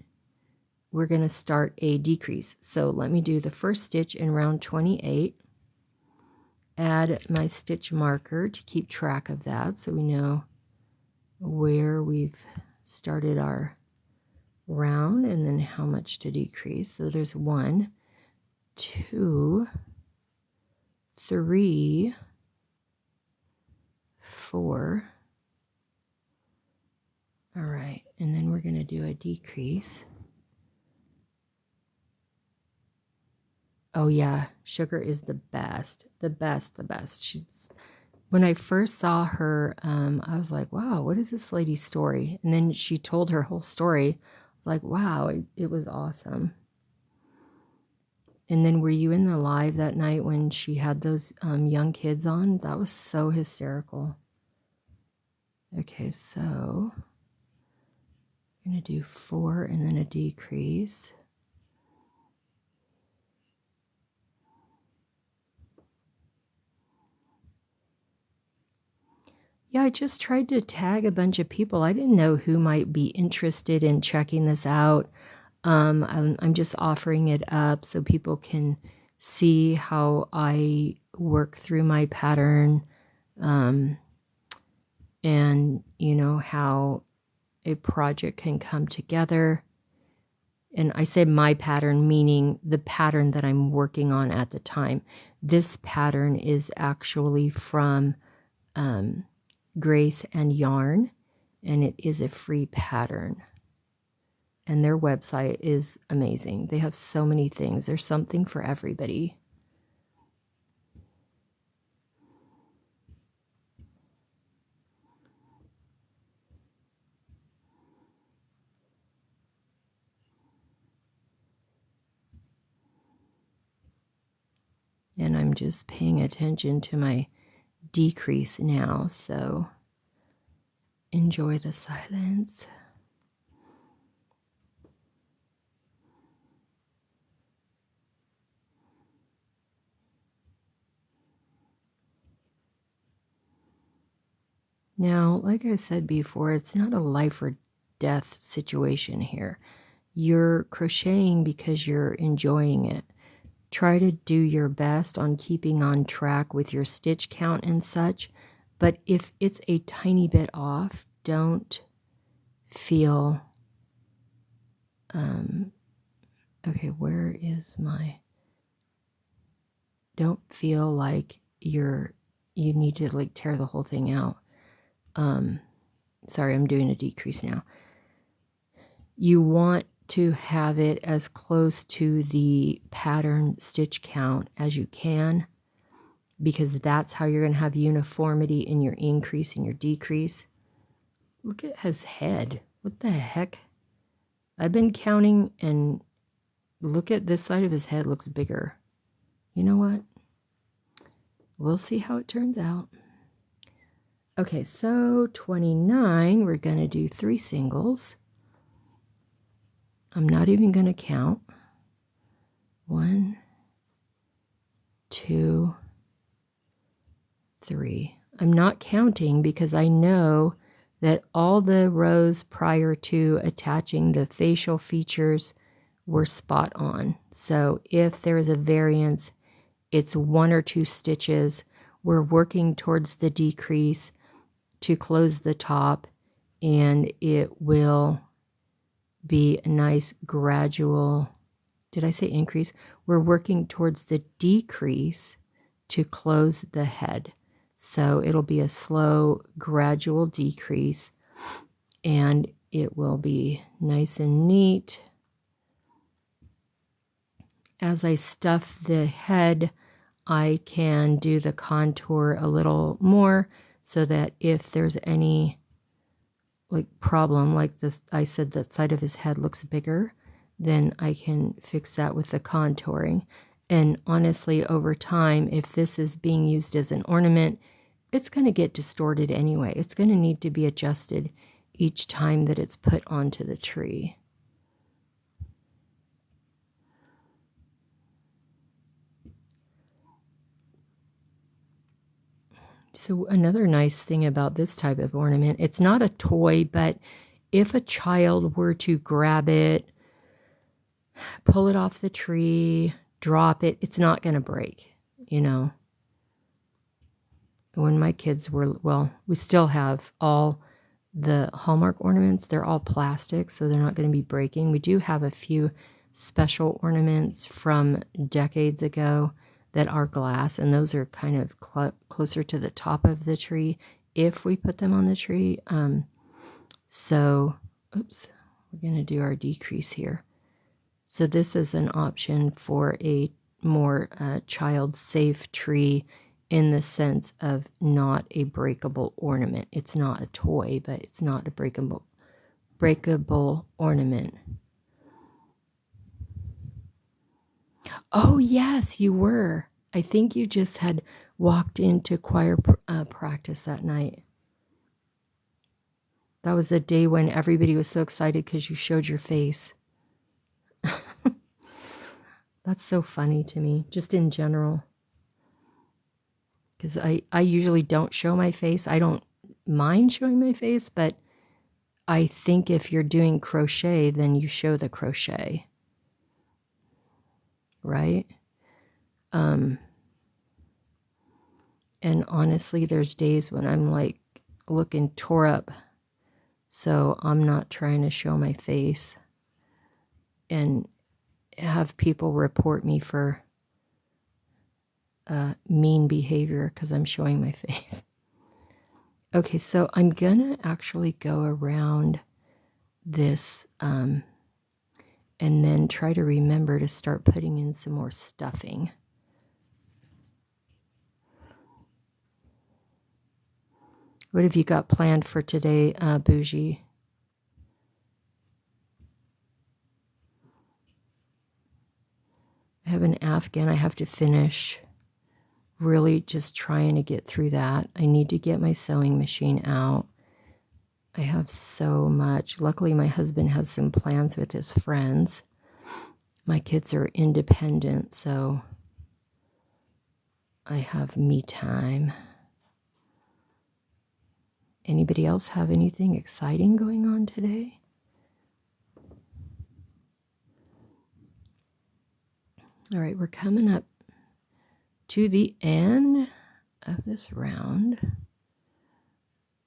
A: we're going to start a decrease. So let me do the first stitch in round 28. Add my stitch marker to keep track of that so we know where we've started our round and then how much to decrease. So there's 1, 2, 3, 4. All right, and then we're going to do a decrease. Oh yeah, Sugar is the best, the best, the best. When I first saw her, I was like, wow, what is this lady's story? And then she told her whole story. Like, wow, it was awesome. And then were you in the live that night when she had those young kids on? That was so hysterical. Okay, so I'm going to do 4 and then a decrease. Yeah, I just tried to tag a bunch of people. I didn't know who might be interested in checking this out. I'm just offering it up so people can see how I work through my pattern, and you know how a project can come together. And I say my pattern, meaning the pattern that I'm working on at the time. This pattern is actually from Grace and Yarn, and it is a free pattern. And their website is amazing. They have so many things. There's something for everybody. And I'm just paying attention to my decrease now, so enjoy the silence. Now, like I said before, it's not a life or death situation here. You're crocheting because you're enjoying it. Try to do your best on keeping on track with your stitch count and such, but if it's a tiny bit off, don't feel, okay, where is my, don't feel like you need to like tear the whole thing out. Sorry, I'm doing a decrease now. You want to have it as close to the pattern stitch count as you can, because that's how you're going to have uniformity in your increase and your decrease. Look at his head. What the heck? I've been counting, and look at this side of his head looks bigger. You know what? We'll see how it turns out. Okay, so 29, we're going to do 3 singles. I'm not even going to count. 1, 2, 3. I'm not counting because I know that all the rows prior to attaching the facial features were spot on. So if there is a variance, it's 1 or 2 stitches. We're working towards the decrease. to close the top, and it will be a nice gradual, did I say increase? We're working towards the decrease to close the head. So it'll be a slow, gradual decrease, and it will be nice and neat. As I stuff the head, I can do the contour a little more so that if there's any problem, like this, I said that side of his head looks bigger, then I can fix that with the contouring. And honestly, over time, if this is being used as an ornament, it's going to get distorted anyway. It's going to need to be adjusted each time that it's put onto the tree. So another nice thing about this type of ornament, it's not a toy, but if a child were to grab it, pull it off the tree, drop it, it's not going to break, you know. When my kids were, well, we still have all the Hallmark ornaments. They're all plastic, so they're not going to be breaking. We do have a few special ornaments from decades ago that are glass, and those are kind of closer to the top of the tree if we put them on the tree. So, oops, we're going to do our decrease here. So this is an option for a more child-safe tree in the sense of not a breakable ornament. It's not a toy, but it's not a breakable ornament. Oh, yes, you were. I think you just had walked into choir practice that night. That was the day when everybody was so excited because you showed your face. That's so funny to me, just in general. Because I usually don't show my face. I don't mind showing my face, but I think if you're doing crochet, then you show the crochet. Right? And honestly, there's days when I'm like looking tore up, so I'm not trying to show my face and have people report me for mean behavior because I'm showing my face. Okay, so I'm gonna actually go around this and then try to remember to start putting in some more stuffing. What have you got planned for today, Bougie? I have an Afghan I have to finish. Really just trying to get through that. I need to get my sewing machine out. I have so much. Luckily, my husband has some plans with his friends. My kids are independent, so I have me time. Anybody else have anything exciting going on today? All right, we're coming up to the end of this round.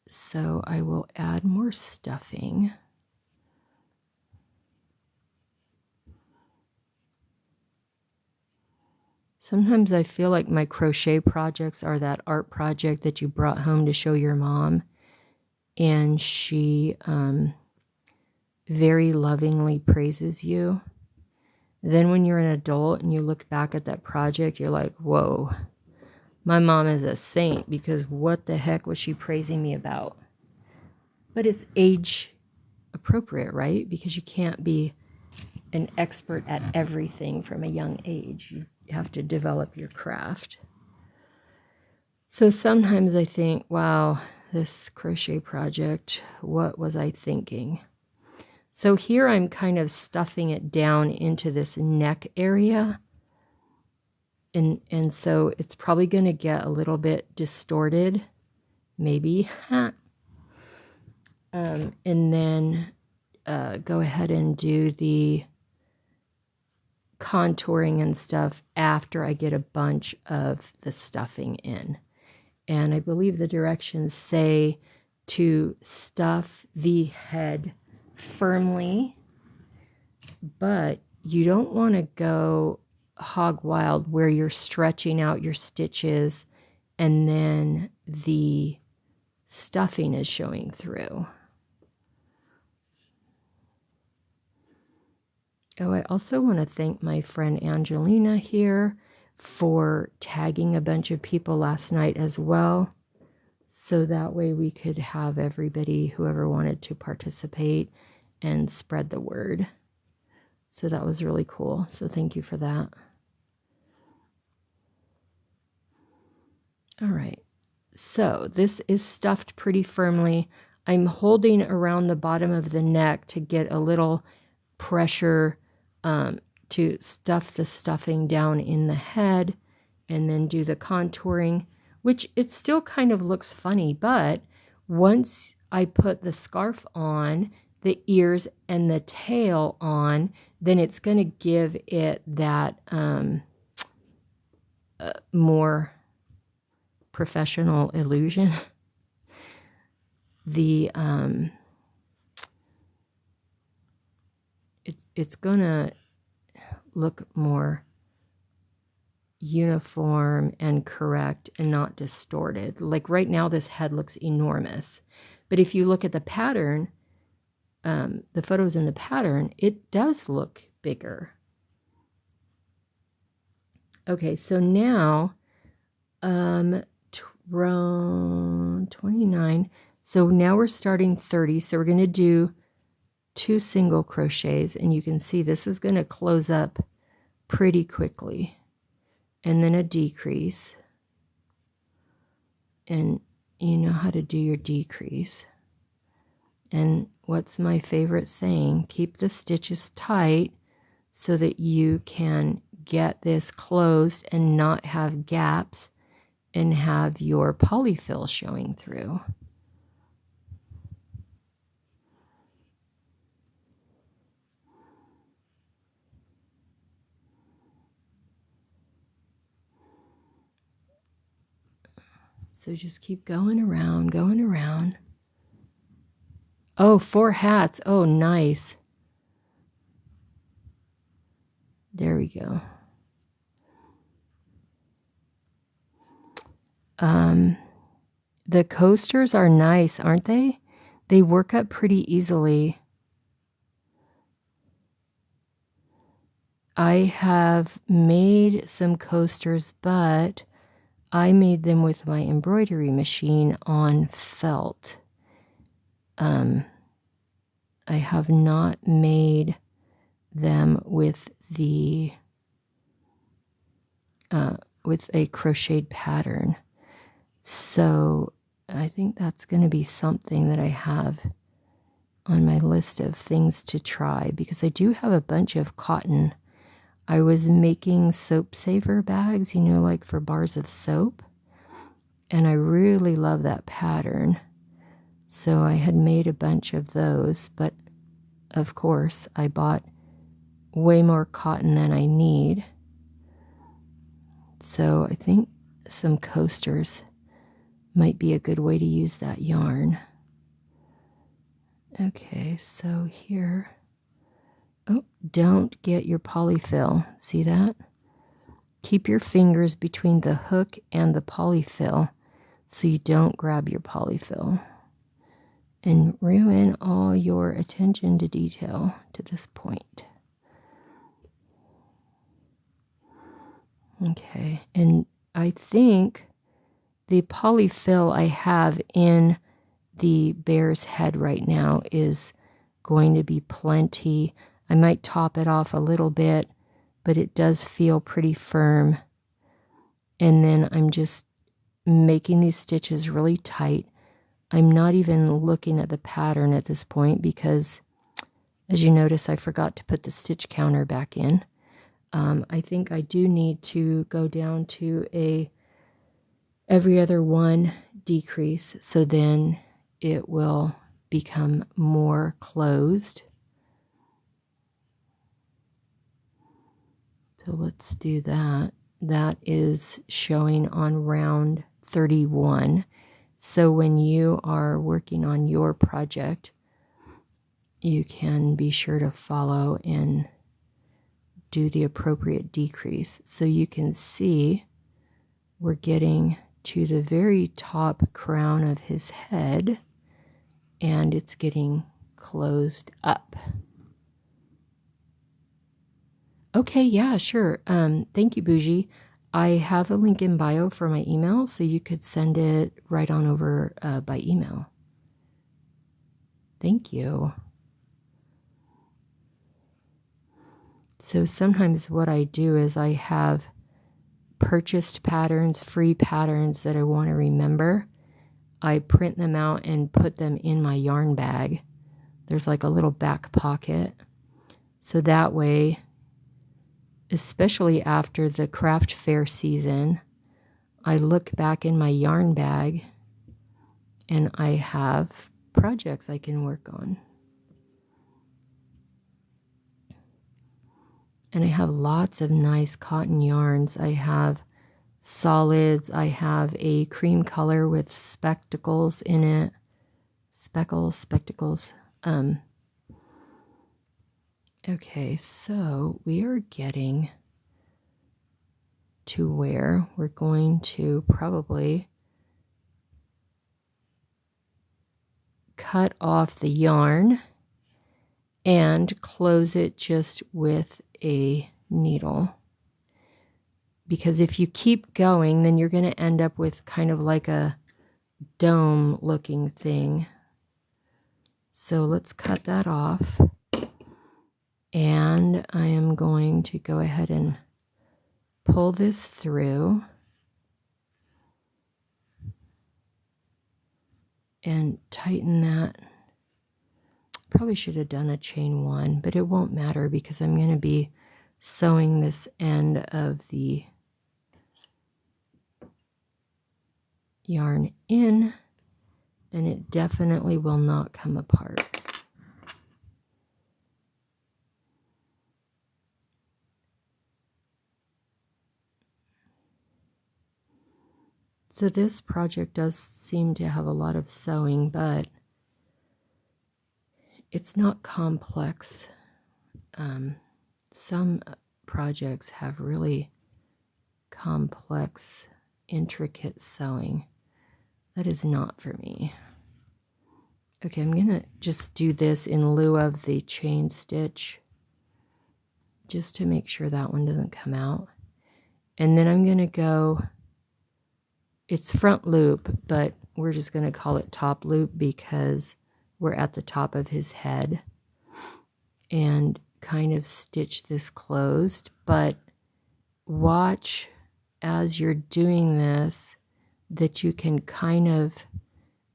A: So I will add more stuffing. Sometimes I feel like my crochet projects are that art project that you brought home to show your mom, and she very lovingly praises you. Then when you're an adult and you look back at that project, you're like, whoa, my mom is a saint, because what the heck was she praising me about? But it's age appropriate, right? Because you can't be an expert at everything from a young age. You have to develop your craft. So sometimes I think, wow, this crochet project, what was I thinking? So here I'm kind of stuffing it down into this neck area. And so it's probably going to get a little bit distorted, maybe. And then go ahead and do the contouring and stuff after I get a bunch of the stuffing in. And I believe the directions say to stuff the head firmly, but you don't want to go hog wild where you're stretching out your stitches and then the stuffing is showing through. Oh, I also want to thank my friend Angelina here for tagging a bunch of people last night as well. So that way we could have everybody, whoever wanted to participate and spread the word. So that was really cool. So thank you for that. All right. So this is stuffed pretty firmly. I'm holding around the bottom of the neck to get a little pressure to stuff the stuffing down in the head and then do the contouring, which it still kind of looks funny, but once I put the scarf on, the ears and the tail on, then it's going to give it that more professional illusion. The it's gonna look more uniform and correct and not distorted. Like right now this head looks enormous, but if you look at the pattern, the photos in the pattern, it does look bigger. Okay, so now 29, so now we're starting 30, so we're going to do 2 single crochets, and you can see this is going to close up pretty quickly, and then a decrease, and you know how to do your decrease. And what's my favorite saying? Keep the stitches tight so that you can get this closed and not have gaps and have your polyfill showing through. So just keep going around, going around. Oh, 4 hats. Oh, nice. There we go. The coasters are nice, aren't they? They work up pretty easily. I have made some coasters, but I made them with my embroidery machine on felt. I have not made them with the with a crocheted pattern. So I think that's going to be something that I have on my list of things to try, because I do have a bunch of cotton. I was making soap saver bags, you know, like for bars of soap, and I really love that pattern. So I had made a bunch of those, but of course I bought way more cotton than I need. So I think some coasters might be a good way to use that yarn. Okay, so here, oh, don't get your polyfill. See that? Keep your fingers between the hook and the polyfill so you don't grab your polyfill. And reel in all your attention to detail to this point. Okay, and I think the polyfill I have in the bear's head right now is going to be plenty. I might top it off a little bit, but it does feel pretty firm. And then I'm just making these stitches really tight. I'm not even looking at the pattern at this point because, as you notice, I forgot to put the stitch counter back in. I think I do need to go down to a every other one decrease, so then it will become more closed. So let's do that. That is showing on round 31. So when you are working on your project, you can be sure to follow and do the appropriate decrease. So you can see we're getting to the very top crown of his head, and it's getting closed up. Okay, yeah, sure. Thank you, Bougie. I have a link in bio for my email, so you could send it right on over by email. Thank you. So sometimes what I do is I have purchased patterns, free patterns that I want to remember. I print them out and put them in my yarn bag. There's like a little back pocket. So that way, especially after the craft fair season, I look back in my yarn bag and I have projects I can work on. And I have lots of nice cotton yarns. I have solids. I have a cream color with spectacles in it. Spectacles. Okay, so we are getting to where we're going to probably cut off the yarn and close it just with a needle. Because if you keep going, then you're going to end up with kind of like a dome looking thing. So let's cut that off. And I am going to go ahead and pull this through and tighten that. Probably should have done a chain one, but it won't matter because I'm going to be sewing this end of the yarn in, and it definitely will not come apart. So this project does seem to have a lot of sewing, but it's not complex. Some projects have really complex, intricate sewing. That is not for me. Okay, I'm going to just do this in lieu of the chain stitch, just to make sure that one doesn't come out. And then I'm going to go, it's front loop, but we're just going to call it top loop because we're at the top of his head, and kind of stitch this closed. But watch as you're doing this that you can kind of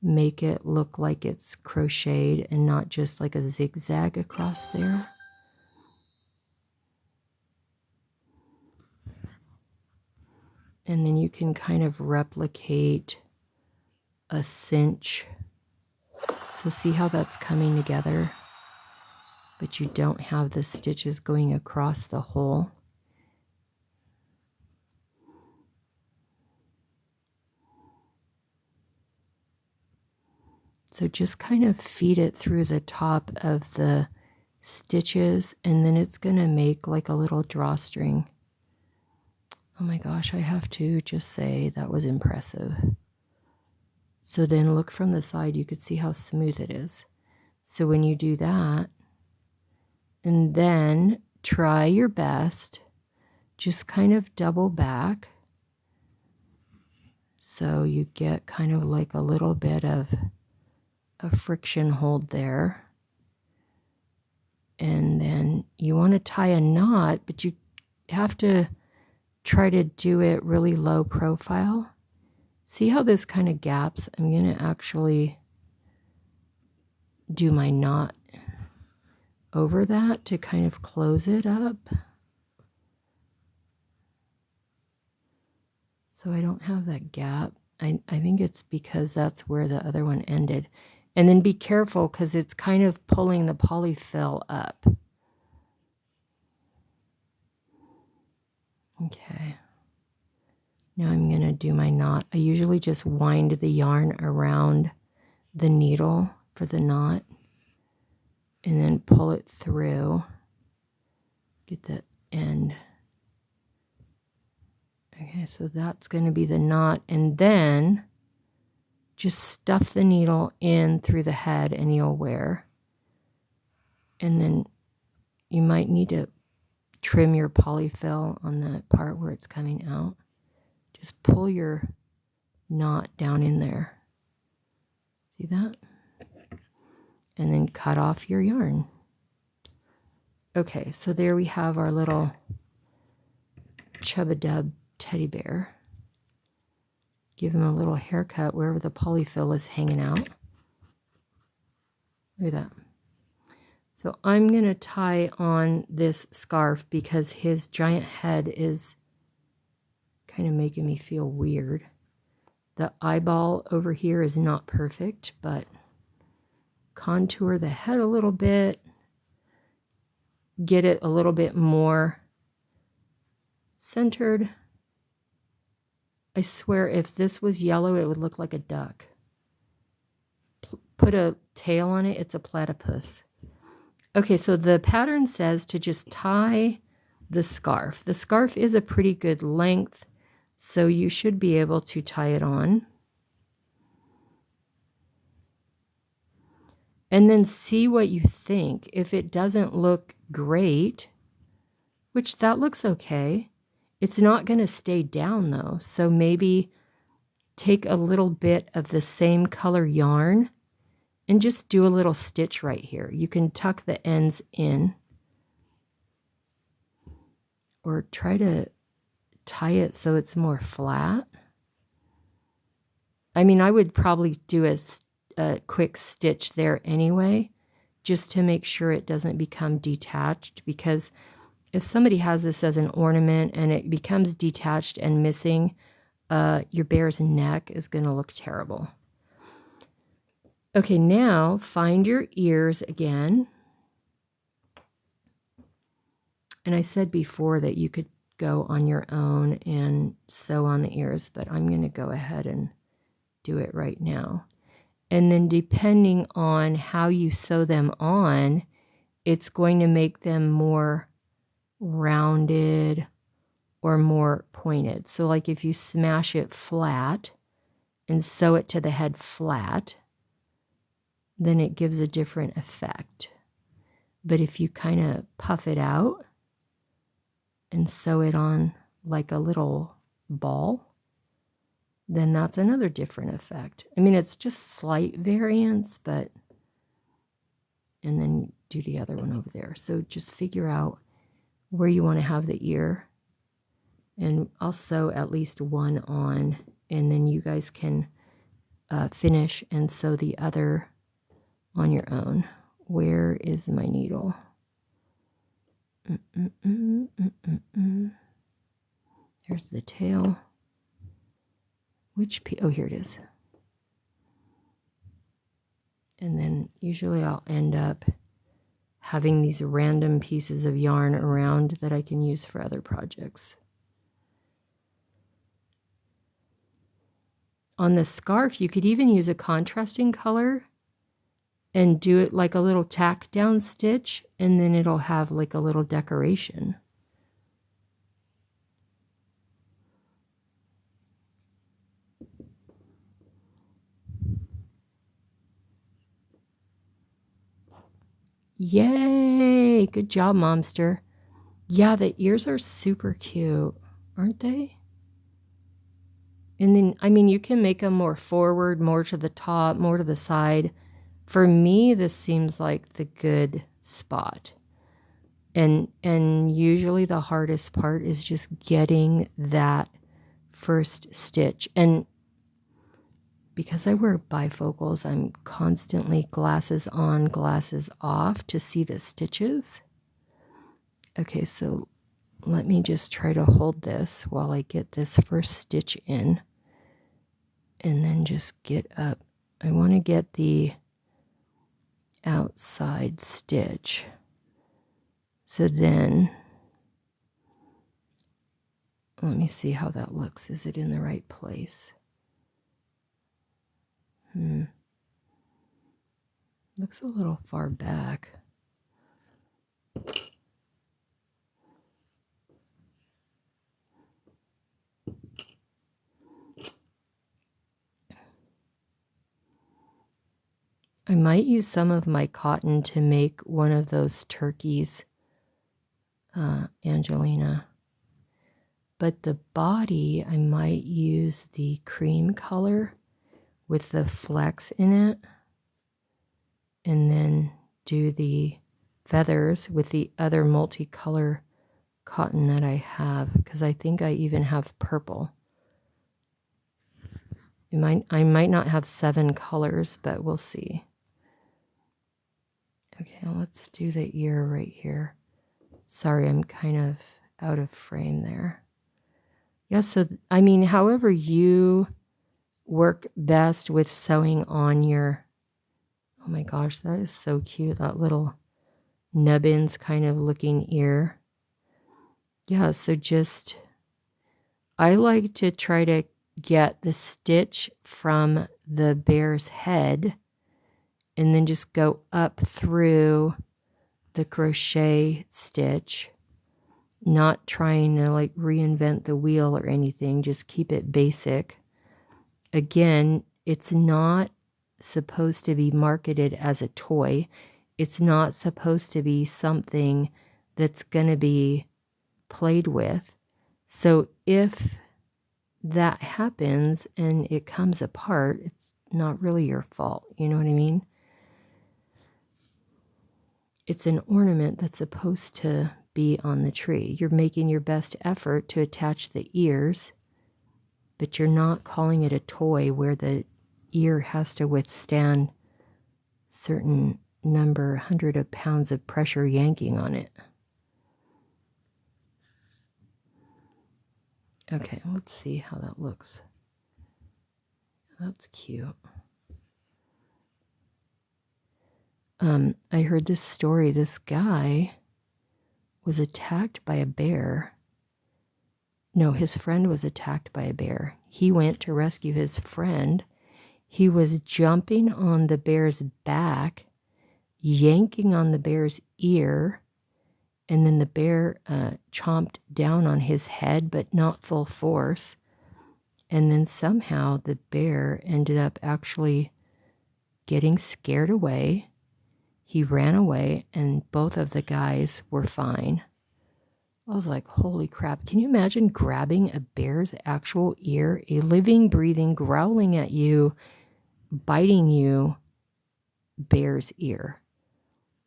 A: make it look like it's crocheted and not just like a zigzag across there. And then you can kind of replicate a cinch. So see how that's coming together, but you don't have the stitches going across the hole. So just kind of feed it through the top of the stitches, and then it's going to make like a little drawstring. Oh my gosh, I have to just say that was impressive. So then look from the side, you could see how smooth it is. So when you do that, and then try your best, just kind of double back so you get kind of like a little bit of a friction hold there. And then you want to tie a knot, but you have to try to do it really low profile. See how this kind of gaps? I'm going to actually do my knot over that to kind of close it up, so I don't have that gap. I think it's because that's where the other one ended. And then be careful because it's kind of pulling the polyfill up. Okay. Now I'm going to do my knot. I usually just wind the yarn around the needle for the knot and then pull it through. Get the end. Okay, so that's going to be the knot, and then just stuff the needle in through the head and you'll wear. And then you might need to trim your polyfill on the part where it's coming out. Just pull your knot down in there. See that? And then cut off your yarn. Okay, so there we have our little Chub-a-Dub teddy bear. Give him a little haircut wherever the polyfill is hanging out. Look at that. So I'm going to tie on this scarf because his giant head is kind of making me feel weird. The eyeball over here is not perfect, but contour the head a little bit. Get it a little bit more centered. I swear if this was yellow, it would look like a duck. Put a tail on it, it's a platypus. Okay, so the pattern says to just tie the scarf. The scarf is a pretty good length, so you should be able to tie it on. And then see what you think. If it doesn't look great, which that looks okay, it's not going to stay down though. So maybe take a little bit of the same color yarn and just do a little stitch right here. You can tuck the ends in or try to tie it so it's more flat. I mean, I would probably do a quick stitch there anyway, just to make sure it doesn't become detached, because if somebody has this as an ornament and it becomes detached and missing, your bear's neck is going to look terrible. Okay, now find your ears again. And I said before that you could go on your own and sew on the ears, but I'm going to go ahead and do it right now. And then depending on how you sew them on, it's going to make them more rounded or more pointed. So like if you smash it flat and sew it to the head flat, then it gives a different effect. But if you kind of puff it out and sew it on like a little ball, then that's another different effect. I mean, it's just slight variance, but, and then do the other one over there. So just figure out where you want to have the ear, and I'll sew at least one on, and then you guys can finish and sew the other on your own. Where is my needle? There's the tail. Which oh, here it is. And then usually I'll end up having these random pieces of yarn around that I can use for other projects. On the scarf, you could even use a contrasting color and do it like a little tack down stitch, and then it'll have like a little decoration. Yay! Good job, Momster. Yeah, the ears are super cute, aren't they? And then, I mean, you can make them more forward, more to the top, more to the side. For me, this seems like the good spot. And usually the hardest part is just getting that first stitch. And because I wear bifocals, I'm constantly glasses on, glasses off to see the stitches. Okay, so let me just try to hold this while I get this first stitch in. And then just get up. I want to get the outside stitch. So then Let me see how that looks. Is it in the right place? Looks a little far back. I might use some of my cotton to make one of those turkeys, Angelina. But the body, I might use the cream color with the flecks in it, and then do the feathers with the other multicolor cotton that I have, because I think I even have purple. I might not have 7 colors, but we'll see. Okay, let's do the ear right here. Sorry, I'm kind of out of frame there. Yeah, so, I mean, however you work best with sewing on your, oh my gosh, that is so cute, that little nubbins kind of looking ear. Yeah, so just, I like to try to get the stitch from the bear's head and then just go up through the crochet stitch, not trying to like reinvent the wheel or anything, just keep it basic. Again, it's not supposed to be marketed as a toy. It's not supposed to be something that's going to be played with. So if that happens and it comes apart, it's not really your fault. You know what I mean? It's an ornament that's supposed to be on the tree. You're making your best effort to attach the ears, but you're not calling it a toy where the ear has to withstand certain hundred of pounds of pressure yanking on it. Okay, let's see how that looks. That's cute. I heard this story. This guy was attacked by a bear. No, his friend was attacked by a bear. He went to rescue his friend. He was jumping on the bear's back, yanking on the bear's ear, and then the bear chomped down on his head, but not full force. And then somehow the bear ended up actually getting scared away. He ran away, and both of the guys were fine. I was like, holy crap. Can you imagine grabbing a bear's actual ear, a living, breathing, growling at you, biting you bear's ear?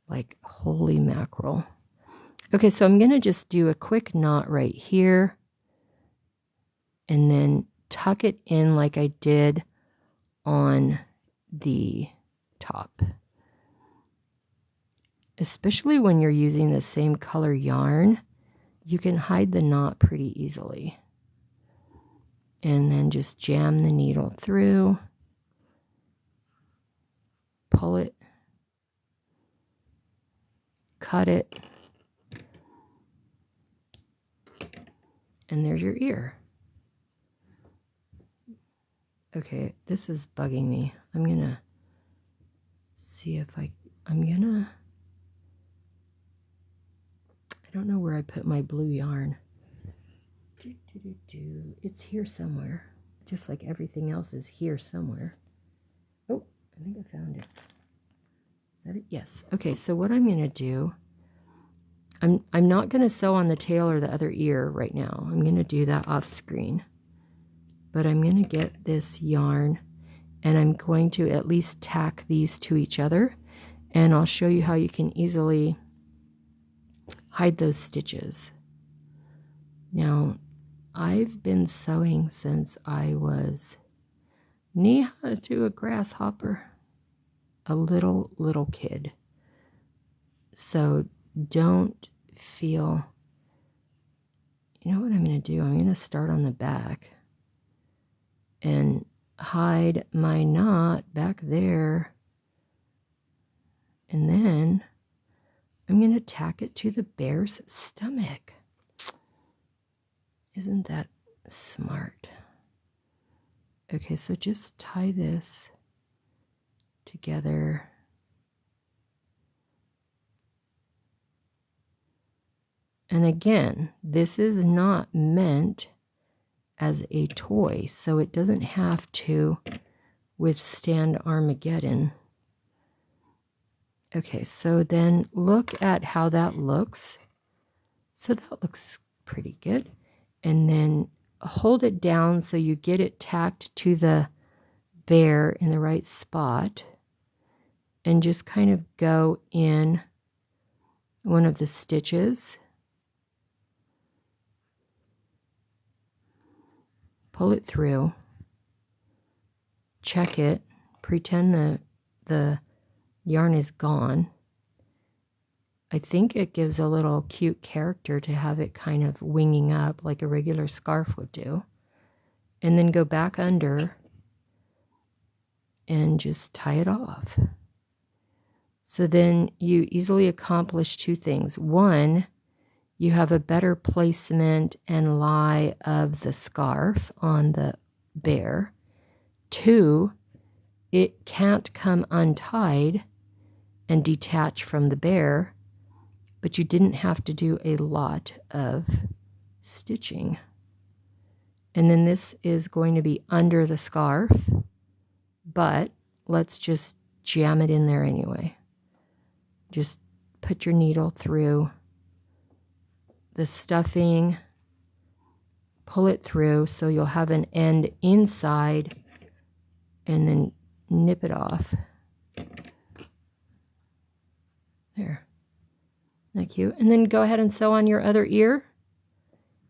A: Like, holy mackerel. Okay, so I'm going to just do a quick knot right here and then tuck it in like I did on the top. Especially when you're using the same color yarn, you can hide the knot pretty easily. And then just jam the needle through, pull it, cut it, and there's your ear. Okay, this is bugging me. I'm gonna see if I don't know where I put my blue yarn. It's here somewhere. Just like everything else is here somewhere. Oh, I think I found it. Is that it? Yes. Okay, so what I'm gonna do, I'm not gonna sew on the tail or the other ear right now. I'm gonna do that off screen. But I'm gonna get this yarn and I'm going to at least tack these to each other, and I'll show you how you can easily hide those stitches. Now, I've been sewing since I was knee high to a grasshopper, a little kid. So don't feel, you know what I'm going to do? I'm going to start on the back and hide my knot back there, and then I'm going to tack it to the bear's stomach. Isn't that smart? Okay, so just tie this together. And again, this is not meant as a toy, so it doesn't have to withstand Armageddon. Okay, so then look at how that looks. So that looks pretty good. And then hold it down so you get it tacked to the bear in the right spot. And just kind of go in one of the stitches. Pull it through. Check it. Pretend the yarn is gone. I think it gives a little cute character to have it kind of winging up like a regular scarf would do. And then go back under and just tie it off. So then you easily accomplish two things. One, you have a better placement and lie of the scarf on the bear. Two, it can't come untied and detach from the bear, but you didn't have to do a lot of stitching. And then this is going to be under the scarf, but let's just jam it in there anyway. Just put your needle through the stuffing, pull it through so you'll have an end inside, and then nip it off. There. Thank you. And then go ahead and sew on your other ear.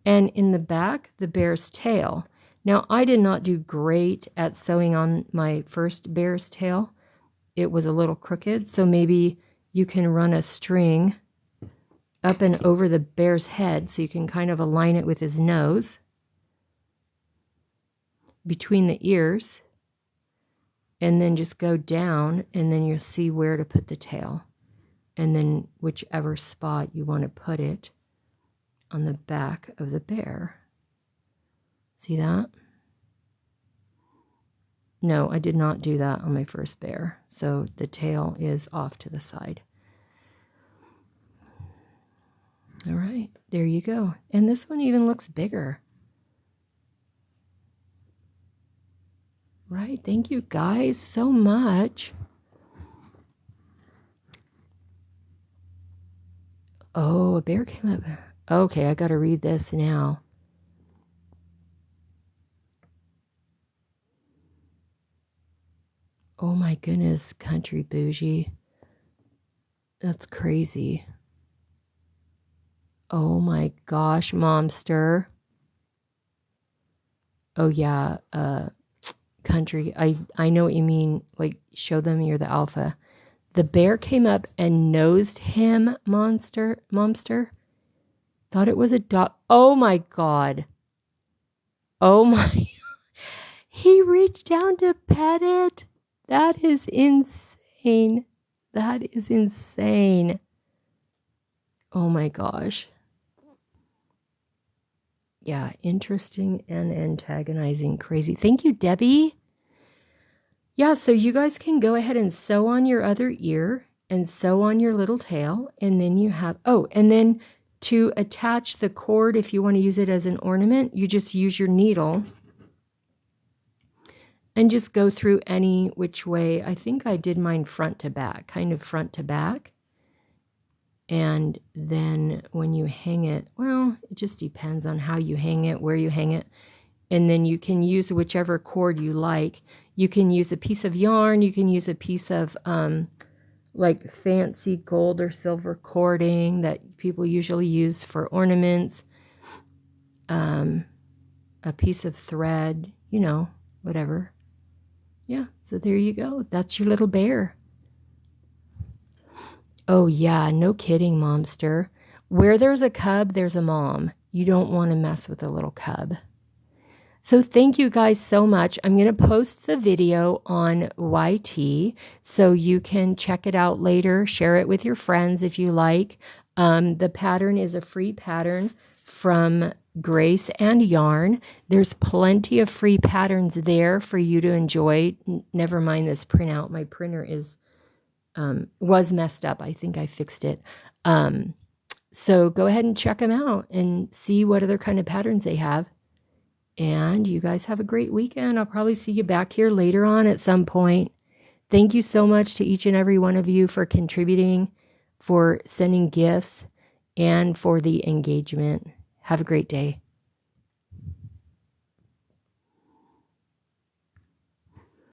A: And in the back, the bear's tail. Now, I did not do great at sewing on my first bear's tail. It was a little crooked, so maybe you can run a string up and over the bear's head so you can kind of align it with his nose between the ears, and then just go down, and then you'll see where to put the tail, and then whichever spot you want to put it on the back of the bear. See that? No, I did not do that on my first bear, so the tail is off to the side. All right, there you go. And this one even looks bigger. Right, thank you guys so much. Oh, a bear came up. Okay, I got to read this now. Oh my goodness, Country Bougie. That's crazy. Oh my gosh, Momster. Oh yeah, Country. I know what you mean. Like, show them you're the alpha. The bear came up and nosed him, Momster. Thought it was a dog. Oh my God. Oh my. He reached down to pet it. That is insane. That is insane. Oh my gosh. Yeah, interesting and antagonizing. Crazy. Thank you, Debbie. Yeah, so you guys can go ahead and sew on your other ear and sew on your little tail. And then you have, oh, and then to attach the cord, if you want to use it as an ornament, you just use your needle and just go through any which way. I think I did mine front to back, kind of front to back. And then when you hang it, well, it just depends on how you hang it, where you hang it. And then you can use whichever cord you like. You can use a piece of yarn. You can use a piece of like fancy gold or silver cording that people usually use for ornaments. A piece of thread, you know, whatever. Yeah, so there you go. That's your little bear. Oh, yeah, no kidding, Momster. Where there's a cub, there's a mom. You don't want to mess with a little cub. So thank you guys so much. I'm going to post the video on YT so you can check it out later. Share it with your friends if you like. The pattern is a free pattern from Grace and Yarn. There's plenty of free patterns there for you to enjoy. Never mind this printout. My printer was messed up. I think I fixed it. So go ahead and check them out and see what other kind of patterns they have. And you guys have a great weekend. I'll probably see you back here later on at some point. Thank you so much to each and every one of you for contributing, for sending gifts, and for the engagement. Have a great day.